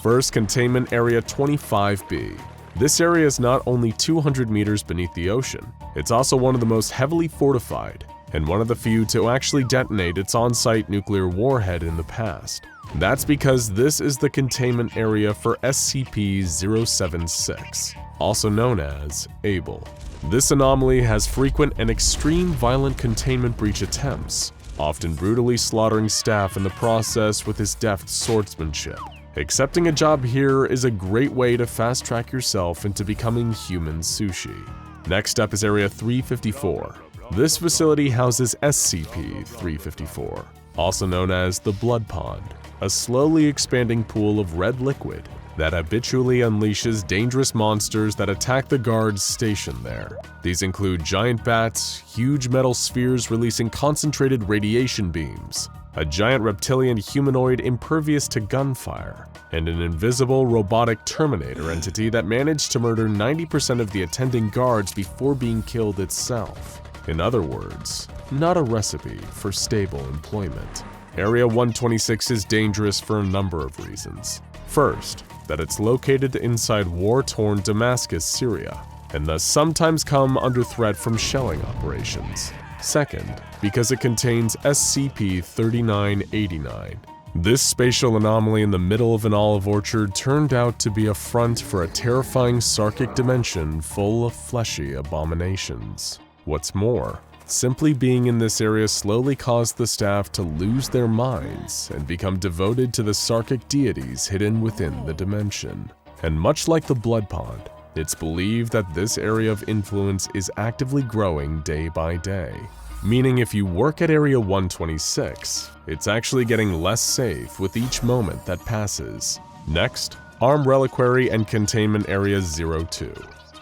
First, Containment Area 25B. This area is not only 200 meters beneath the ocean, it's also one of the most heavily fortified, and one of the few to actually detonate its on-site nuclear warhead in the past. That's because this is the containment area for SCP-076, also known as Able. This anomaly has frequent and extreme violent containment breach attempts, often brutally slaughtering staff in the process with his deft swordsmanship. Accepting a job here is a great way to fast-track yourself into becoming human sushi. Next up is Area 354. This facility houses SCP-354, also known as the Blood Pond, a slowly expanding pool of red liquid that habitually unleashes dangerous monsters that attack the guards stationed there. These include giant bats, huge metal spheres releasing concentrated radiation beams, a giant reptilian humanoid impervious to gunfire, and an invisible robotic Terminator entity that managed to murder 90% of the attending guards before being killed itself. In other words, not a recipe for stable employment. Area 126 is dangerous for a number of reasons. First, that it's located inside war-torn Damascus, Syria, and thus sometimes come under threat from shelling operations. Second, because it contains SCP-3989, This spatial anomaly in the middle of an olive orchard turned out to be a front for a terrifying sarkic dimension full of fleshy abominations. What's more, simply being in this area slowly caused the staff to lose their minds and become devoted to the sarkic deities hidden within the dimension. And much like the Blood Pond, it's believed that this area of influence is actively growing day by day. Meaning if you work at Area 126, it's actually getting less safe with each moment that passes. Next, Arm Reliquary and Containment Area 02.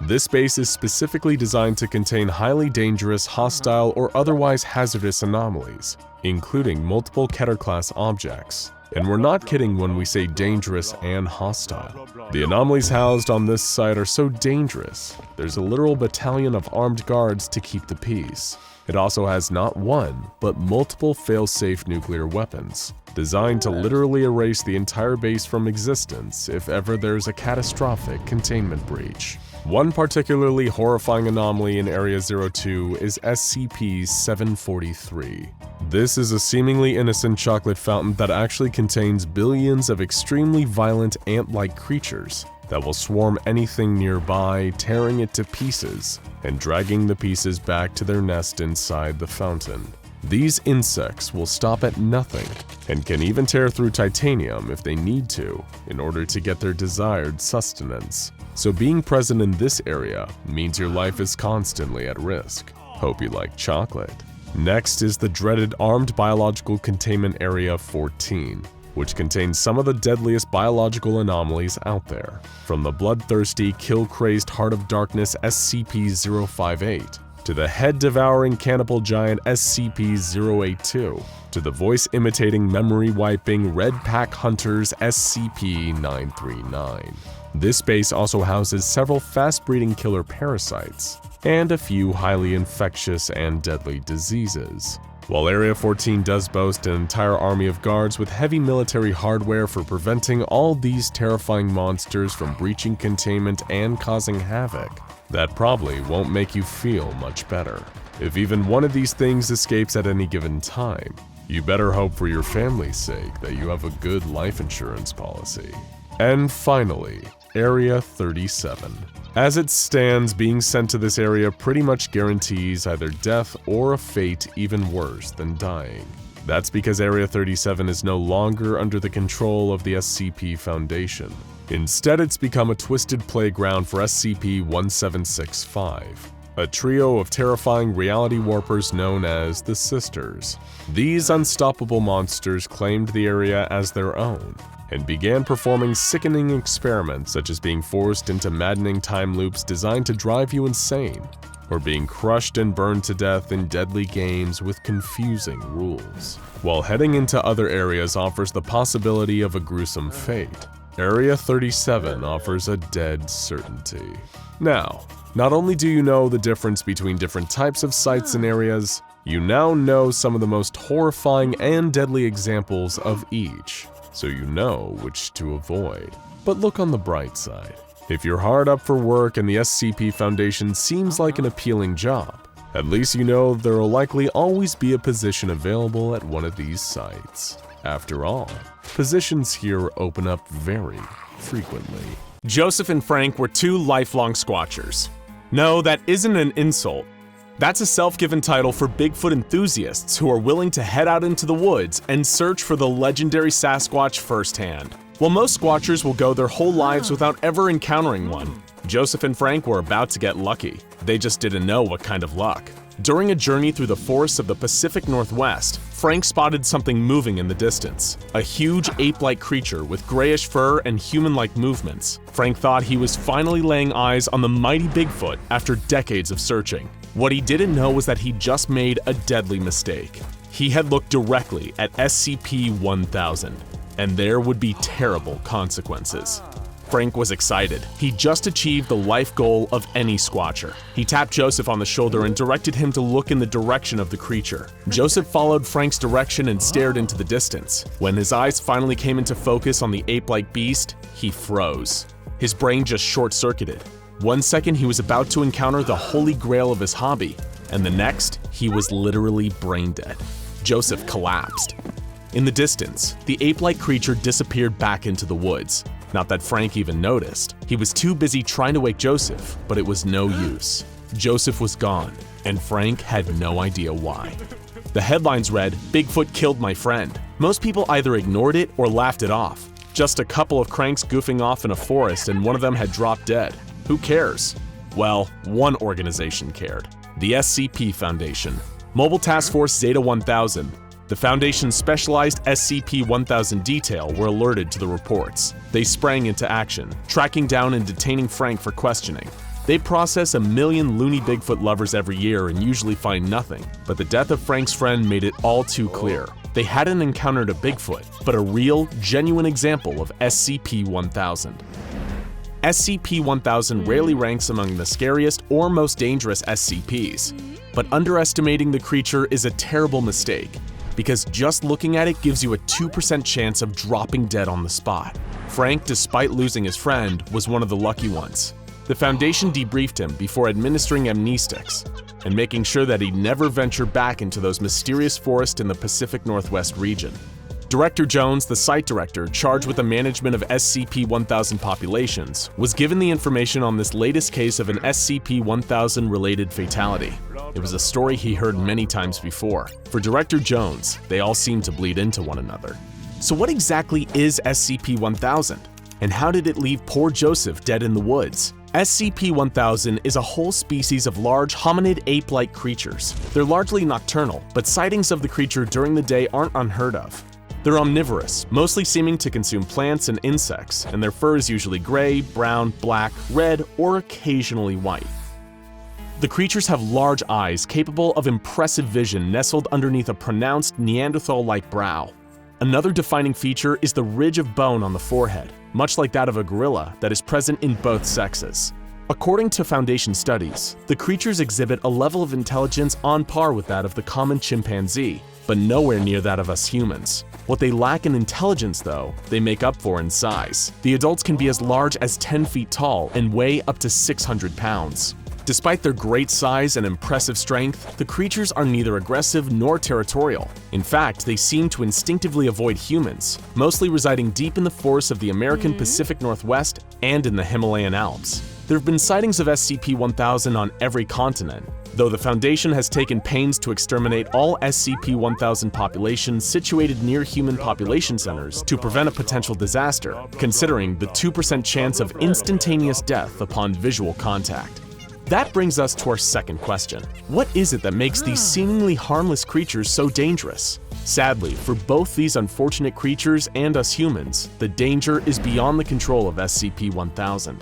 This space is specifically designed to contain highly dangerous, hostile, or otherwise hazardous anomalies, including multiple Keter-class objects. And we're not kidding when we say dangerous and hostile. The anomalies housed on this site are so dangerous, there's a literal battalion of armed guards to keep the peace. It also has not one, but multiple fail-safe nuclear weapons, designed to literally erase the entire base from existence if ever there's a catastrophic containment breach. One particularly horrifying anomaly in Area 02 is SCP-743. This is a seemingly innocent chocolate fountain that actually contains billions of extremely violent ant-like creatures that will swarm anything nearby, tearing it to pieces and dragging the pieces back to their nest inside the fountain. These insects will stop at nothing and can even tear through titanium if they need to in order to get their desired sustenance. So being present in this area means your life is constantly at risk. Hope you like chocolate. Next is the dreaded Armed Biological Containment Area 14, which contains some of the deadliest biological anomalies out there. From the bloodthirsty, kill-crazed Heart of Darkness SCP-058, to the head-devouring cannibal giant SCP-082, to the voice-imitating, memory-wiping Red Pack Hunters SCP-939. This base also houses several fast-breeding killer parasites, and a few highly infectious and deadly diseases. While Area 14 does boast an entire army of guards with heavy military hardware for preventing all these terrifying monsters from breaching containment and causing havoc, that probably won't make you feel much better. If even one of these things escapes at any given time, you better hope for your family's sake that you have a good life insurance policy. And finally, Area 37. As it stands, being sent to this area pretty much guarantees either death or a fate even worse than dying. That's because Area 37 is no longer under the control of the SCP Foundation. Instead, it's become a twisted playground for SCP-1765, a trio of terrifying reality warpers known as the Sisters. These unstoppable monsters claimed the area as their own, and began performing sickening experiments such as being forced into maddening time loops designed to drive you insane, or being crushed and burned to death in deadly games with confusing rules. While heading into other areas offers the possibility of a gruesome fate, Area 37 offers a dead certainty. Now, not only do you know the difference between different types of sites and areas, you now know some of the most horrifying and deadly examples of each, so you know which to avoid. But look on the bright side. If you're hard up for work and the SCP Foundation seems like an appealing job, at least you know there will likely always be a position available at one of these sites. After all, positions here open up very frequently. Joseph and Frank were two lifelong squatchers. No, that isn't an insult. That's a self-given title for Bigfoot enthusiasts who are willing to head out into the woods and search for the legendary Sasquatch firsthand. While most squatchers will go their whole lives without ever encountering one, Joseph and Frank were about to get lucky. They just didn't know what kind of luck. During a journey through the forests of the Pacific Northwest, Frank spotted something moving in the distance. A huge ape-like creature with grayish fur and human-like movements. Frank thought he was finally laying eyes on the mighty Bigfoot after decades of searching. What he didn't know was that he just made a deadly mistake. He had looked directly at SCP-1000, and there would be terrible consequences. Frank was excited. He just achieved the life goal of any squatcher. He tapped Joseph on the shoulder and directed him to look in the direction of the creature. Joseph followed Frank's direction and stared into the distance. When his eyes finally came into focus on the ape-like beast, he froze. His brain just short-circuited. 1 second he was about to encounter the holy grail of his hobby, and the next he was literally brain dead. Joseph collapsed. In the distance, the ape-like creature disappeared back into the woods. Not that Frank even noticed. He was too busy trying to wake Joseph, but it was no use. Joseph was gone, and Frank had no idea why. The headlines read, "Bigfoot killed my friend." Most people either ignored it or laughed it off. Just a couple of cranks goofing off in a forest and one of them had dropped dead. Who cares? Well, one organization cared. The SCP Foundation. Mobile Task Force Zeta 1000. The Foundation's specialized SCP-1000 detail were alerted to the reports. They sprang into action, tracking down and detaining Frank for questioning. They process 1 million loony Bigfoot lovers every year and usually find nothing, but the death of Frank's friend made it all too clear. They hadn't encountered a Bigfoot, but a real, genuine example of SCP-1000. SCP-1000 rarely ranks among the scariest or most dangerous SCPs, but underestimating the creature is a terrible mistake, because just looking at it gives you a 2% chance of dropping dead on the spot. Frank, despite losing his friend, was one of the lucky ones. The Foundation debriefed him before administering amnestics and making sure that he never ventured back into those mysterious forests in the Pacific Northwest region. Director Jones, the site director charged with the management of SCP-1000 populations, was given the information on this latest case of an SCP-1000 related fatality. It was a story he heard many times before. For Director Jones, they all seemed to bleed into one another. So what exactly is SCP-1000? And how did it leave poor Joseph dead in the woods? SCP-1000 is a whole species of large hominid ape-like creatures. They're largely nocturnal, but sightings of the creature during the day aren't unheard of. They're omnivorous, mostly seeming to consume plants and insects, and their fur is usually gray, brown, black, red, or occasionally white. The creatures have large eyes capable of impressive vision nestled underneath a pronounced Neanderthal-like brow. Another defining feature is the ridge of bone on the forehead, much like that of a gorilla, that is present in both sexes. According to Foundation studies, the creatures exhibit a level of intelligence on par with that of the common chimpanzee, but nowhere near that of us humans. What they lack in intelligence, though, they make up for in size. The adults can be as large as 10 feet tall and weigh up to 600 pounds. Despite their great size and impressive strength, the creatures are neither aggressive nor territorial. In fact, they seem to instinctively avoid humans, mostly residing deep in the forests of the American Pacific Northwest and in the Himalayan Alps. There have been sightings of SCP-1000 on every continent, though the Foundation has taken pains to exterminate all SCP-1000 populations situated near human population centers to prevent a potential disaster, considering the 2% chance of instantaneous death upon visual contact. That brings us to our second question. What is it that makes these seemingly harmless creatures so dangerous? Sadly, for both these unfortunate creatures and us humans, the danger is beyond the control of SCP-1000.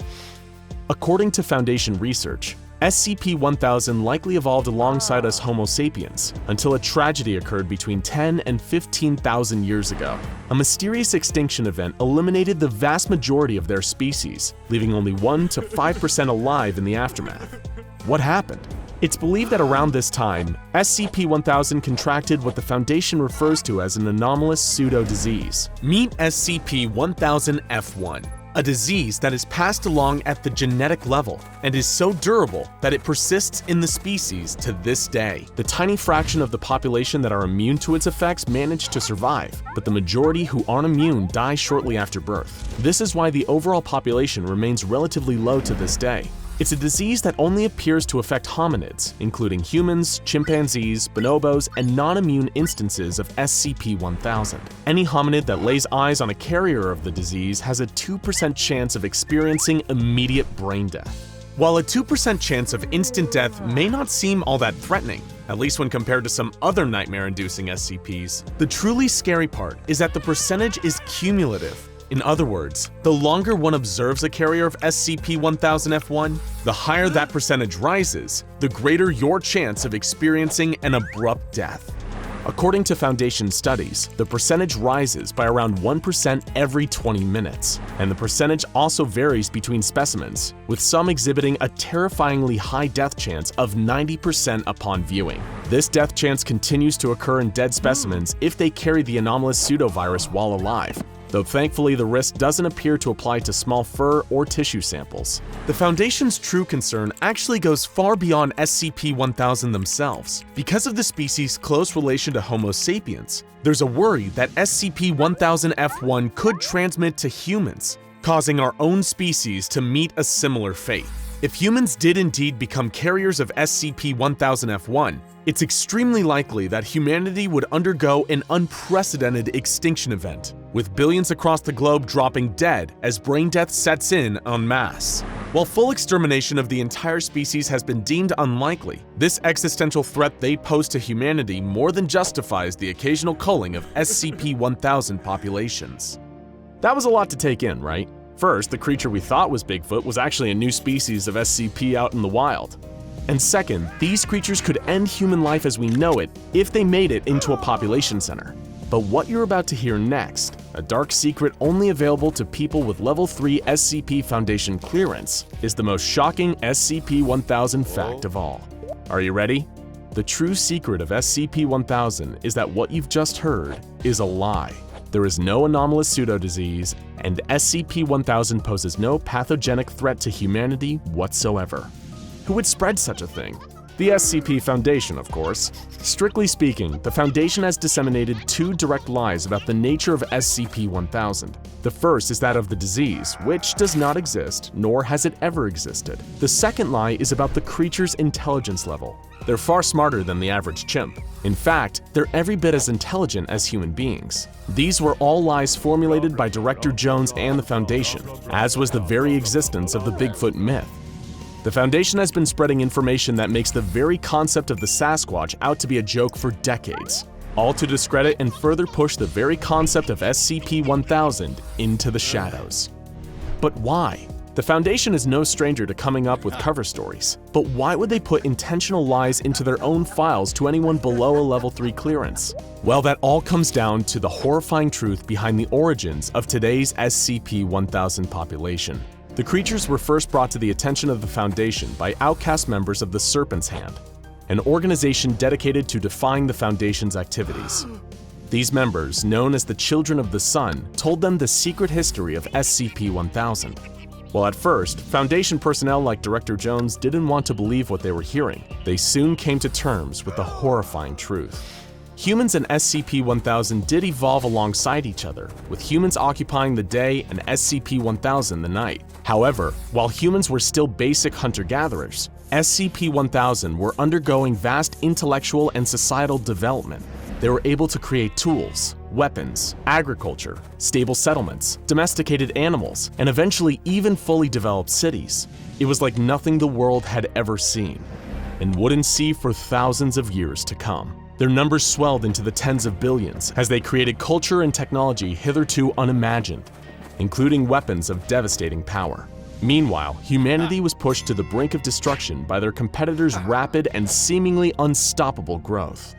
According to Foundation research, SCP-1000 likely evolved alongside us Homo sapiens until a tragedy occurred between 10 and 15,000 years ago. A mysterious extinction event eliminated the vast majority of their species, leaving only 1 to 5% alive in the aftermath. What happened? It's believed that around this time, SCP-1000 contracted what the Foundation refers to as an anomalous pseudo-disease. Meet SCP-1000-F1. A disease that is passed along at the genetic level and is so durable that it persists in the species to this day. The tiny fraction of the population that are immune to its effects manage to survive, but the majority who aren't immune die shortly after birth. This is why the overall population remains relatively low to this day. It's a disease that only appears to affect hominids, including humans, chimpanzees, bonobos, and non-immune instances of SCP-1000. Any hominid that lays eyes on a carrier of the disease has a 2% chance of experiencing immediate brain death. While a 2% chance of instant death may not seem all that threatening, at least when compared to some other nightmare-inducing SCPs, the truly scary part is that the percentage is cumulative. In other words, the longer one observes a carrier of SCP-1000-F1, the higher that percentage rises, the greater your chance of experiencing an abrupt death. According to Foundation studies, the percentage rises by around 1% every 20 minutes, and the percentage also varies between specimens, with some exhibiting a terrifyingly high death chance of 90% upon viewing. This death chance continues to occur in dead specimens if they carry the anomalous pseudovirus while alive. though thankfully the risk doesn't appear to apply to small fur or tissue samples. The Foundation's true concern actually goes far beyond SCP-1000 themselves. Because of the species' close relation to Homo sapiens, there's a worry that SCP-1000-F1 could transmit to humans, causing our own species to meet a similar fate. If humans did indeed become carriers of SCP-1000-F1, it's extremely likely that humanity would undergo an unprecedented extinction event, with billions across the globe dropping dead as brain death sets in en masse. While full extermination of the entire species has been deemed unlikely, this existential threat they pose to humanity more than justifies the occasional culling of SCP-1000 populations. That was a lot to take in, right? First, the creature we thought was Bigfoot was actually a new species of SCP out in the wild. And second, these creatures could end human life as we know it if they made it into a population center. But what you're about to hear next, a dark secret only available to people with Level 3 SCP Foundation clearance, is the most shocking SCP-1000 fact of all. Are you ready? The true secret of SCP-1000 is that what you've just heard is a lie. There is no anomalous pseudo-disease, and SCP-1000 poses no pathogenic threat to humanity whatsoever. Who would spread such a thing? The SCP Foundation, of course. Strictly speaking, the Foundation has disseminated two direct lies about the nature of SCP-1000. The first is that of the disease, which does not exist, nor has it ever existed. The second lie is about the creature's intelligence level. They're far smarter than the average chimp. In fact, they're every bit as intelligent as human beings. These were all lies formulated by Director Jones and the Foundation, as was the very existence of the Bigfoot myth. The Foundation has been spreading information that makes the very concept of the Sasquatch out to be a joke for decades, all to discredit and further push the very concept of SCP-1000 into the shadows. But why? The Foundation is no stranger to coming up with cover stories, but why would they put intentional lies into their own files to anyone below a Level 3 clearance? Well, that all comes down to the horrifying truth behind the origins of today's SCP-1000 population. The creatures were first brought to the attention of the Foundation by outcast members of the Serpent's Hand, an organization dedicated to defying the Foundation's activities. These members, known as the Children of the Sun, told them the secret history of SCP-1000. While at first, Foundation personnel like Director Jones didn't want to believe what they were hearing, they soon came to terms with the horrifying truth. Humans and SCP-1000 did evolve alongside each other, with humans occupying the day and SCP-1000 the night. However, while humans were still basic hunter-gatherers, SCP-1000 were undergoing vast intellectual and societal development. They were able to create tools, weapons, agriculture, stable settlements, domesticated animals, and eventually even fully developed cities. It was like nothing the world had ever seen, and wouldn't see for thousands of years to come. Their numbers swelled into the tens of billions as they created culture and technology hitherto unimagined, including weapons of devastating power. Meanwhile, humanity was pushed to the brink of destruction by their competitors' rapid and seemingly unstoppable growth.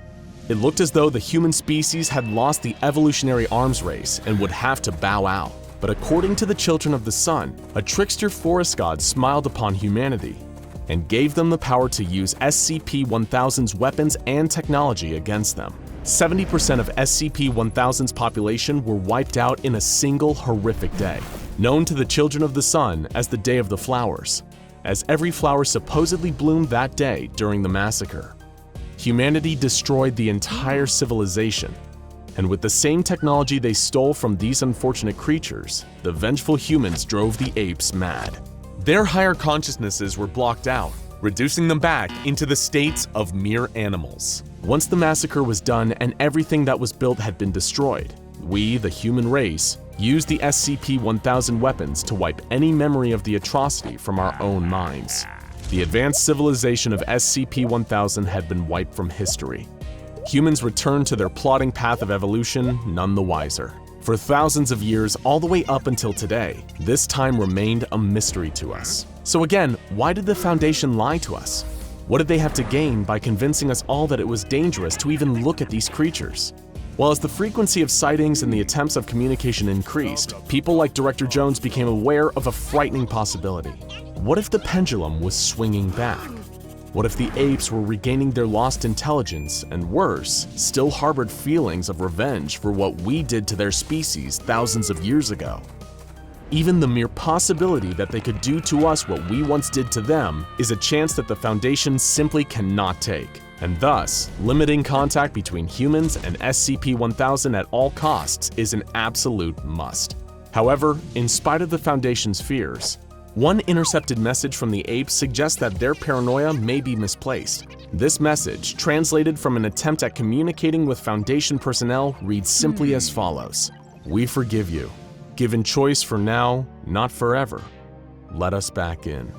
It looked as though the human species had lost the evolutionary arms race and would have to bow out. But according to the Children of the Sun, a trickster forest god smiled upon humanity and gave them the power to use SCP-1000's weapons and technology against them. 70% of SCP-1000's population were wiped out in a single horrific day, known to the Children of the Sun as the Day of the Flowers, as every flower supposedly bloomed that day during the massacre. Humanity destroyed the entire civilization, and with the same technology they stole from these unfortunate creatures, the vengeful humans drove the apes mad. Their higher consciousnesses were blocked out, reducing them back into the states of mere animals. Once the massacre was done and everything that was built had been destroyed, we, the human race, used the SCP-1000 weapons to wipe any memory of the atrocity from our own minds. The advanced civilization of SCP-1000 had been wiped from history. Humans returned to their plodding path of evolution, none the wiser. For thousands of years, all the way up until today, this time remained a mystery to us. So again, why did the Foundation lie to us? What did they have to gain by convincing us all that it was dangerous to even look at these creatures? Well, as the frequency of sightings and the attempts of communication increased, people like Director Jones became aware of a frightening possibility. What if the pendulum was swinging back? What if the apes were regaining their lost intelligence and worse, still harbored feelings of revenge for what we did to their species thousands of years ago? Even the mere possibility that they could do to us what we once did to them is a chance that the Foundation simply cannot take, and thus, limiting contact between humans and SCP-1000 at all costs is an absolute must. However, in spite of the Foundation's fears, one intercepted message from the apes suggests that their paranoia may be misplaced. This message, translated from an attempt at communicating with Foundation personnel, reads simply as follows: "We forgive you. Given choice for now, not forever. Let us back in."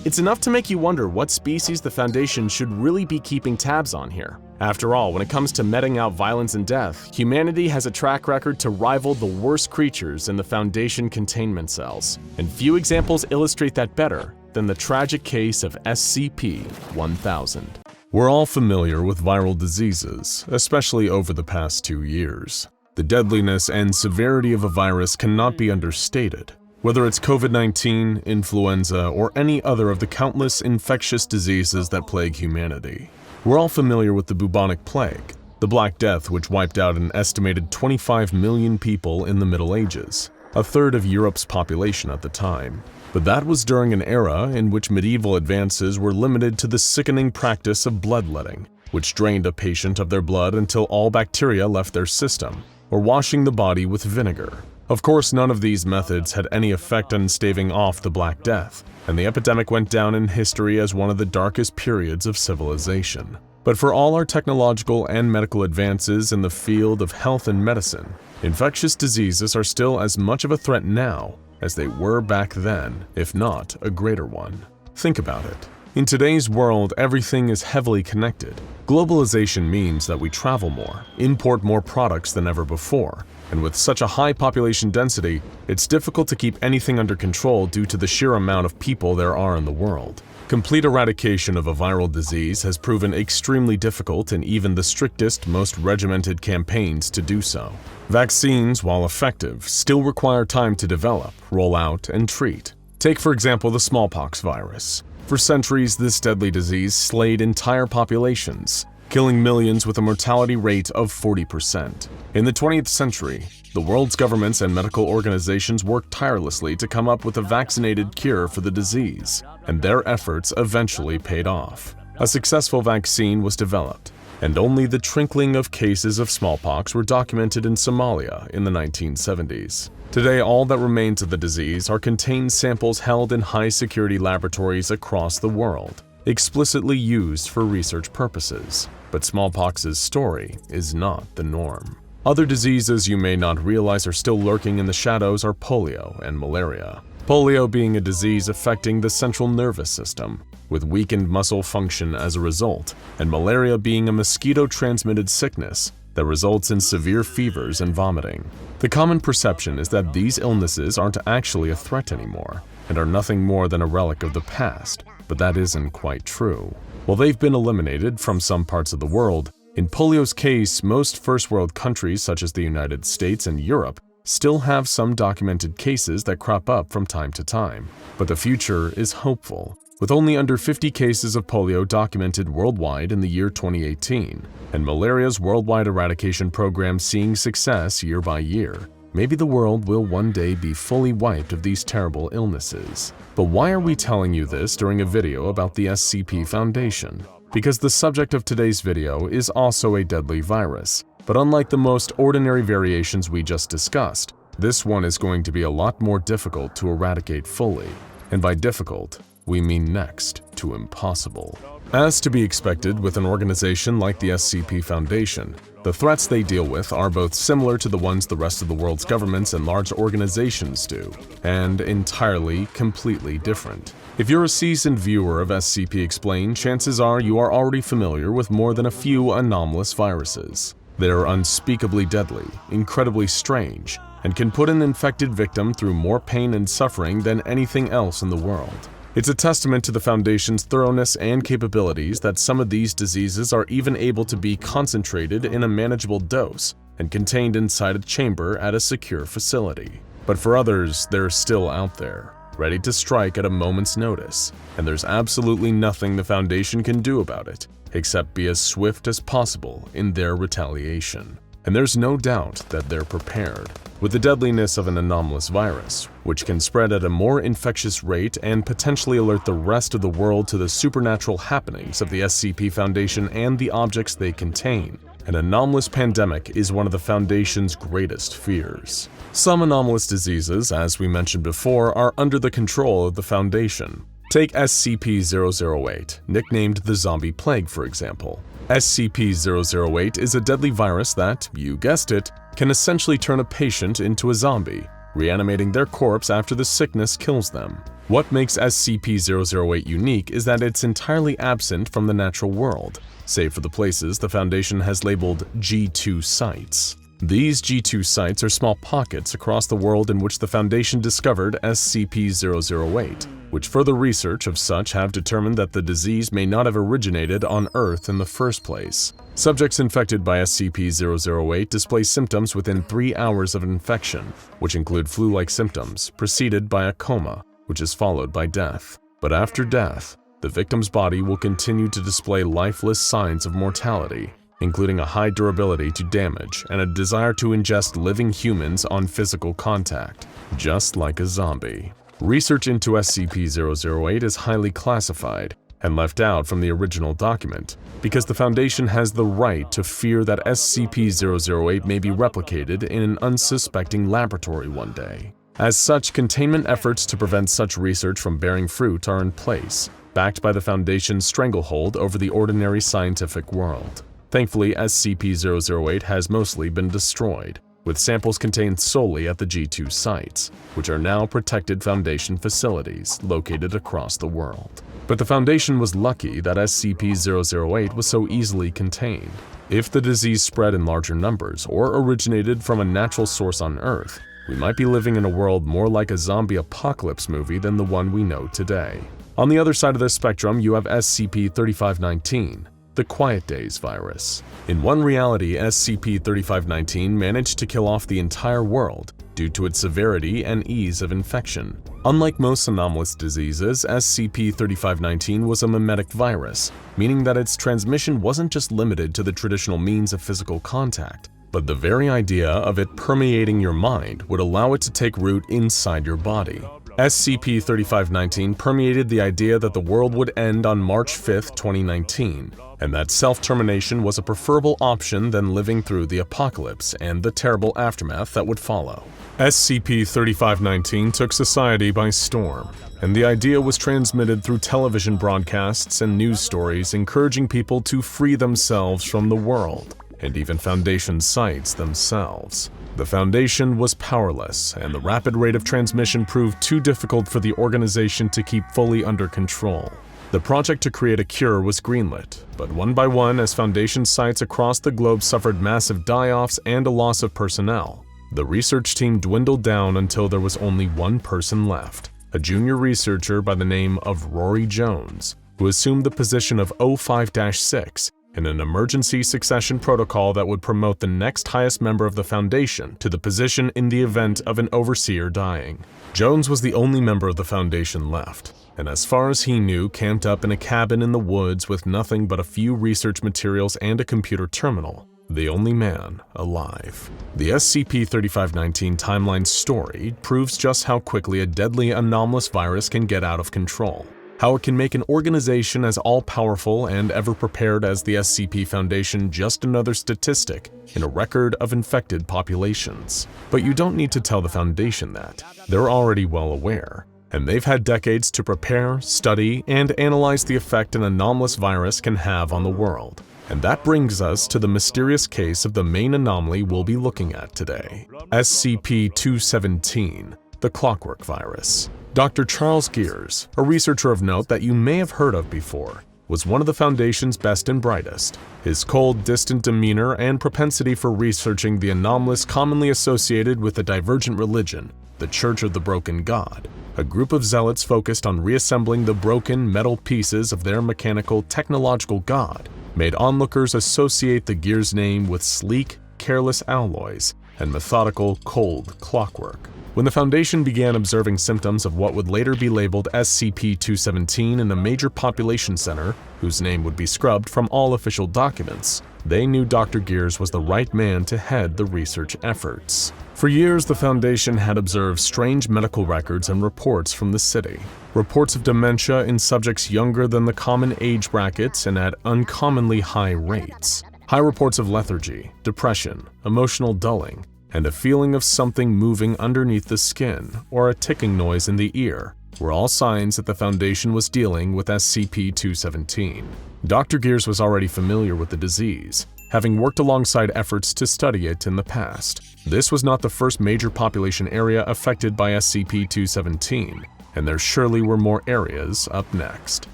It's enough to make you wonder what species the Foundation should really be keeping tabs on here. After all, when it comes to meting out violence and death, humanity has a track record to rival the worst creatures in the Foundation containment cells, and few examples illustrate that better than the tragic case of SCP-1000. We're all familiar with viral diseases, especially over the past 2 years. The deadliness and severity of a virus cannot be understated. Whether it's COVID-19, influenza, or any other of the countless infectious diseases that plague humanity. We're all familiar with the bubonic plague, the Black Death which wiped out an estimated 25 million people in the Middle Ages, a third of Europe's population at the time. But that was during an era in which medieval advances were limited to the sickening practice of bloodletting, which drained a patient of their blood until all bacteria left their system, or washing the body with vinegar. Of course, none of these methods had any effect on staving off the Black Death, and the epidemic went down in history as one of the darkest periods of civilization. But for all our technological and medical advances in the field of health and medicine, infectious diseases are still as much of a threat now as they were back then, if not a greater one. Think about it. In today's world, everything is heavily connected. Globalization means that we travel more, import more products than ever before, and with such a high population density, it's difficult to keep anything under control due to the sheer amount of people there are in the world. Complete eradication of a viral disease has proven extremely difficult in even the strictest, most regimented campaigns to do so. Vaccines, while effective, still require time to develop, roll out, and treat. Take, for example, the smallpox virus. For centuries, this deadly disease slayed entire populations, killing millions with a mortality rate of 40%. In the 20th century, the world's governments and medical organizations worked tirelessly to come up with a vaccinated cure for the disease, and their efforts eventually paid off. A successful vaccine was developed, and only the trickling of cases of smallpox were documented in Somalia in the 1970s. Today, all that remains of the disease are contained samples held in high-security laboratories across the world, explicitly used for research purposes. But smallpox's story is not the norm. Other diseases you may not realize are still lurking in the shadows are polio and malaria. Polio being a disease affecting the central nervous system, with weakened muscle function as a result, and malaria being a mosquito-transmitted sickness that results in severe fevers and vomiting. The common perception is that these illnesses aren't actually a threat anymore, and are nothing more than a relic of the past, but that isn't quite true. While they've been eliminated from some parts of the world, in polio's case, most first-world countries such as the United States and Europe still have some documented cases that crop up from time to time. But the future is hopeful, with only under 50 cases of polio documented worldwide in the year 2018, and malaria's worldwide eradication program seeing success year by year. Maybe the world will one day be fully wiped of these terrible illnesses. But why are we telling you this during a video about the SCP Foundation? Because the subject of today's video is also a deadly virus, but unlike the most ordinary variations we just discussed, this one is going to be a lot more difficult to eradicate fully. And by difficult, we mean next to impossible. As to be expected with an organization like the SCP Foundation, the threats they deal with are both similar to the ones the rest of the world's governments and large organizations do, and entirely, completely different. If you're a seasoned viewer of SCP Explained, chances are you are already familiar with more than a few anomalous viruses. They're unspeakably deadly, incredibly strange, and can put an infected victim through more pain and suffering than anything else in the world. It's a testament to the Foundation's thoroughness and capabilities that some of these diseases are even able to be concentrated in a manageable dose and contained inside a chamber at a secure facility. But for others, they're still out there, ready to strike at a moment's notice, and there's absolutely nothing the Foundation can do about it, except be as swift as possible in their retaliation. And there's no doubt that they're prepared. With the deadliness of an anomalous virus, which can spread at a more infectious rate and potentially alert the rest of the world to the supernatural happenings of the SCP Foundation and the objects they contain, an anomalous pandemic is one of the Foundation's greatest fears. Some anomalous diseases, as we mentioned before, are under the control of the Foundation. Take SCP-008, nicknamed the Zombie Plague, for example. SCP-008 is a deadly virus that, you guessed it, can essentially turn a patient into a zombie, reanimating their corpse after the sickness kills them. What makes SCP-008 unique is that it's entirely absent from the natural world, save for the places the Foundation has labeled G2 sites. These G2 sites are small pockets across the world in which the Foundation discovered SCP-008, which further research of such have determined that the disease may not have originated on Earth in the first place. Subjects infected by SCP-008 display symptoms within 3 hours of infection, which include flu-like symptoms, preceded by a coma, which is followed by death. But after death, the victim's body will continue to display lifeless signs of mortality, including a high durability to damage and a desire to ingest living humans on physical contact, just like a zombie. Research into SCP-008 is highly classified and left out from the original document because the Foundation has the right to fear that SCP-008 may be replicated in an unsuspecting laboratory one day. As such, containment efforts to prevent such research from bearing fruit are in place, backed by the Foundation's stranglehold over the ordinary scientific world. Thankfully, SCP-008 has mostly been destroyed, with samples contained solely at the G2 sites, which are now protected Foundation facilities located across the world. But the Foundation was lucky that SCP-008 was so easily contained. If the disease spread in larger numbers or originated from a natural source on Earth, we might be living in a world more like a zombie apocalypse movie than the one we know today. On the other side of the spectrum, you have SCP-3519, the Quiet Days virus. In one reality, SCP-3519 managed to kill off the entire world due to its severity and ease of infection. Unlike most anomalous diseases, SCP-3519 was a mimetic virus, meaning that its transmission wasn't just limited to the traditional means of physical contact, but the very idea of it permeating your mind would allow it to take root inside your body. SCP-3519 permeated the idea that the world would end on March 5, 2019, and that self-termination was a preferable option than living through the apocalypse and the terrible aftermath that would follow. SCP-3519 took society by storm, and the idea was transmitted through television broadcasts and news stories encouraging people to free themselves from the world, and even Foundation sites themselves. The Foundation was powerless, and the rapid rate of transmission proved too difficult for the organization to keep fully under control. The project to create a cure was greenlit, but one by one, as Foundation sites across the globe suffered massive die-offs and a loss of personnel, the research team dwindled down until there was only one person left, a junior researcher by the name of Rory Jones, who assumed the position of 05-6 in an emergency succession protocol that would promote the next highest member of the Foundation to the position in the event of an overseer dying. Jones was the only member of the Foundation left, and as far as he knew, camped up in a cabin in the woods with nothing but a few research materials and a computer terminal, the only man alive. The SCP-3519 timeline story proves just how quickly a deadly anomalous virus can get out of control. How it can make an organization as all-powerful and ever-prepared as the SCP Foundation just another statistic in a record of infected populations. But you don't need to tell the Foundation that. They're already well aware, and they've had decades to prepare, study, and analyze the effect an anomalous virus can have on the world. And that brings us to the mysterious case of the main anomaly we'll be looking at today, SCP-277, the Clockwork virus. Dr. Charles Gears, a researcher of note that you may have heard of before, was one of the Foundation's best and brightest. His cold, distant demeanor and propensity for researching the anomalous commonly associated with a divergent religion, the Church of the Broken God, a group of zealots focused on reassembling the broken metal pieces of their mechanical, technological god, made onlookers associate the Gears name with sleek, careless alloys and methodical, cold clockwork. When the Foundation began observing symptoms of what would later be labeled SCP-217 in a major population center, whose name would be scrubbed from all official documents, they knew Dr. Gears was the right man to head the research efforts. For years, the Foundation had observed strange medical records and reports from the city. Reports of dementia in subjects younger than the common age brackets and at uncommonly high rates. High reports of lethargy, depression, emotional dulling, and a feeling of something moving underneath the skin or a ticking noise in the ear were all signs that the Foundation was dealing with SCP-217. Dr. Gears was already familiar with the disease, having worked alongside efforts to study it in the past. This was not the first major population area affected by SCP-217, and there surely were more areas up next.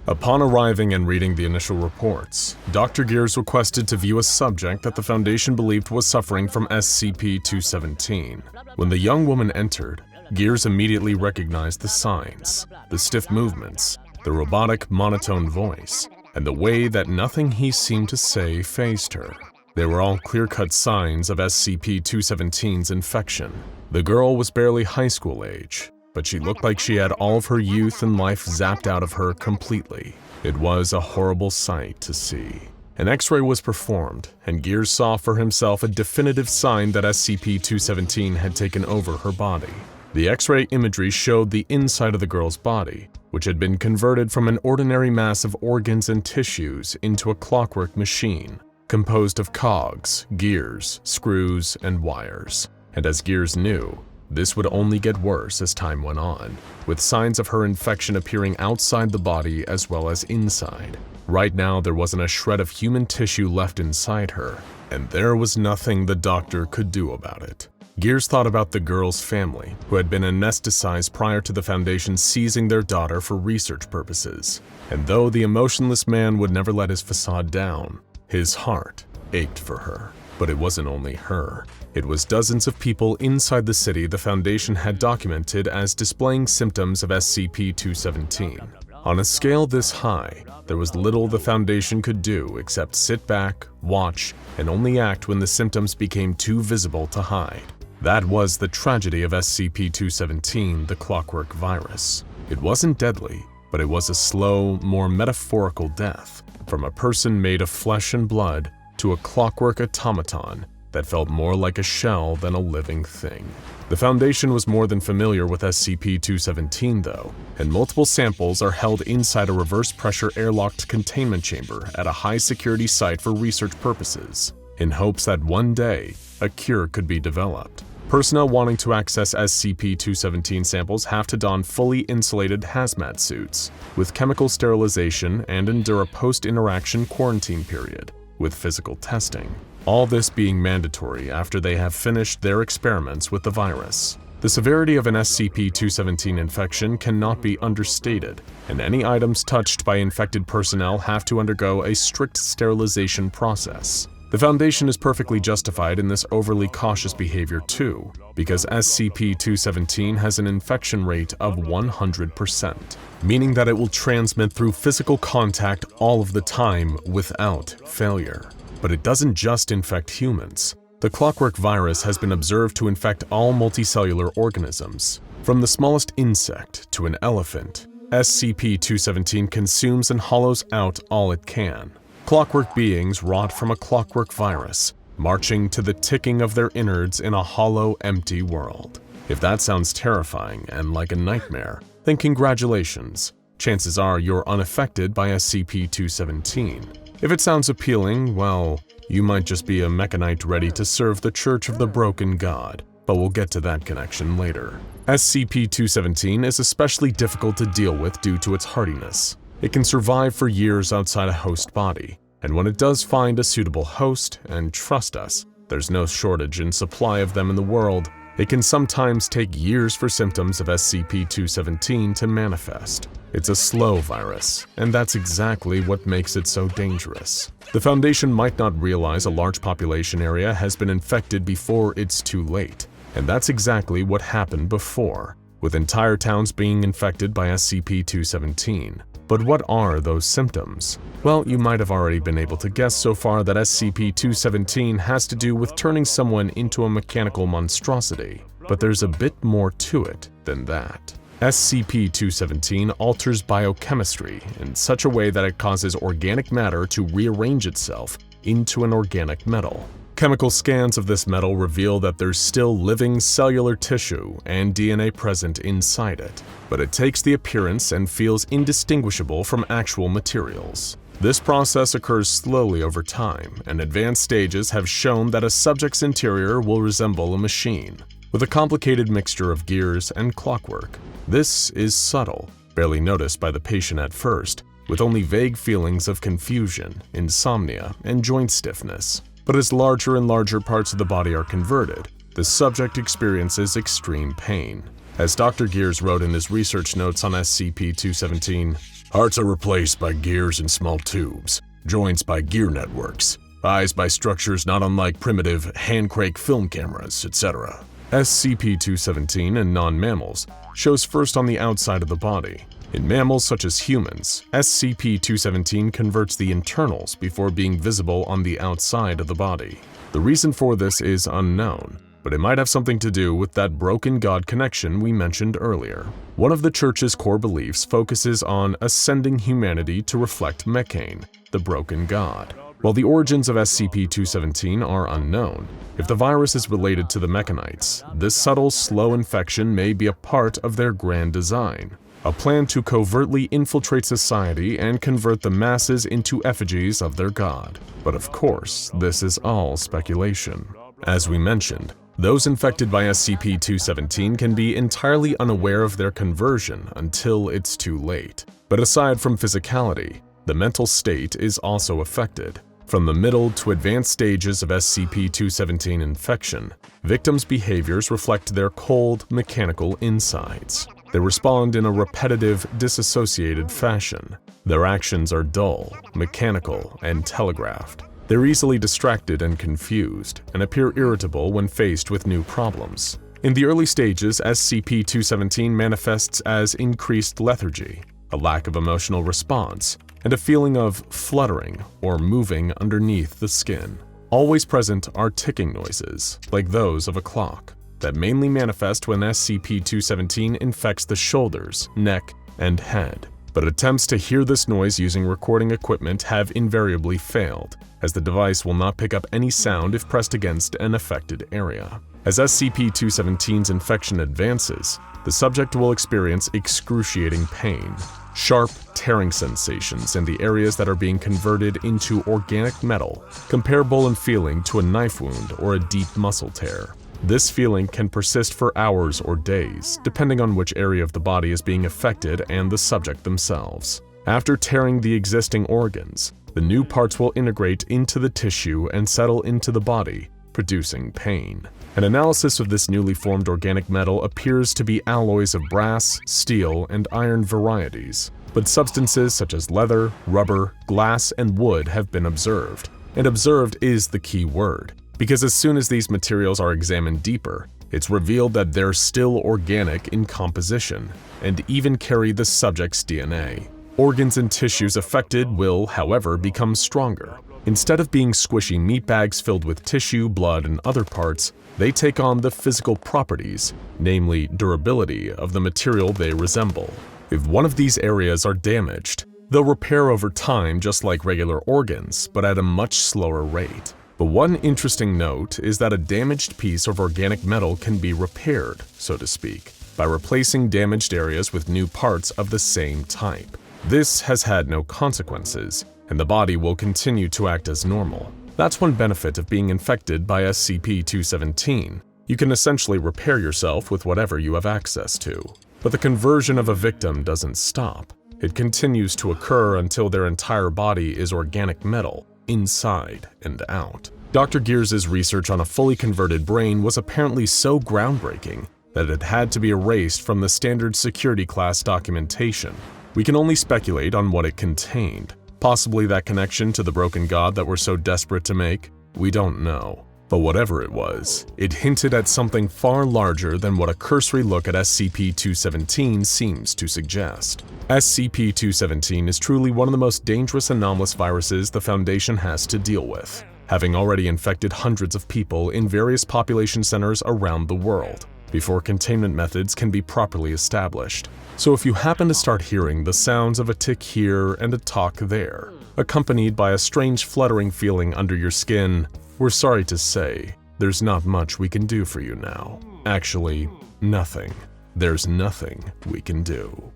Upon arriving and reading the initial reports, Dr. Gears requested to view a subject that the Foundation believed was suffering from SCP-217. When the young woman entered, Gears immediately recognized the signs, the stiff movements, the robotic, monotone voice, and the way that nothing he seemed to say fazed her. They were all clear-cut signs of SCP-217's infection. The girl was barely high school age, but she looked like she had all of her youth and life zapped out of her completely. It was a horrible sight to see. An X-ray was performed, and Gears saw for himself a definitive sign that SCP-217 had taken over her body. The X-ray imagery showed the inside of the girl's body, which had been converted from an ordinary mass of organs and tissues into a clockwork machine, composed of cogs, gears, screws, and wires. And as Gears knew, this would only get worse as time went on, with signs of her infection appearing outside the body as well as inside. Right now, there wasn't a shred of human tissue left inside her, and there was nothing the doctor could do about it. Gears thought about the girl's family, who had been anesthetized prior to the Foundation seizing their daughter for research purposes. And though the emotionless man would never let his facade down, his heart ached for her. But it wasn't only her. It was dozens of people inside the city the Foundation had documented as displaying symptoms of SCP-217. On a scale this high, there was little the Foundation could do except sit back, watch, and only act when the symptoms became too visible to hide. That was the tragedy of SCP-217, the Clockwork virus. It wasn't deadly, but it was a slow, more metaphorical death, from a person made of flesh and blood to a clockwork automaton that felt more like a shell than a living thing. The Foundation was more than familiar with SCP-217 though, and multiple samples are held inside a reverse pressure airlocked containment chamber at a high security site for research purposes, in hopes that one day a cure could be developed. Personnel wanting to access SCP-217 samples have to don fully insulated hazmat suits, with chemical sterilization and endure a post-interaction quarantine period, with physical testing. All this being mandatory after they have finished their experiments with the virus. The severity of an SCP-217 infection cannot be understated, and any items touched by infected personnel have to undergo a strict sterilization process. The Foundation is perfectly justified in this overly cautious behavior too, because SCP-217 has an infection rate of 100%, meaning that it will transmit through physical contact all of the time without failure. But it doesn't just infect humans. The Clockwork virus has been observed to infect all multicellular organisms. From the smallest insect to an elephant, SCP-217 consumes and hollows out all it can. Clockwork beings rot from a clockwork virus, marching to the ticking of their innards in a hollow, empty world. If that sounds terrifying and like a nightmare, then congratulations. Chances are you're unaffected by SCP-217. If it sounds appealing, well, you might just be a mechanite ready to serve the Church of the Broken God, but we'll get to that connection later. SCP-217 is especially difficult to deal with due to its hardiness. It can survive for years outside a host body, and when it does find a suitable host, and trust us, there's no shortage in supply of them in the world, it can sometimes take years for symptoms of SCP-217 to manifest. It's a slow virus, and that's exactly what makes it so dangerous. The Foundation might not realize a large population area has been infected before it's too late, and that's exactly what happened before, with entire towns being infected by SCP-217. But what are those symptoms? Well, you might have already been able to guess so far that SCP-217 has to do with turning someone into a mechanical monstrosity. but there's a bit more to it than that. SCP-277 alters biochemistry in such a way that it causes organic matter to rearrange itself into an organic metal. Chemical scans of this metal reveal that there's still living cellular tissue and DNA present inside it, but it takes the appearance and feels indistinguishable from actual materials. This process occurs slowly over time, and advanced stages have shown that a subject's interior will resemble a machine, with a complicated mixture of gears and clockwork. This is subtle, barely noticed by the patient at first, with only vague feelings of confusion, insomnia, and joint stiffness. But as larger and larger parts of the body are converted, the subject experiences extreme pain. As Dr. Gears wrote in his research notes on SCP-277, hearts are replaced by gears and small tubes, joints by gear networks, eyes by structures not unlike primitive hand-crank film cameras, etc. SCP-277 in non-mammals shows first on the outside of the body. In mammals such as humans, SCP-277 converts the internals before being visible on the outside of the body. The reason for this is unknown, but it might have something to do with that broken God connection we mentioned earlier. One of the Church's core beliefs focuses on ascending humanity to reflect Mechane, the broken God. While the origins of SCP-277 are unknown, if the virus is related to the Mechanites, this subtle, slow infection may be a part of their grand design, a plan to covertly infiltrate society and convert the masses into effigies of their god. But of course, this is all speculation. As we mentioned, those infected by SCP-277 can be entirely unaware of their conversion until it's too late. But aside from physicality, the mental state is also affected. From the middle to advanced stages of SCP-277 infection, victims' behaviors reflect their cold, mechanical insides. They respond in a repetitive, disassociated fashion. Their actions are dull, mechanical, and telegraphed. They're easily distracted and confused, and appear irritable when faced with new problems. In the early stages, SCP-277 manifests as increased lethargy, a lack of emotional response, and a feeling of fluttering or moving underneath the skin. Always present are ticking noises, like those of a clock, that mainly manifest when SCP-277 infects the shoulders, neck, and head. But attempts to hear this noise using recording equipment have invariably failed, as the device will not pick up any sound if pressed against an affected area. As SCP-277's infection advances, the subject will experience excruciating pain, sharp, tearing sensations in the areas that are being converted into organic metal, comparable in feeling to a knife wound or a deep muscle tear. This feeling can persist for hours or days, depending on which area of the body is being affected and the subject themselves. After tearing the existing organs, the new parts will integrate into the tissue and settle into the body, producing pain. An analysis of this newly formed organic metal appears to be alloys of brass, steel, and iron varieties, but substances such as leather, rubber, glass, and wood have been observed. And observed is the key word, because as soon as these materials are examined deeper, it's revealed that they're still organic in composition, and even carry the subject's DNA. Organs and tissues affected will, however, become stronger. Instead of being squishy meat bags filled with tissue, blood, and other parts, they take on the physical properties, namely durability, of the material they resemble. If one of these areas are damaged, they'll repair over time just like regular organs, but at a much slower rate. But one interesting note is that a damaged piece of organic metal can be repaired, so to speak, by replacing damaged areas with new parts of the same type. This has had no consequences, and the body will continue to act as normal. That's one benefit of being infected by SCP-277. You can essentially repair yourself with whatever you have access to. But the conversion of a victim doesn't stop. It continues to occur until their entire body is organic metal, inside and out. Dr. Gears' research on a fully converted brain was apparently so groundbreaking that it had to be erased from the standard security class documentation. We can only speculate on what it contained. Possibly that connection to the broken god that we're so desperate to make? We don't know. But whatever it was, it hinted at something far larger than what a cursory look at SCP-277 seems to suggest. SCP-277 is truly one of the most dangerous anomalous viruses the Foundation has to deal with, having already infected hundreds of people in various population centers around the world. before containment methods can be properly established. So if you happen to start hearing the sounds of a tick here and a talk there, accompanied by a strange fluttering feeling under your skin, we're sorry to say, there's not much we can do for you now. Actually, nothing. There's nothing we can do.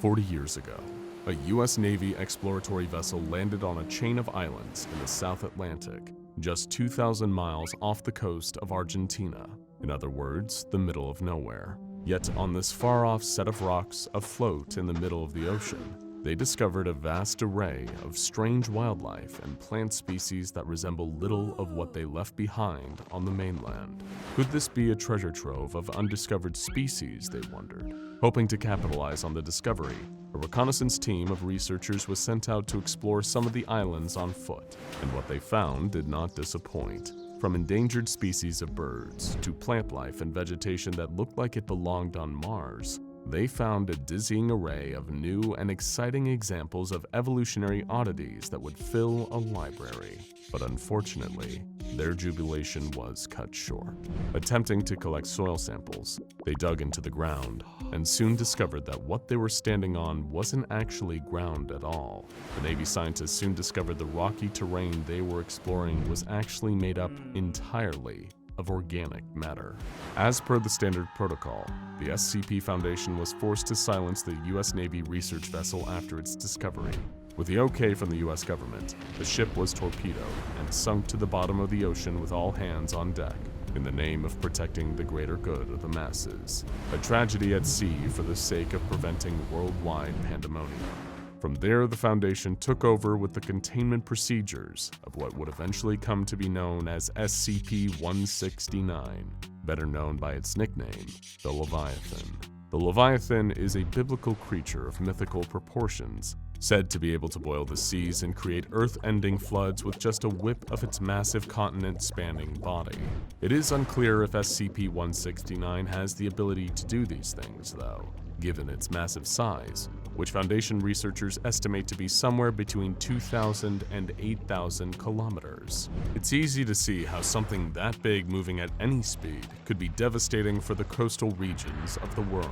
40 years ago, a U.S. Navy exploratory vessel landed on a chain of islands in the South Atlantic, just 2,000 miles off the coast of Argentina. In other words, the middle of nowhere. Yet on this far-off set of rocks afloat in the middle of the ocean, they discovered a vast array of strange wildlife and plant species that resemble little of what they left behind on the mainland. Could this be a treasure trove of undiscovered species, they wondered? Hoping to capitalize on the discovery, a reconnaissance team of researchers was sent out to explore some of the islands on foot, and what they found did not disappoint. From endangered species of birds to plant life and vegetation that looked like it belonged on Mars, they found a dizzying array of new and exciting examples of evolutionary oddities that would fill a library. But unfortunately, their jubilation was cut short. Attempting to collect soil samples, they dug into the ground and soon discovered that what they were standing on wasn't actually ground at all. The Navy scientists soon discovered the rocky terrain they were exploring was actually made up entirely of organic matter. As per the standard protocol, the SCP Foundation was forced to silence the U.S. Navy research vessel after its discovery. With the okay from the U.S. government, the ship was torpedoed and sunk to the bottom of the ocean with all hands on deck, in the name of protecting the greater good of the masses. A tragedy at sea for the sake of preventing worldwide pandemonium. From there, the Foundation took over with the containment procedures of what would eventually come to be known as SCP-169, better known by its nickname, the Leviathan. The Leviathan is a biblical creature of mythical proportions, said to be able to boil the seas and create earth-ending floods with just a whip of its massive continent-spanning body. It is unclear if SCP-169 has the ability to do these things, though, given its massive size, which Foundation researchers estimate to be somewhere between 2,000 and 8,000 kilometers. It's easy to see how something that big moving at any speed could be devastating for the coastal regions of the world.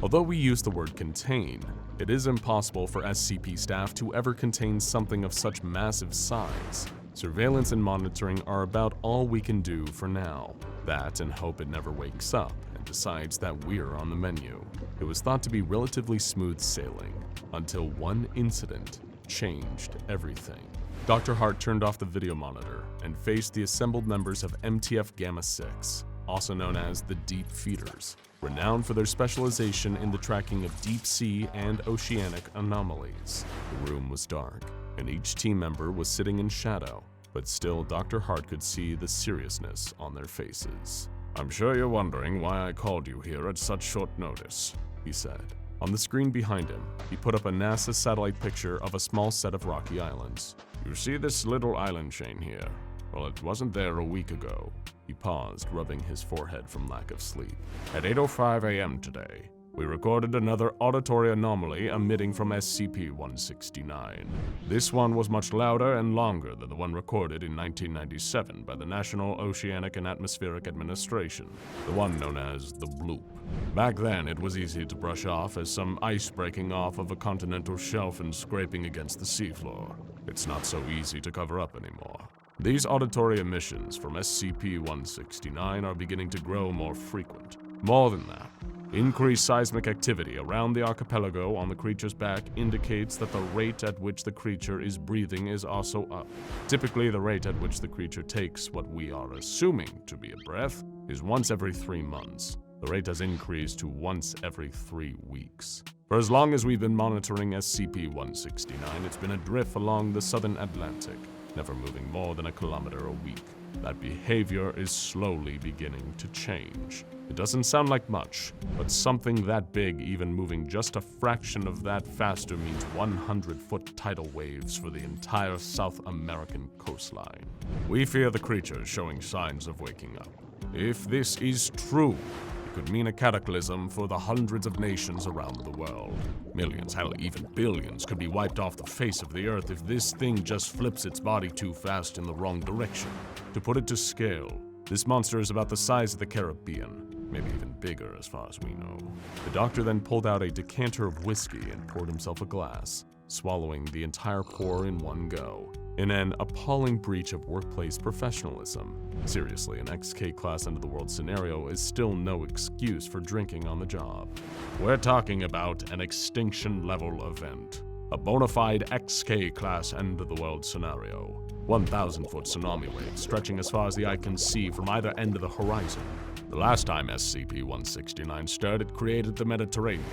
Although we use the word contain, it is impossible for SCP staff to ever contain something of such massive size. Surveillance and monitoring are about all we can do for now. That and hope it never wakes up and decides that we're on the menu. It was thought to be relatively smooth sailing, until one incident changed everything. Dr. Hart turned off the video monitor and faced the assembled members of MTF Gamma-6, also known as the Deep Feeders, renowned for their specialization in the tracking of deep-sea and oceanic anomalies. The room was dark, and each team member was sitting in shadow, but still Dr. Hart could see the seriousness on their faces. "I'm sure you're wondering why I called you here at such short notice," he said. On the screen behind him, he put up a NASA satellite picture of a small set of rocky islands. "You see this little island chain here? Well, it wasn't there a week ago." He paused, rubbing his forehead from lack of sleep. "At 8:05 a.m. today, we recorded another auditory anomaly emitting from SCP-169. This one was much louder and longer than the one recorded in 1997 by the National Oceanic and Atmospheric Administration, the one known as the Bloop. Back then, it was easy to brush off as some ice breaking off of a continental shelf and scraping against the seafloor. It's not so easy to cover up anymore. These auditory emissions from SCP-169 are beginning to grow more frequent. More than that, increased seismic activity around the archipelago on the creature's back indicates that the rate at which the creature is breathing is also up. Typically, the rate at which the creature takes what we are assuming to be a breath is once every 3 months. The rate has increased to once every 3 weeks. For as long as we've been monitoring SCP-169, it's been adrift along the southern Atlantic, never moving more than a kilometer a week. That behavior is slowly beginning to change. It doesn't sound like much, but something that big even moving just a fraction of that faster means 100-foot tidal waves for the entire South American coastline. We fear the creature is showing signs of waking up. If this is true, it could mean a cataclysm for the hundreds of nations around the world. Millions, hell, even billions could be wiped off the face of the earth if this thing just flips its body too fast in the wrong direction. To put it to scale, this monster is about the size of the Caribbean. maybe even bigger as far as we know. The doctor then pulled out a decanter of whiskey and poured himself a glass, swallowing the entire pour in one go, in an appalling breach of workplace professionalism. Seriously, an XK-class end-of-the-world scenario is still no excuse for drinking on the job. We're talking about an extinction-level event. A bona fide XK-class end-of-the-world scenario. 1,000-foot tsunami wave stretching as far as the eye can see from either end of the horizon. The last time SCP-169 stirred, it created the Mediterranean.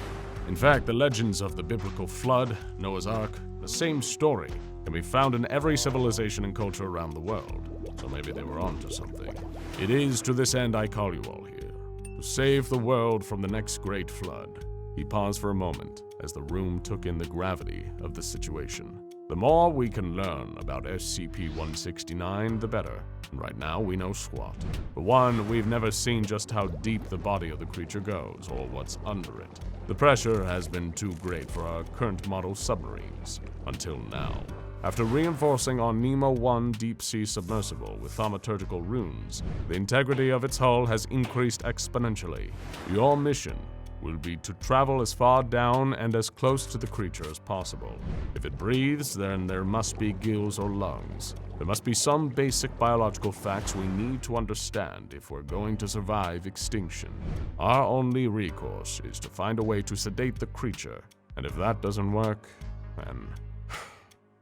In fact, the legends of the biblical flood, Noah's Ark, the same story, can be found in every civilization and culture around the world. So maybe they were onto something. It is to this end I call you all here. To save the world from the next great flood. He paused for a moment as the room took in the gravity of the situation. The more we can learn about SCP-169, the better. And right now, we know squat. For one, we've never seen just how deep the body of the creature goes, or what's under it. The pressure has been too great for our current model submarines, until now. After reinforcing our Nemo-1 deep-sea submersible with thaumaturgical runes, the integrity of its hull has increased exponentially. Your mission will be to travel as far down and as close to the creature as possible. If it breathes, then there must be gills or lungs. There must be some basic biological facts we need to understand if we're going to survive extinction. Our only recourse is to find a way to sedate the creature, and if that doesn't work, then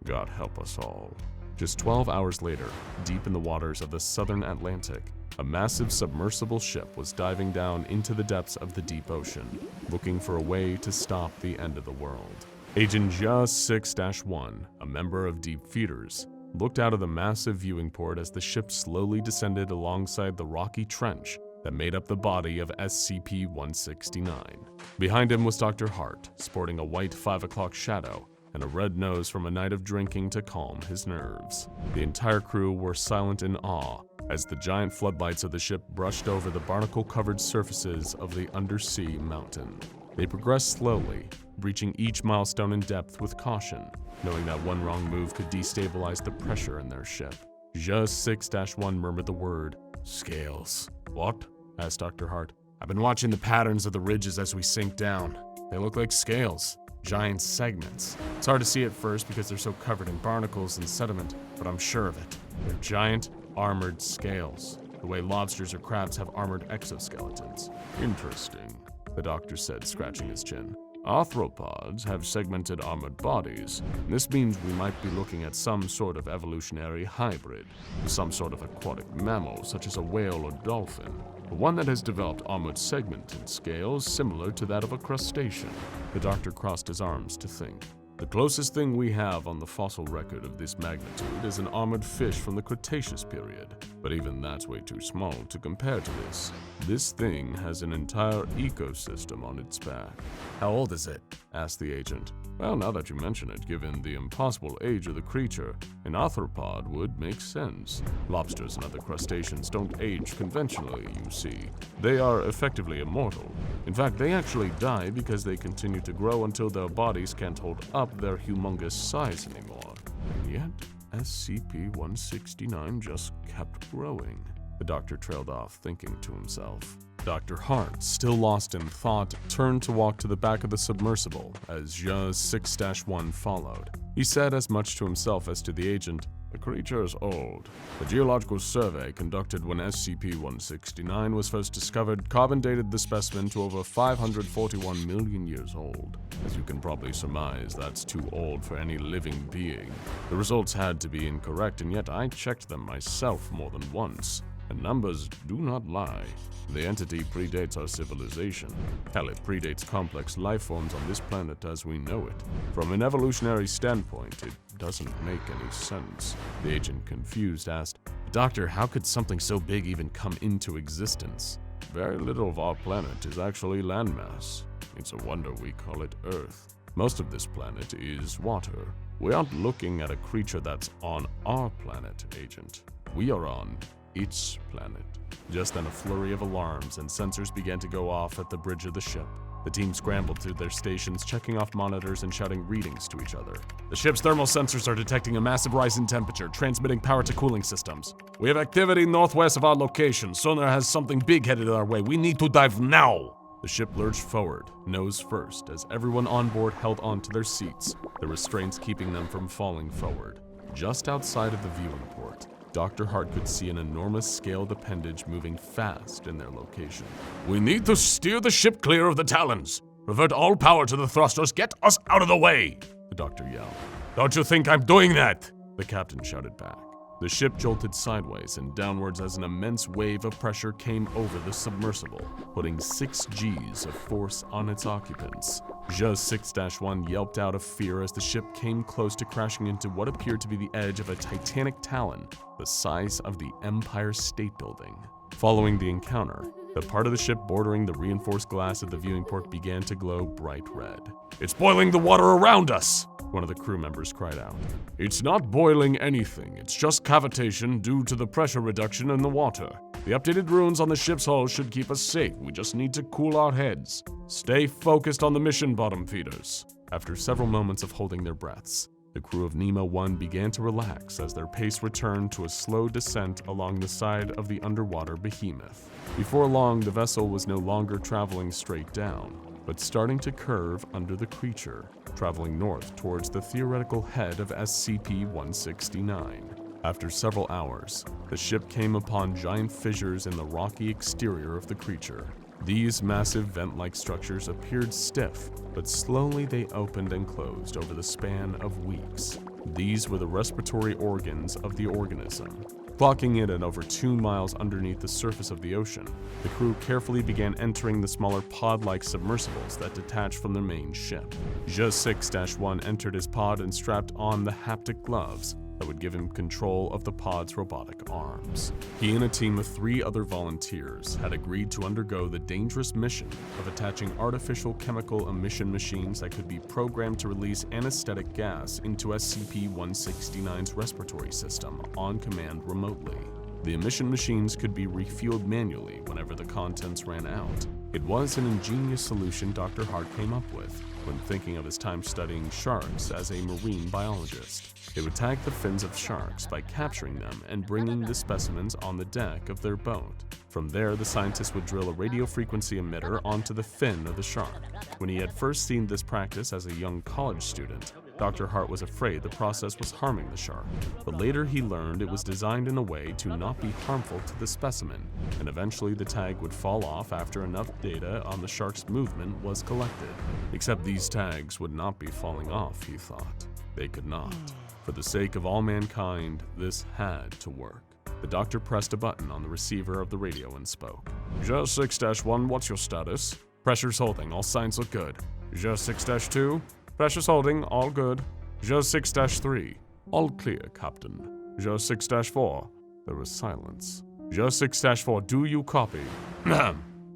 God help us all. Just 12 hours later, deep in the waters of the southern Atlantic, a massive submersible ship was diving down into the depths of the deep ocean, looking for a way to stop the end of the world. Agent JA-6-1, a member of Deep Feeders, looked out of the massive viewing port as the ship slowly descended alongside the rocky trench that made up the body of SCP-169. Behind him was Dr. Hart, sporting a white 5 o'clock shadow and a red nose from a night of drinking to calm his nerves. The entire crew were silent in awe as the giant floodlights of the ship brushed over the barnacle-covered surfaces of the undersea mountain. They progressed slowly, reaching each milestone in depth with caution, knowing that one wrong move could destabilize the pressure in their ship. JA-6-1 murmured the word, "Scales." "What?" asked Dr. Hart. "I've been watching the patterns of the ridges as we sink down. They look like scales. Giant segments. It's hard to see at first because they're so covered in barnacles and sediment, but I'm sure of it. They're giant, armored scales, the way lobsters or crabs have armored exoskeletons." "Interesting," the doctor said, scratching his chin. "Arthropods have segmented armored bodies. This means we might be looking at some sort of evolutionary hybrid, some sort of aquatic mammal such as a whale or dolphin, but one that has developed armored segmented scales similar to that of a crustacean." The doctor crossed his arms to think. "The closest thing we have on the fossil record of this magnitude is an armored fish from the Cretaceous period, but even that's way too small to compare to this. This thing has an entire ecosystem on its back." "How old is it?" asked the agent. "Well, now that you mention it, given the impossible age of the creature, an arthropod would make sense. Lobsters and other crustaceans don't age conventionally, you see. They are effectively immortal. In fact, they actually die because they continue to grow until their bodies can't hold up their humongous size anymore. And yet, SCP-169 just kept growing." The doctor trailed off, thinking to himself. Dr. Hart, still lost in thought, turned to walk to the back of the submersible as JA-6-1 followed. He said as much to himself as to the agent, "The creature is old. The geological survey conducted when SCP-169 was first discovered carbon-dated the specimen to over 541 million years old. As you can probably surmise, that's too old for any living being. The results had to be incorrect, and yet I checked them myself more than once. And numbers do not lie. The entity predates our civilization. Hell, it predates complex life forms on this planet as we know it. From an evolutionary standpoint, it doesn't make any sense." The agent, confused, asked, "Doctor, how could something so big even come into existence?" "Very little of our planet is actually landmass. It's a wonder we call it Earth. Most of this planet is water. We aren't looking at a creature that's on our planet, Agent. We are on its planet." Just then a flurry of alarms and sensors began to go off at the bridge of the ship. The team scrambled to their stations, checking off monitors and shouting readings to each other. The ship's thermal sensors are detecting a massive rise in temperature, transmitting power to cooling systems. We have activity northwest of our location. Sonar has something big headed our way. We need to dive now. The ship lurched forward, nose first, as everyone on board held onto their seats, the restraints keeping them from falling forward. Just outside of the viewing port, Dr. Hart could see an enormous scaled appendage moving fast in their location. We need to steer the ship clear of the Talons. Revert all power to the thrusters. Get us out of the way, the doctor yelled. Don't you think I'm doing that? The captain shouted back. The ship jolted sideways and downwards as an immense wave of pressure came over the submersible, putting 6 Gs of force on its occupants. JUZ 6-1 yelped out of fear as the ship came close to crashing into what appeared to be the edge of a titanic talon, the size of the Empire State Building. Following the encounter, the part of the ship bordering the reinforced glass of the viewing port began to glow bright red. It's boiling the water around us, one of the crew members cried out. It's not boiling anything. It's just cavitation due to the pressure reduction in the water. The updated runes on the ship's hull should keep us safe. We just need to cool our heads. Stay focused on the mission, bottom feeders. After several moments of holding their breaths, the crew of Nemo 1 began to relax as their pace returned to a slow descent along the side of the underwater behemoth. Before long, the vessel was no longer traveling straight down, but starting to curve under the creature, traveling north towards the theoretical head of SCP-169. After several hours, the ship came upon giant fissures in the rocky exterior of the creature. These massive vent-like structures appeared stiff, but slowly they opened and closed over the span of weeks. These were the respiratory organs of the organism. Clocking in at over 2 miles underneath the surface of the ocean, the crew carefully began entering the smaller pod-like submersibles that detached from their main ship. JUZ 6-1 entered his pod and strapped on the haptic gloves that would give him control of the pod's robotic arms. He and a team of 3 other volunteers had agreed to undergo the dangerous mission of attaching artificial chemical emission machines that could be programmed to release anesthetic gas into SCP-169's respiratory system on command remotely. The emission machines could be refueled manually whenever the contents ran out. It was an ingenious solution Dr. Hart came up with when thinking of his time studying sharks as a marine biologist. They would tag the fins of sharks by capturing them and bringing the specimens on the deck of their boat. From there, the scientists would drill a radio frequency emitter onto the fin of the shark. When he had first seen this practice as a young college student, Dr. Hart was afraid the process was harming the shark, but later he learned it was designed in a way to not be harmful to the specimen, and eventually the tag would fall off after enough data on the shark's movement was collected. Except these tags would not be falling off, he thought. They could not. For the sake of all mankind, this had to work. The doctor pressed a button on the receiver of the radio and spoke. JUZ 6-1, what's your status? Pressure's holding, all signs look good. JUZ 6-2, pressure's holding, all good. JUZ 6-3, all clear, Captain. JUZ 6-4, there was silence. JUZ 6-4, do you copy?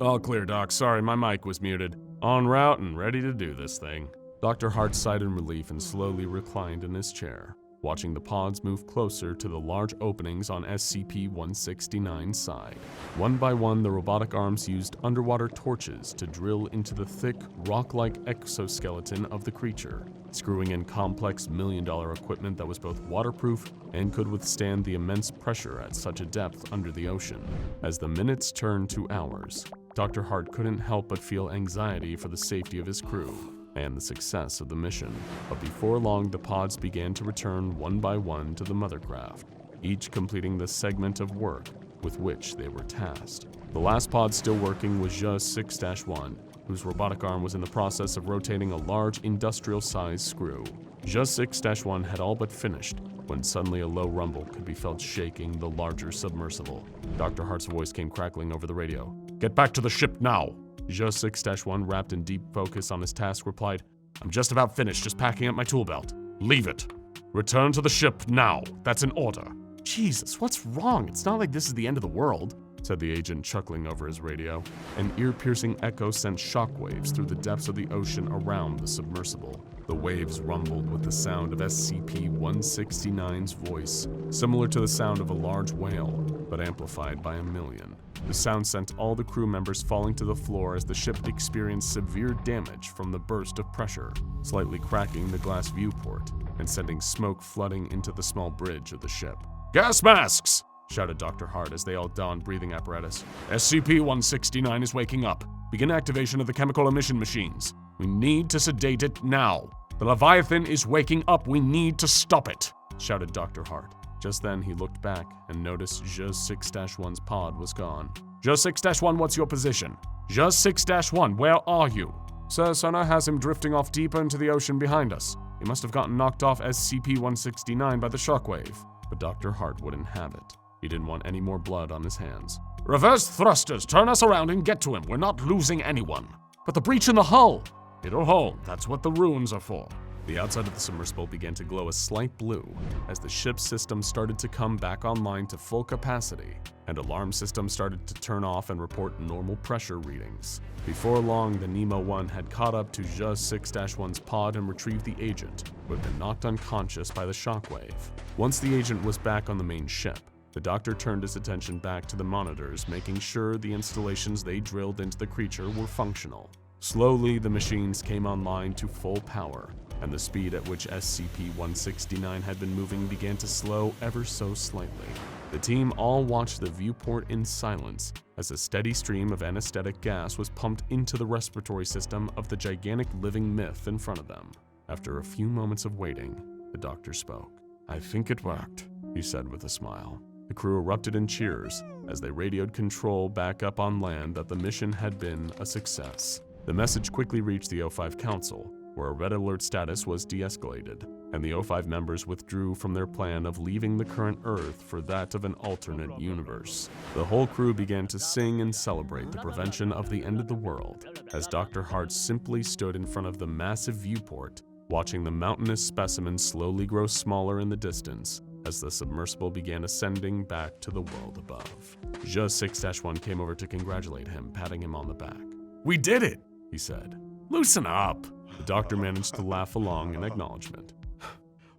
All clear, Doc. Sorry, my mic was muted. En route and ready to do this thing. Dr. Hart sighed in relief and slowly reclined in his chair, watching the pods move closer to the large openings on SCP-169's side. One by one, the robotic arms used underwater torches to drill into the thick, rock-like exoskeleton of the creature, screwing in complex million-dollar equipment that was both waterproof and could withstand the immense pressure at such a depth under the ocean. As the minutes turned to hours, Dr. Hart couldn't help but feel anxiety for the safety of his crew and the success of the mission. But before long, the pods began to return one by one to the mothercraft, each completing the segment of work with which they were tasked. The last pod still working was JUZ 6-1, whose robotic arm was in the process of rotating a large industrial-sized screw. JUZ 6-1 had all but finished when suddenly a low rumble could be felt shaking the larger submersible. Dr. Hart's voice came crackling over the radio. Get back to the ship now! JUZ 6-1, wrapped in deep focus on his task, replied, I'm just about finished, just packing up my tool belt. Leave it. Return to the ship now. That's an order. Jesus, what's wrong? It's not like this is the end of the world, said the agent, chuckling over his radio. An ear-piercing echo sent shockwaves through the depths of the ocean around the submersible. The waves rumbled with the sound of SCP-169's voice, similar to the sound of a large whale. but amplified by 1,000,000. The sound sent all the crew members falling to the floor as the ship experienced severe damage from the burst of pressure, slightly cracking the glass viewport and sending smoke flooding into the small bridge of the ship. "Gas masks!" shouted Dr. Hart as they all donned breathing apparatus. "SCP-169 is waking up. Begin activation of the chemical emission machines. We need to sedate it now. The Leviathan is waking up. We need to stop it," shouted Dr. Hart. Just then, he looked back and noticed Zhe 6-1's pod was gone. "Zhe 6-1, what's your position? Zhe 6-1, where are you?" "Sir, sonar has him drifting off deeper into the ocean behind us. He must have gotten knocked off SCP-169 by the shockwave." But Dr. Hart wouldn't have it. He didn't want any more blood on his hands. "Reverse thrusters, turn us around and get to him. We're not losing anyone." "But the breach in the hull!" "It'll hold. That's what the runes are for." The outside of the submersible began to glow a slight blue as the ship's system started to come back online to full capacity, and alarm systems started to turn off and report normal pressure readings. Before long, the Nemo 1 had caught up to Zhe 6-1's pod and retrieved the agent, who had been knocked unconscious by the shockwave. Once the agent was back on the main ship, the doctor turned his attention back to the monitors, making sure the installations they drilled into the creature were functional. Slowly, the machines came online to full power, and the speed at which SCP-169 had been moving began to slow ever so slightly. The team all watched the viewport in silence as a steady stream of anesthetic gas was pumped into the respiratory system of the gigantic living myth in front of them. After a few moments of waiting, the doctor spoke. "I think it worked," he said with a smile. The crew erupted in cheers as they radioed control back up on land that the mission had been a success. The message quickly reached the O5 Council, where a red alert status was de-escalated, and the O5 members withdrew from their plan of leaving the current Earth for that of an alternate universe. The whole crew began to sing and celebrate the prevention of the end of the world, as Dr. Hart simply stood in front of the massive viewport, watching the mountainous specimen slowly grow smaller in the distance as the submersible began ascending back to the world above. Zhe 6-1 came over to congratulate him, patting him on the back. "We did it," he said. "Loosen up." The doctor managed to laugh along in acknowledgement.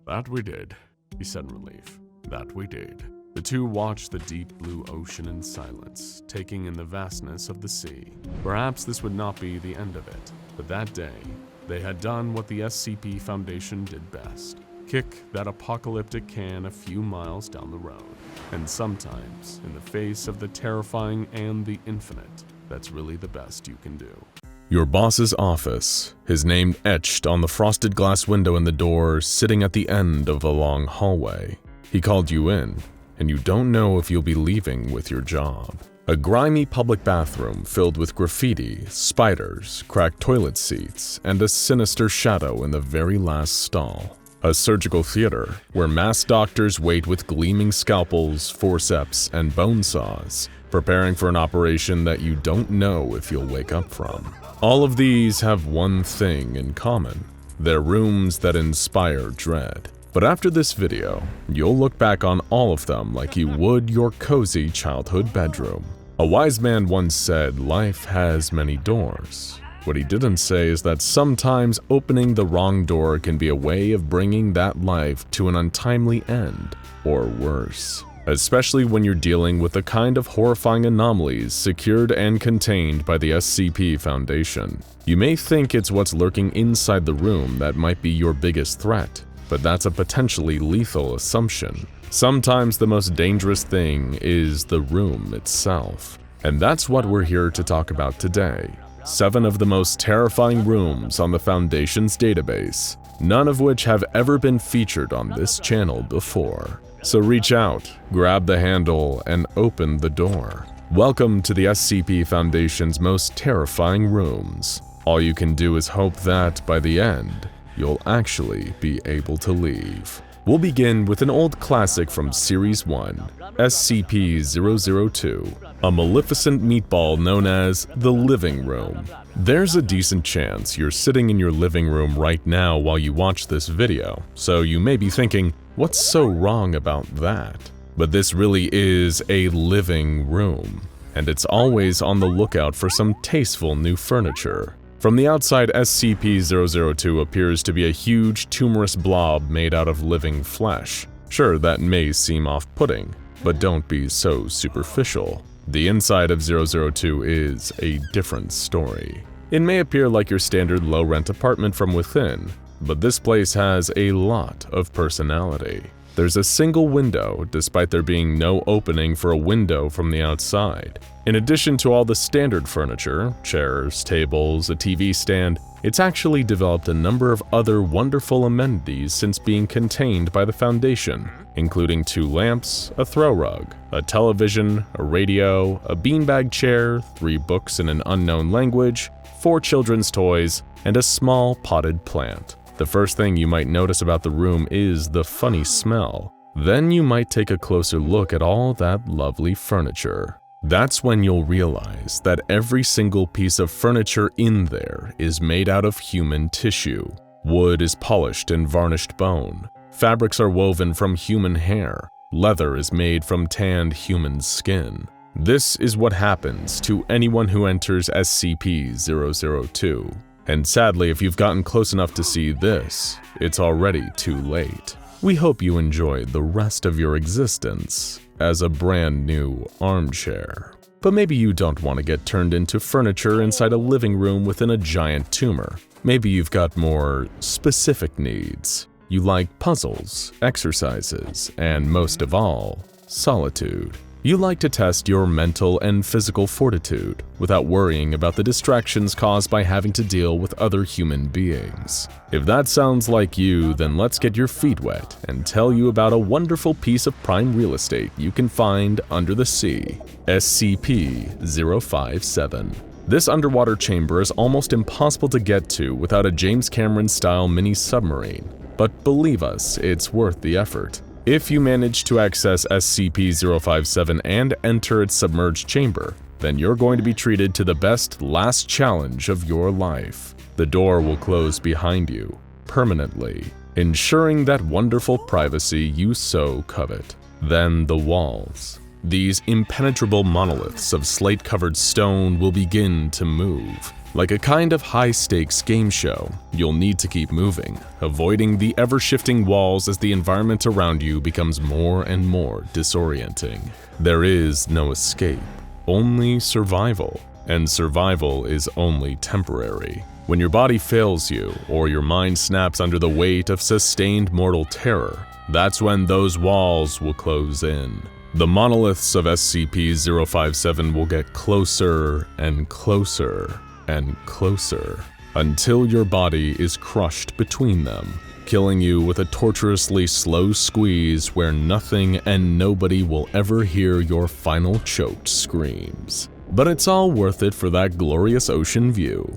"That we did," he said in relief. "That we did." The two watched the deep blue ocean in silence, taking in the vastness of the sea. Perhaps this would not be the end of it, but that day, they had done what the SCP Foundation did best: kick that apocalyptic can a few miles down the road. And sometimes, in the face of the terrifying and the infinite, that's really the best you can do. Your boss's office, his name etched on the frosted glass window in the door, sitting at the end of a long hallway. He called you in, and you don't know if you'll be leaving with your job. A grimy public bathroom filled with graffiti, spiders, cracked toilet seats, and a sinister shadow in the very last stall. A surgical theater where masked doctors wait with gleaming scalpels, forceps, and bone saws, preparing for an operation that you don't know if you'll wake up from. All of these have one thing in common: they're rooms that inspire dread. But after this video, you'll look back on all of them like you would your cozy childhood bedroom. A wise man once said, "Life has many doors." What he didn't say is that sometimes opening the wrong door can be a way of bringing that life to an untimely end, or worse. Especially when you're dealing with the kind of horrifying anomalies secured and contained by the SCP Foundation. You may think it's what's lurking inside the room that might be your biggest threat, but that's a potentially lethal assumption. Sometimes the most dangerous thing is the room itself. And that's what we're here to talk about today. 7 of the most terrifying rooms on the Foundation's database, none of which have ever been featured on this channel before. So reach out, grab the handle, and open the door. Welcome to the SCP Foundation's most terrifying rooms. All you can do is hope that, by the end, you'll actually be able to leave. We'll begin with an old classic from Series 1, SCP-002, a maleficent meatball known as the living room. There's a decent chance you're sitting in your living room right now while you watch this video, so you may be thinking, what's so wrong about that? But this really is a living room, and it's always on the lookout for some tasteful new furniture. From the outside, SCP-002 appears to be a huge, tumorous blob made out of living flesh. Sure, that may seem off-putting, But don't be so superficial. The inside of 002 is a different story. It may appear like your standard low-rent apartment from within, but this place has a lot of personality. There's a single window, despite there being no opening for a window from the outside. In addition to all the standard furniture, chairs, tables, a TV stand, it's actually developed a number of other wonderful amenities since being contained by the Foundation, including 2 lamps, a throw rug, a television, a radio, a beanbag chair, 3 books in an unknown language, 4 children's toys, and a small potted plant. The first thing you might notice about the room is the funny smell. Then you might take a closer look at all that lovely furniture. That's when you'll realize that every single piece of furniture in there is made out of human tissue. Wood is polished and varnished bone. Fabrics are woven from human hair. Leather is made from tanned human skin. This is what happens to anyone who enters SCP-002. And sadly, if you've gotten close enough to see this, it's already too late. We hope you enjoy the rest of your existence as a brand new armchair. But maybe you don't want to get turned into furniture inside a living room within a giant tumor. Maybe you've got more specific needs. You like puzzles, exercises, and most of all, solitude. You like to test your mental and physical fortitude without worrying about the distractions caused by having to deal with other human beings. If that sounds like you, then let's get your feet wet and tell you about a wonderful piece of prime real estate you can find under the sea, SCP-057. This underwater chamber is almost impossible to get to without a James Cameron-style mini-submarine, but believe us, it's worth the effort. If you manage to access SCP-057 and enter its submerged chamber, then you're going to be treated to the best last challenge of your life. The door will close behind you, permanently, ensuring that wonderful privacy you so covet. Then the walls. These impenetrable monoliths of slate-covered stone will begin to move. Like a kind of high-stakes game show, you'll need to keep moving, avoiding the ever-shifting walls as the environment around you becomes more and more disorienting. There is no escape, only survival, and survival is only temporary. When your body fails you, or your mind snaps under the weight of sustained mortal terror, that's when those walls will close in. The monoliths of SCP-057 will get closer and closer and closer, until your body is crushed between them, killing you with a torturously slow squeeze where nothing and nobody will ever hear your final choked screams. But it's all worth it for that glorious ocean view.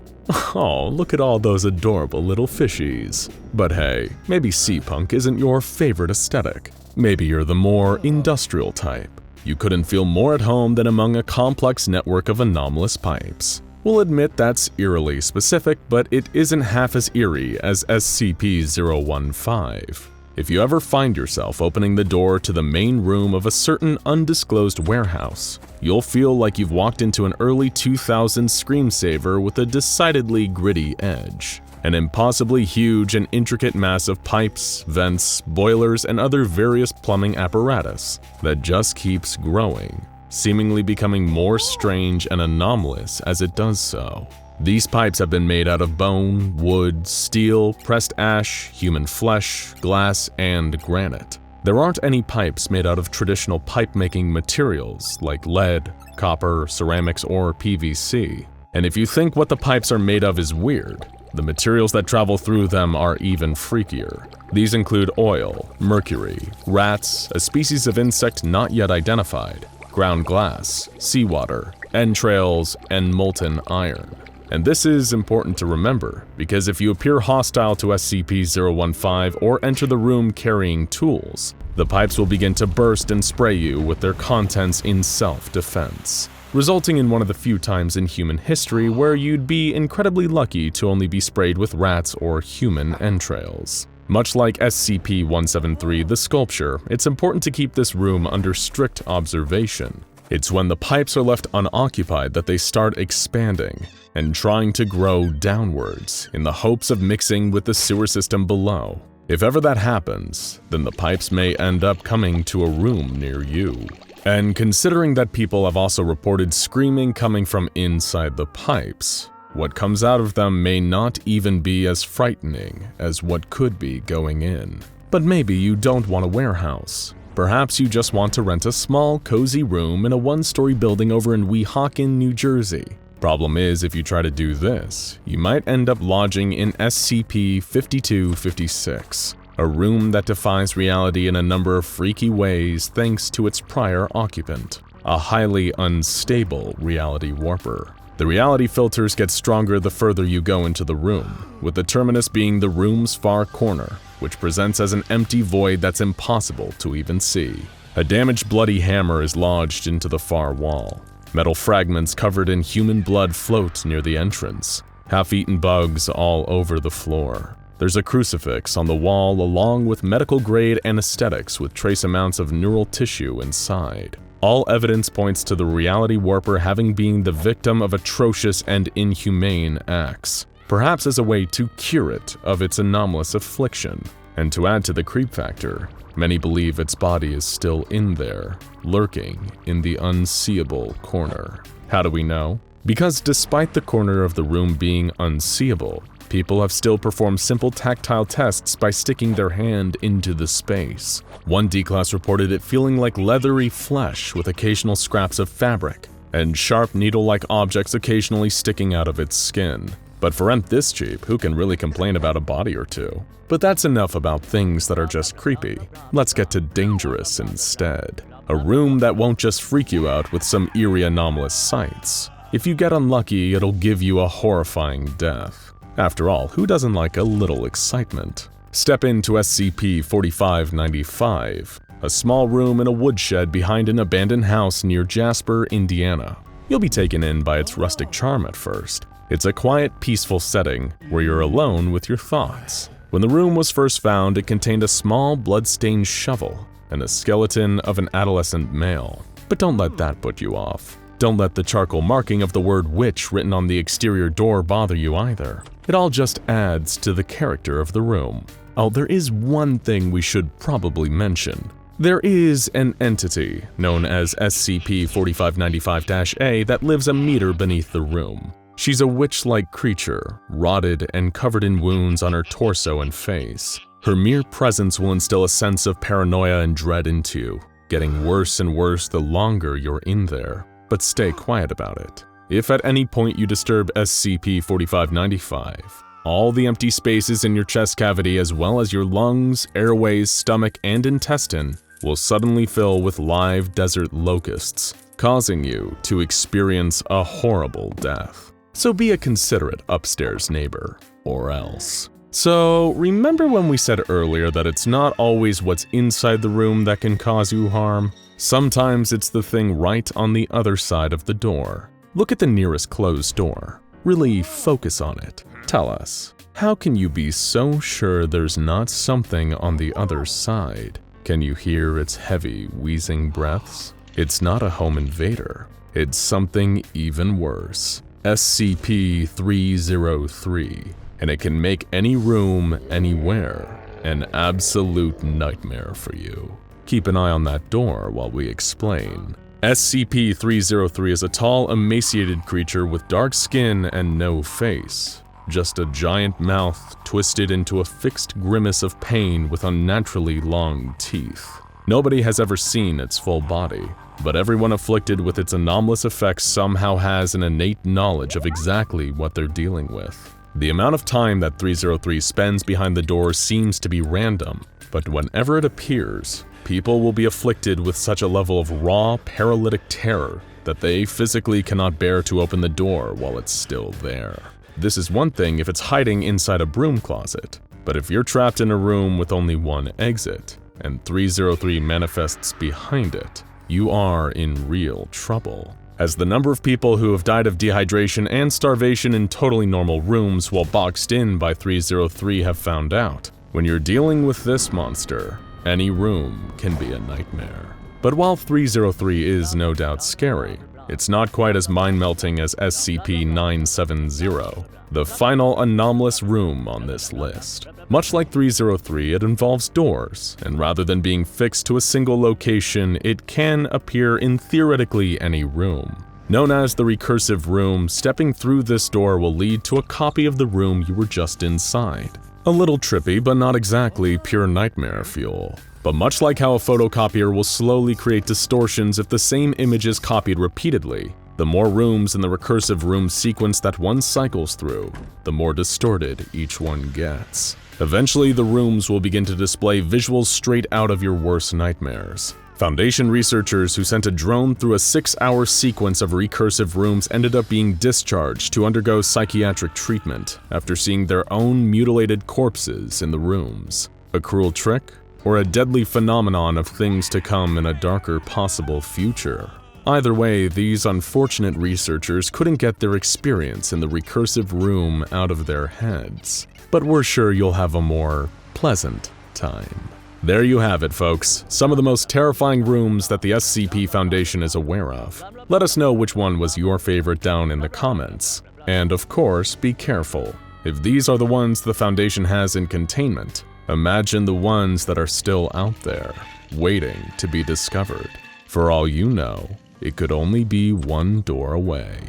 Oh, look at all those adorable little fishies. But hey, maybe sea punk isn't your favorite aesthetic. Maybe you're the more industrial type. You couldn't feel more at home than among a complex network of anomalous pipes. We'll admit that's eerily specific, but it isn't half as eerie as SCP-015. If you ever find yourself opening the door to the main room of a certain undisclosed warehouse, you'll feel like you've walked into an early 2000s screensaver with a decidedly gritty edge. An impossibly huge and intricate mass of pipes, vents, boilers, and other various plumbing apparatus that just keeps growing, seemingly becoming more strange and anomalous as it does so. These pipes have been made out of bone, wood, steel, pressed ash, human flesh, glass, and granite. There aren't any pipes made out of traditional pipe-making materials like lead, copper, ceramics, or PVC. And if you think what the pipes are made of is weird, the materials that travel through them are even freakier. These include oil, mercury, rats, a species of insect not yet identified, ground glass, seawater, entrails, and molten iron. And this is important to remember, because if you appear hostile to SCP-015 or enter the room carrying tools, the pipes will begin to burst and spray you with their contents in self-defense, resulting in one of the few times in human history where you'd be incredibly lucky to only be sprayed with rats or human entrails. Much like SCP-173, the sculpture, it's important to keep this room under strict observation. It's when the pipes are left unoccupied that they start expanding and trying to grow downwards in the hopes of mixing with the sewer system below. If ever that happens, then the pipes may end up coming to a room near you. And considering that people have also reported screaming coming from inside the pipes, what comes out of them may not even be as frightening as what could be going in. But maybe you don't want a warehouse. Perhaps you just want to rent a small, cozy room in a one-story building over in Weehawken, New Jersey. Problem is, if you try to do this, you might end up lodging in SCP-5256, a room that defies reality in a number of freaky ways thanks to its prior occupant, a highly unstable reality warper. The reality filters get stronger the further you go into the room, with the terminus being the room's far corner, which presents as an empty void that's impossible to even see. A damaged bloody hammer is lodged into the far wall. Metal fragments covered in human blood float near the entrance, half-eaten bugs all over the floor. There's a crucifix on the wall along with medical-grade anesthetics with trace amounts of neural tissue inside. All evidence points to the reality warper having been the victim of atrocious and inhumane acts, perhaps as a way to cure it of its anomalous affliction. And to add to the creep factor, many believe its body is still in there, lurking in the unseeable corner. How do we know? Because despite the corner of the room being unseeable, people have still performed simple tactile tests by sticking their hand into the space. One D-Class reported it feeling like leathery flesh with occasional scraps of fabric, and sharp needle-like objects occasionally sticking out of its skin. But for rent this cheap, who can really complain about a body or two? But that's enough about things that are just creepy. Let's get to dangerous instead. A room that won't just freak you out with some eerie anomalous sights. If you get unlucky, it'll give you a horrifying death. After all, who doesn't like a little excitement? Step into SCP-4595, a small room in a woodshed behind an abandoned house near Jasper, Indiana. You'll be taken in by its rustic charm at first. It's a quiet, peaceful setting where you're alone with your thoughts. When the room was first found, it contained a small, blood-stained shovel and a skeleton of an adolescent male. But don't let that put you off. Don't let the charcoal marking of the word witch written on the exterior door bother you either. It all just adds to the character of the room. Oh, there is one thing we should probably mention. There is an entity known as SCP-4595-A that lives a meter beneath the room. She's a witch-like creature, rotted and covered in wounds on her torso and face. Her mere presence will instill a sense of paranoia and dread into you, getting worse and worse the longer you're in there. But stay quiet about it. If at any point you disturb SCP-4595, all the empty spaces in your chest cavity as well as your lungs, airways, stomach, and intestine will suddenly fill with live desert locusts, causing you to experience a horrible death. So be a considerate upstairs neighbor, or else. So remember when we said earlier that it's not always what's inside the room that can cause you harm? Sometimes it's the thing right on the other side of the door. Look at the nearest closed door. Really focus on it. Tell us, how can you be so sure there's not something on the other side? Can you hear its heavy, wheezing breaths? It's not a home invader. It's something even worse. SCP-303, and it can make any room, anywhere, an absolute nightmare for you. Keep an eye on that door while we explain. SCP-303 is a tall, emaciated creature with dark skin and no face. Just a giant mouth twisted into a fixed grimace of pain with unnaturally long teeth. Nobody has ever seen its full body, but everyone afflicted with its anomalous effects somehow has an innate knowledge of exactly what they're dealing with. The amount of time that 303 spends behind the door seems to be random, but whenever it appears, people will be afflicted with such a level of raw, paralytic terror that they physically cannot bear to open the door while it's still there. This is one thing if it's hiding inside a broom closet, but if you're trapped in a room with only one exit, and 303 manifests behind it, you are in real trouble. As the number of people who have died of dehydration and starvation in totally normal rooms while boxed in by 303 have found out, when you're dealing with this monster, any room can be a nightmare. But while 303 is no doubt scary, it's not quite as mind-melting as SCP-970, the final anomalous room on this list. Much like 303, it involves doors, and rather than being fixed to a single location, it can appear in theoretically any room. Known as the recursive room, stepping through this door will lead to a copy of the room you were just inside. A little trippy, but not exactly pure nightmare fuel. But much like how a photocopier will slowly create distortions if the same image is copied repeatedly, the more rooms in the recursive room sequence that one cycles through, the more distorted each one gets. Eventually, the rooms will begin to display visuals straight out of your worst nightmares. Foundation researchers who sent a drone through a 6-hour sequence of recursive rooms ended up being discharged to undergo psychiatric treatment after seeing their own mutilated corpses in the rooms. A cruel trick? Or a deadly phenomenon of things to come in a darker possible future? Either way, these unfortunate researchers couldn't get their experience in the recursive room out of their heads. But we're sure you'll have a more pleasant time. There you have it, folks. Some of the most terrifying rooms that the SCP Foundation is aware of. Let us know which one was your favorite down in the comments. And of course, be careful. If these are the ones the Foundation has in containment, imagine the ones that are still out there, waiting to be discovered. For all you know, it could only be one door away.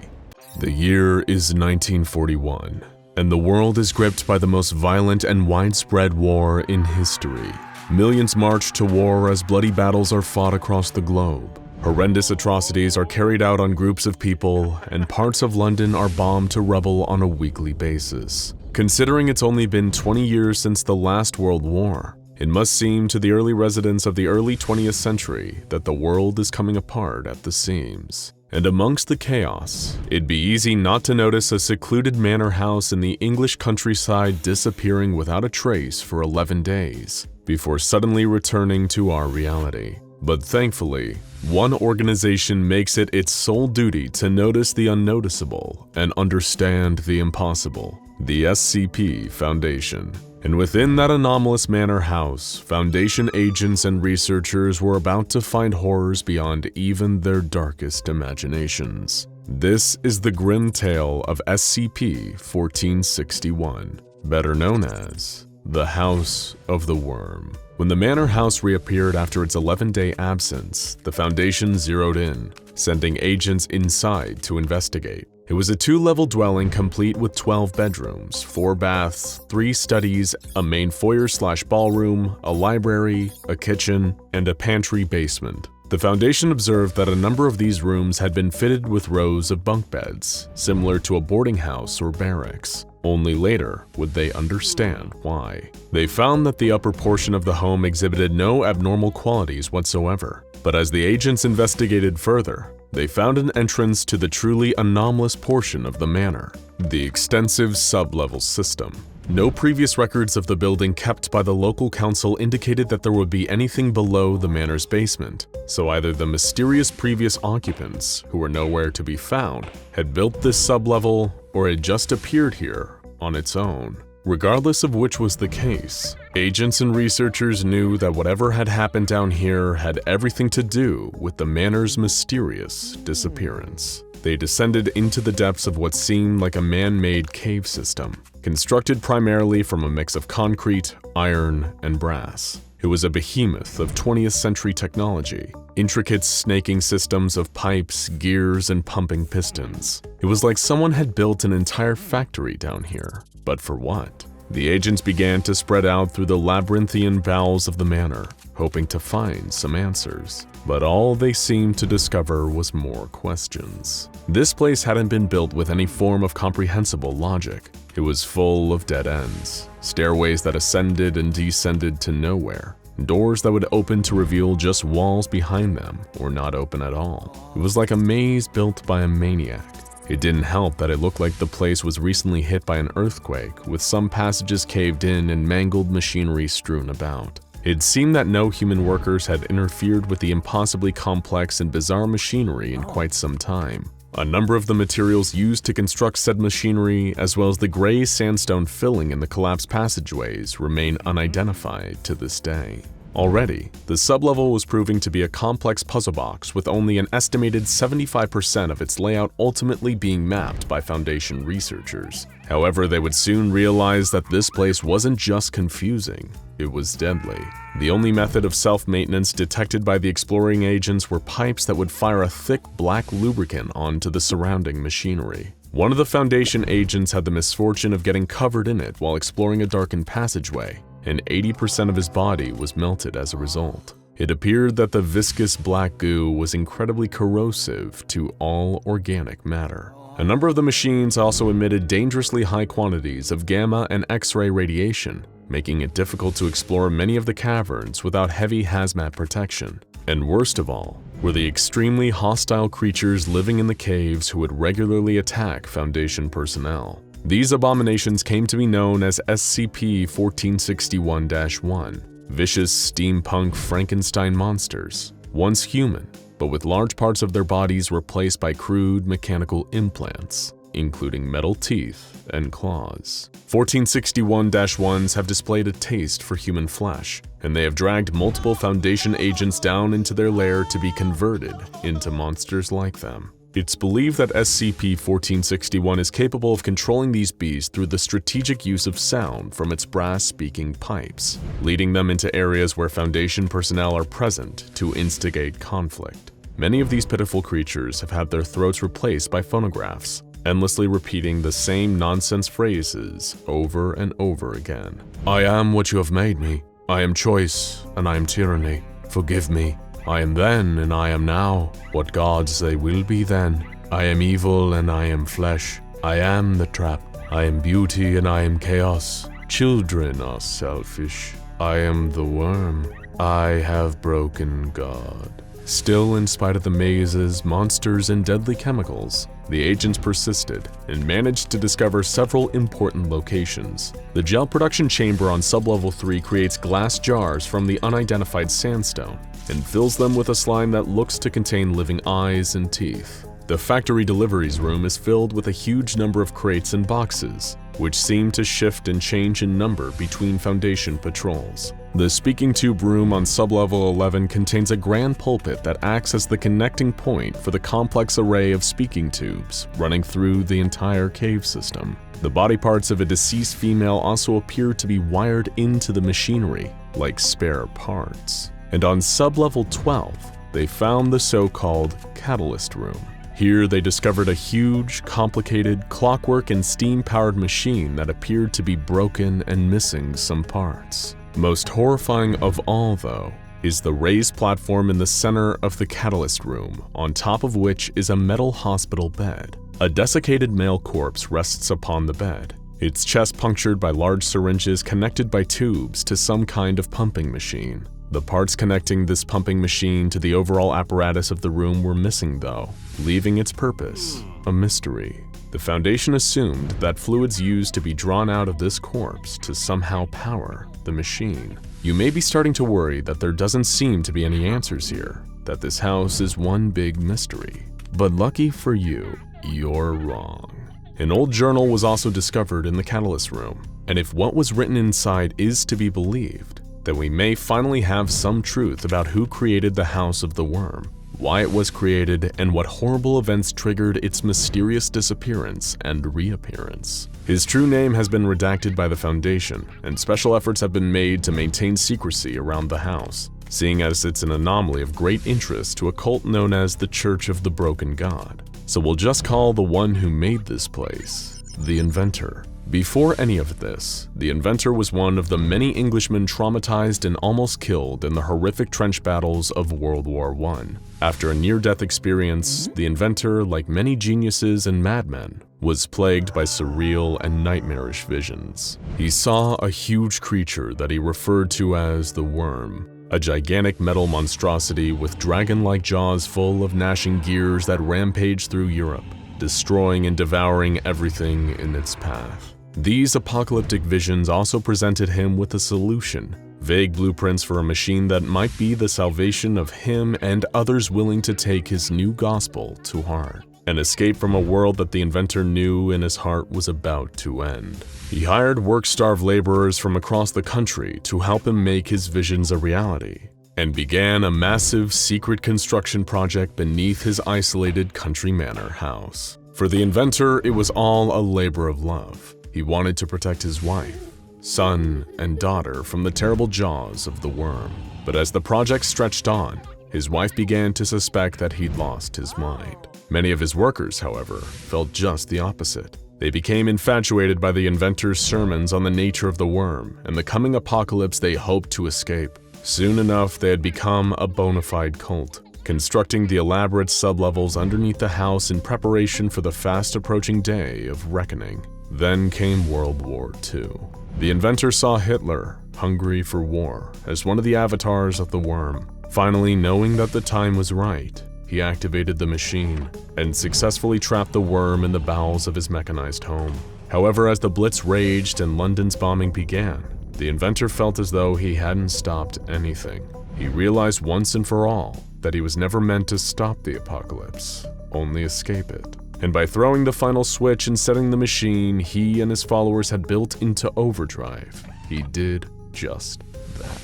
The year is 1941, and the world is gripped by the most violent and widespread war in history. Millions march to war as bloody battles are fought across the globe. Horrendous atrocities are carried out on groups of people, and parts of London are bombed to rubble on a weekly basis. Considering it's only been 20 years since the last World War, it must seem to the early residents of the early 20th century that the world is coming apart at the seams. And amongst the chaos, it'd be easy not to notice a secluded manor house in the English countryside disappearing without a trace for 11 days, before suddenly returning to our reality. But thankfully, one organization makes it its sole duty to notice the unnoticeable and understand the impossible: the SCP Foundation. And within that anomalous manor house, Foundation agents and researchers were about to find horrors beyond even their darkest imaginations. This is the grim tale of SCP-1461, better known as the House of the Worm. When the manor house reappeared after its 11-day absence, the Foundation zeroed in, sending agents inside to investigate. It was a 2-level dwelling complete with 12 bedrooms, 4 baths, 3 studies, a main foyer/ballroom, a library, a kitchen, and a pantry basement. The Foundation observed that a number of these rooms had been fitted with rows of bunk beds, similar to a boarding house or barracks. Only later would they understand why. They found that the upper portion of the home exhibited no abnormal qualities whatsoever, but as the agents investigated further, they found an entrance to the truly anomalous portion of the manor, the extensive sub-level system. No previous records of the building kept by the local council indicated that there would be anything below the manor's basement, so either the mysterious previous occupants, who were nowhere to be found, had built this sub-level, or it just appeared here on its own. Regardless of which was the case, agents and researchers knew that whatever had happened down here had everything to do with the manor's mysterious disappearance. They descended into the depths of what seemed like a man-made cave system, constructed primarily from a mix of concrete, iron, and brass. It was a behemoth of 20th century technology, intricate snaking systems of pipes, gears, and pumping pistons. It was like someone had built an entire factory down here. But for what? The agents began to spread out through the labyrinthian bowels of the manor, hoping to find some answers. But all they seemed to discover was more questions. This place hadn't been built with any form of comprehensible logic. It was full of dead ends, stairways that ascended and descended to nowhere, doors that would open to reveal just walls behind them or not open at all. It was like a maze built by a maniac. It didn't help that it looked like the place was recently hit by an earthquake, with some passages caved in and mangled machinery strewn about. It seemed that no human workers had interfered with the impossibly complex and bizarre machinery in quite some time. A number of the materials used to construct said machinery, as well as the gray sandstone filling in the collapsed passageways, remain unidentified to this day. Already, the sublevel was proving to be a complex puzzle box with only an estimated 75% of its layout ultimately being mapped by Foundation researchers. However, they would soon realize that this place wasn't just confusing, it was deadly. The only method of self-maintenance detected by the exploring agents were pipes that would fire a thick black lubricant onto the surrounding machinery. One of the Foundation agents had the misfortune of getting covered in it while exploring a darkened passageway, and 80% of his body was melted as a result. It appeared that the viscous black goo was incredibly corrosive to all organic matter. A number of the machines also emitted dangerously high quantities of gamma and X-ray radiation, making it difficult to explore many of the caverns without heavy hazmat protection. And worst of all, were the extremely hostile creatures living in the caves who would regularly attack Foundation personnel. These abominations came to be known as SCP-1461-1, vicious steampunk Frankenstein monsters, once human, but with large parts of their bodies replaced by crude mechanical implants, including metal teeth and claws. 1461-1s have displayed a taste for human flesh, and they have dragged multiple Foundation agents down into their lair to be converted into monsters like them. It's believed that SCP-1461 is capable of controlling these beasts through the strategic use of sound from its brass-speaking pipes, leading them into areas where Foundation personnel are present to instigate conflict. Many of these pitiful creatures have had their throats replaced by phonographs, endlessly repeating the same nonsense phrases over and over again. I am what you have made me. I am choice, and I am tyranny. Forgive me. I am then, and I am now. What gods they will be then. I am evil, and I am flesh. I am the trap. I am beauty, and I am chaos. Children are selfish. I am the worm. I have broken God. Still, in spite of the mazes, monsters, and deadly chemicals, the agents persisted and managed to discover several important locations. The gel production chamber on sublevel 3 creates glass jars from the unidentified sandstone and fills them with a slime that looks to contain living eyes and teeth. The factory deliveries room is filled with a huge number of crates and boxes, which seem to shift and change in number between Foundation patrols. The speaking tube room on sublevel 11 contains a grand pulpit that acts as the connecting point for the complex array of speaking tubes running through the entire cave system. The body parts of a deceased female also appear to be wired into the machinery, like spare parts. And on sublevel 12, they found the so-called catalyst room. Here they discovered a huge, complicated, clockwork and steam-powered machine that appeared to be broken and missing some parts. Most horrifying of all, though, is the raised platform in the center of the catalyst room, on top of which is a metal hospital bed. A desiccated male corpse rests upon the bed, its chest punctured by large syringes connected by tubes to some kind of pumping machine. The parts connecting this pumping machine to the overall apparatus of the room were missing though, leaving its purpose a mystery. The Foundation assumed that fluids used to be drawn out of this corpse to somehow power the machine. You may be starting to worry that there doesn't seem to be any answers here, that this house is one big mystery. But lucky for you, you're wrong. An old journal was also discovered in the catalyst room, and if what was written inside is to be believed, then we may finally have some truth about who created the House of the Worm, why it was created, and what horrible events triggered its mysterious disappearance and reappearance. His true name has been redacted by the Foundation, and special efforts have been made to maintain secrecy around the house, seeing as it's an anomaly of great interest to a cult known as the Church of the Broken God. So we'll just call the one who made this place the Inventor. Before any of this, the Inventor was one of the many Englishmen traumatized and almost killed in the horrific trench battles of World War I. After a near-death experience, the Inventor, like many geniuses and madmen, was plagued by surreal and nightmarish visions. He saw a huge creature that he referred to as the Worm, a gigantic metal monstrosity with dragon-like jaws full of gnashing gears that rampaged through Europe, destroying and devouring everything in its path. These apocalyptic visions also presented him with a solution, vague blueprints for a machine that might be the salvation of him and others willing to take his new gospel to heart. an escape from a world that the inventor knew in his heart was about to end. He hired work-starved laborers from across the country to help him make his visions a reality, and began a massive secret construction project beneath his isolated country manor house. For the inventor, it was all a labor of love. He wanted to protect his wife, son, and daughter from the terrible jaws of the worm. But as the project stretched on, his wife began to suspect that he'd lost his mind. Many of his workers, however, felt just the opposite. They became infatuated by the inventor's sermons on the nature of the worm and the coming apocalypse they hoped to escape. Soon enough, they had become a bona fide cult, constructing the elaborate sublevels underneath the house in preparation for the fast-approaching day of reckoning. Then came World War II. The inventor saw Hitler, hungry for war, as one of the avatars of the worm. Finally, knowing that the time was right, he activated the machine and successfully trapped the worm in the bowels of his mechanized home. However, as the Blitz raged and London's bombing began, the inventor felt as though he hadn't stopped anything. He realized once and for all that he was never meant to stop the apocalypse, only escape it. And by throwing the final switch and setting the machine he and his followers had built into overdrive, he did just that.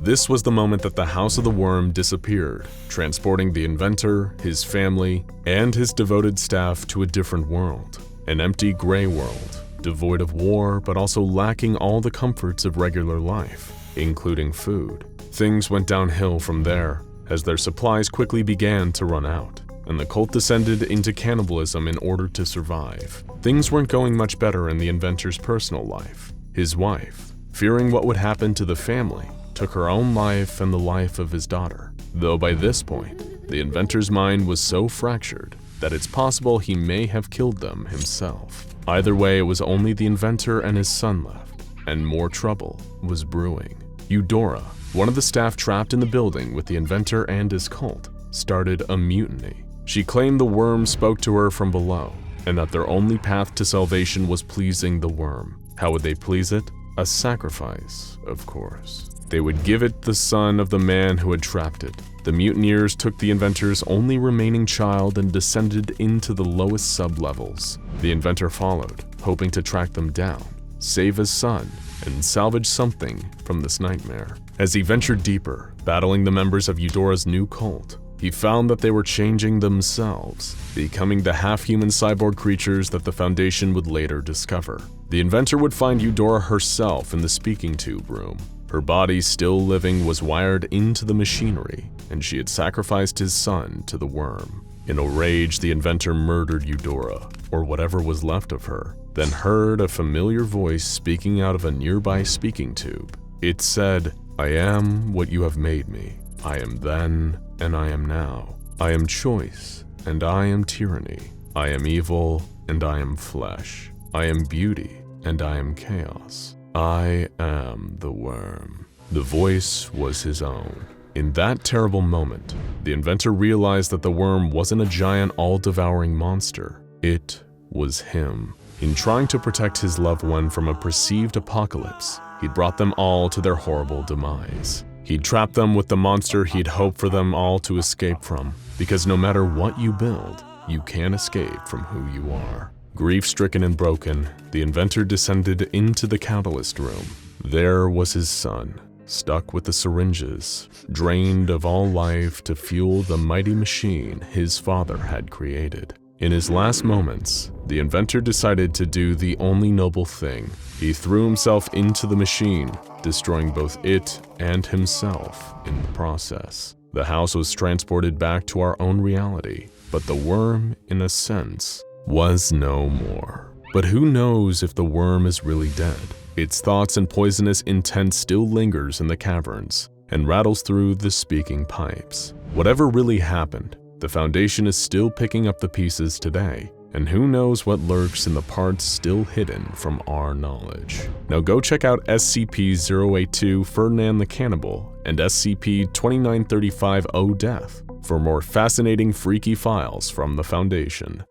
This was the moment that the House of the Worm disappeared, transporting the inventor, his family, and his devoted staff to a different world. An empty gray world, devoid of war but also lacking all the comforts of regular life, including food. Things went downhill from there, as their supplies quickly began to run out, and the cult descended into cannibalism in order to survive. Things weren't going much better in the inventor's personal life. His wife, fearing what would happen to the family, took her own life and the life of his daughter. Though by this point, the inventor's mind was so fractured that it's possible he may have killed them himself. Either way, it was only the inventor and his son left, and more trouble was brewing. Eudora, one of the staff trapped in the building with the inventor and his cult, started a mutiny. She claimed the worm spoke to her from below, and that their only path to salvation was pleasing the worm. How would they please it? A sacrifice, of course. They would give it the son of the man who had trapped it. The mutineers took the inventor's only remaining child and descended into the lowest sublevels. The inventor followed, hoping to track them down, save his son, and salvage something from this nightmare. As he ventured deeper, battling the members of Eudora's new cult, he found that they were changing themselves, becoming the half-human cyborg creatures that the Foundation would later discover. The inventor would find Eudora herself in the speaking tube room. Her body, still living, was wired into the machinery, and she had sacrificed his son to the worm. In a rage, the inventor murdered Eudora, or whatever was left of her, then heard a familiar voice speaking out of a nearby speaking tube. It said, "I am what you have made me. I am then, and I am now. I am choice, and I am tyranny. I am evil, and I am flesh. I am beauty, and I am chaos. I am the worm." The voice was his own. In that terrible moment, the inventor realized that the worm wasn't a giant, all-devouring monster. It was him. In trying to protect his loved one from a perceived apocalypse, he'd brought them all to their horrible demise. He'd trapped them with the monster he'd hoped for them all to escape from, because no matter what you build, you can't escape from who you are. Grief-stricken and broken, the inventor descended into the catalyst room. There was his son, stuck with the syringes, drained of all life to fuel the mighty machine his father had created. In his last moments, the inventor decided to do the only noble thing. He threw himself into the machine, destroying both it and himself in the process. The house was transported back to our own reality, but the worm, in a sense, was no more. But who knows if the worm is really dead? Its thoughts and poisonous intent still lingers in the caverns and rattles through the speaking pipes. Whatever really happened, the Foundation is still picking up the pieces today, and who knows what lurks in the parts still hidden from our knowledge. Now go check out SCP-082 Ferdinand the Cannibal and SCP-2935 O Death for more fascinating, freaky files from the Foundation.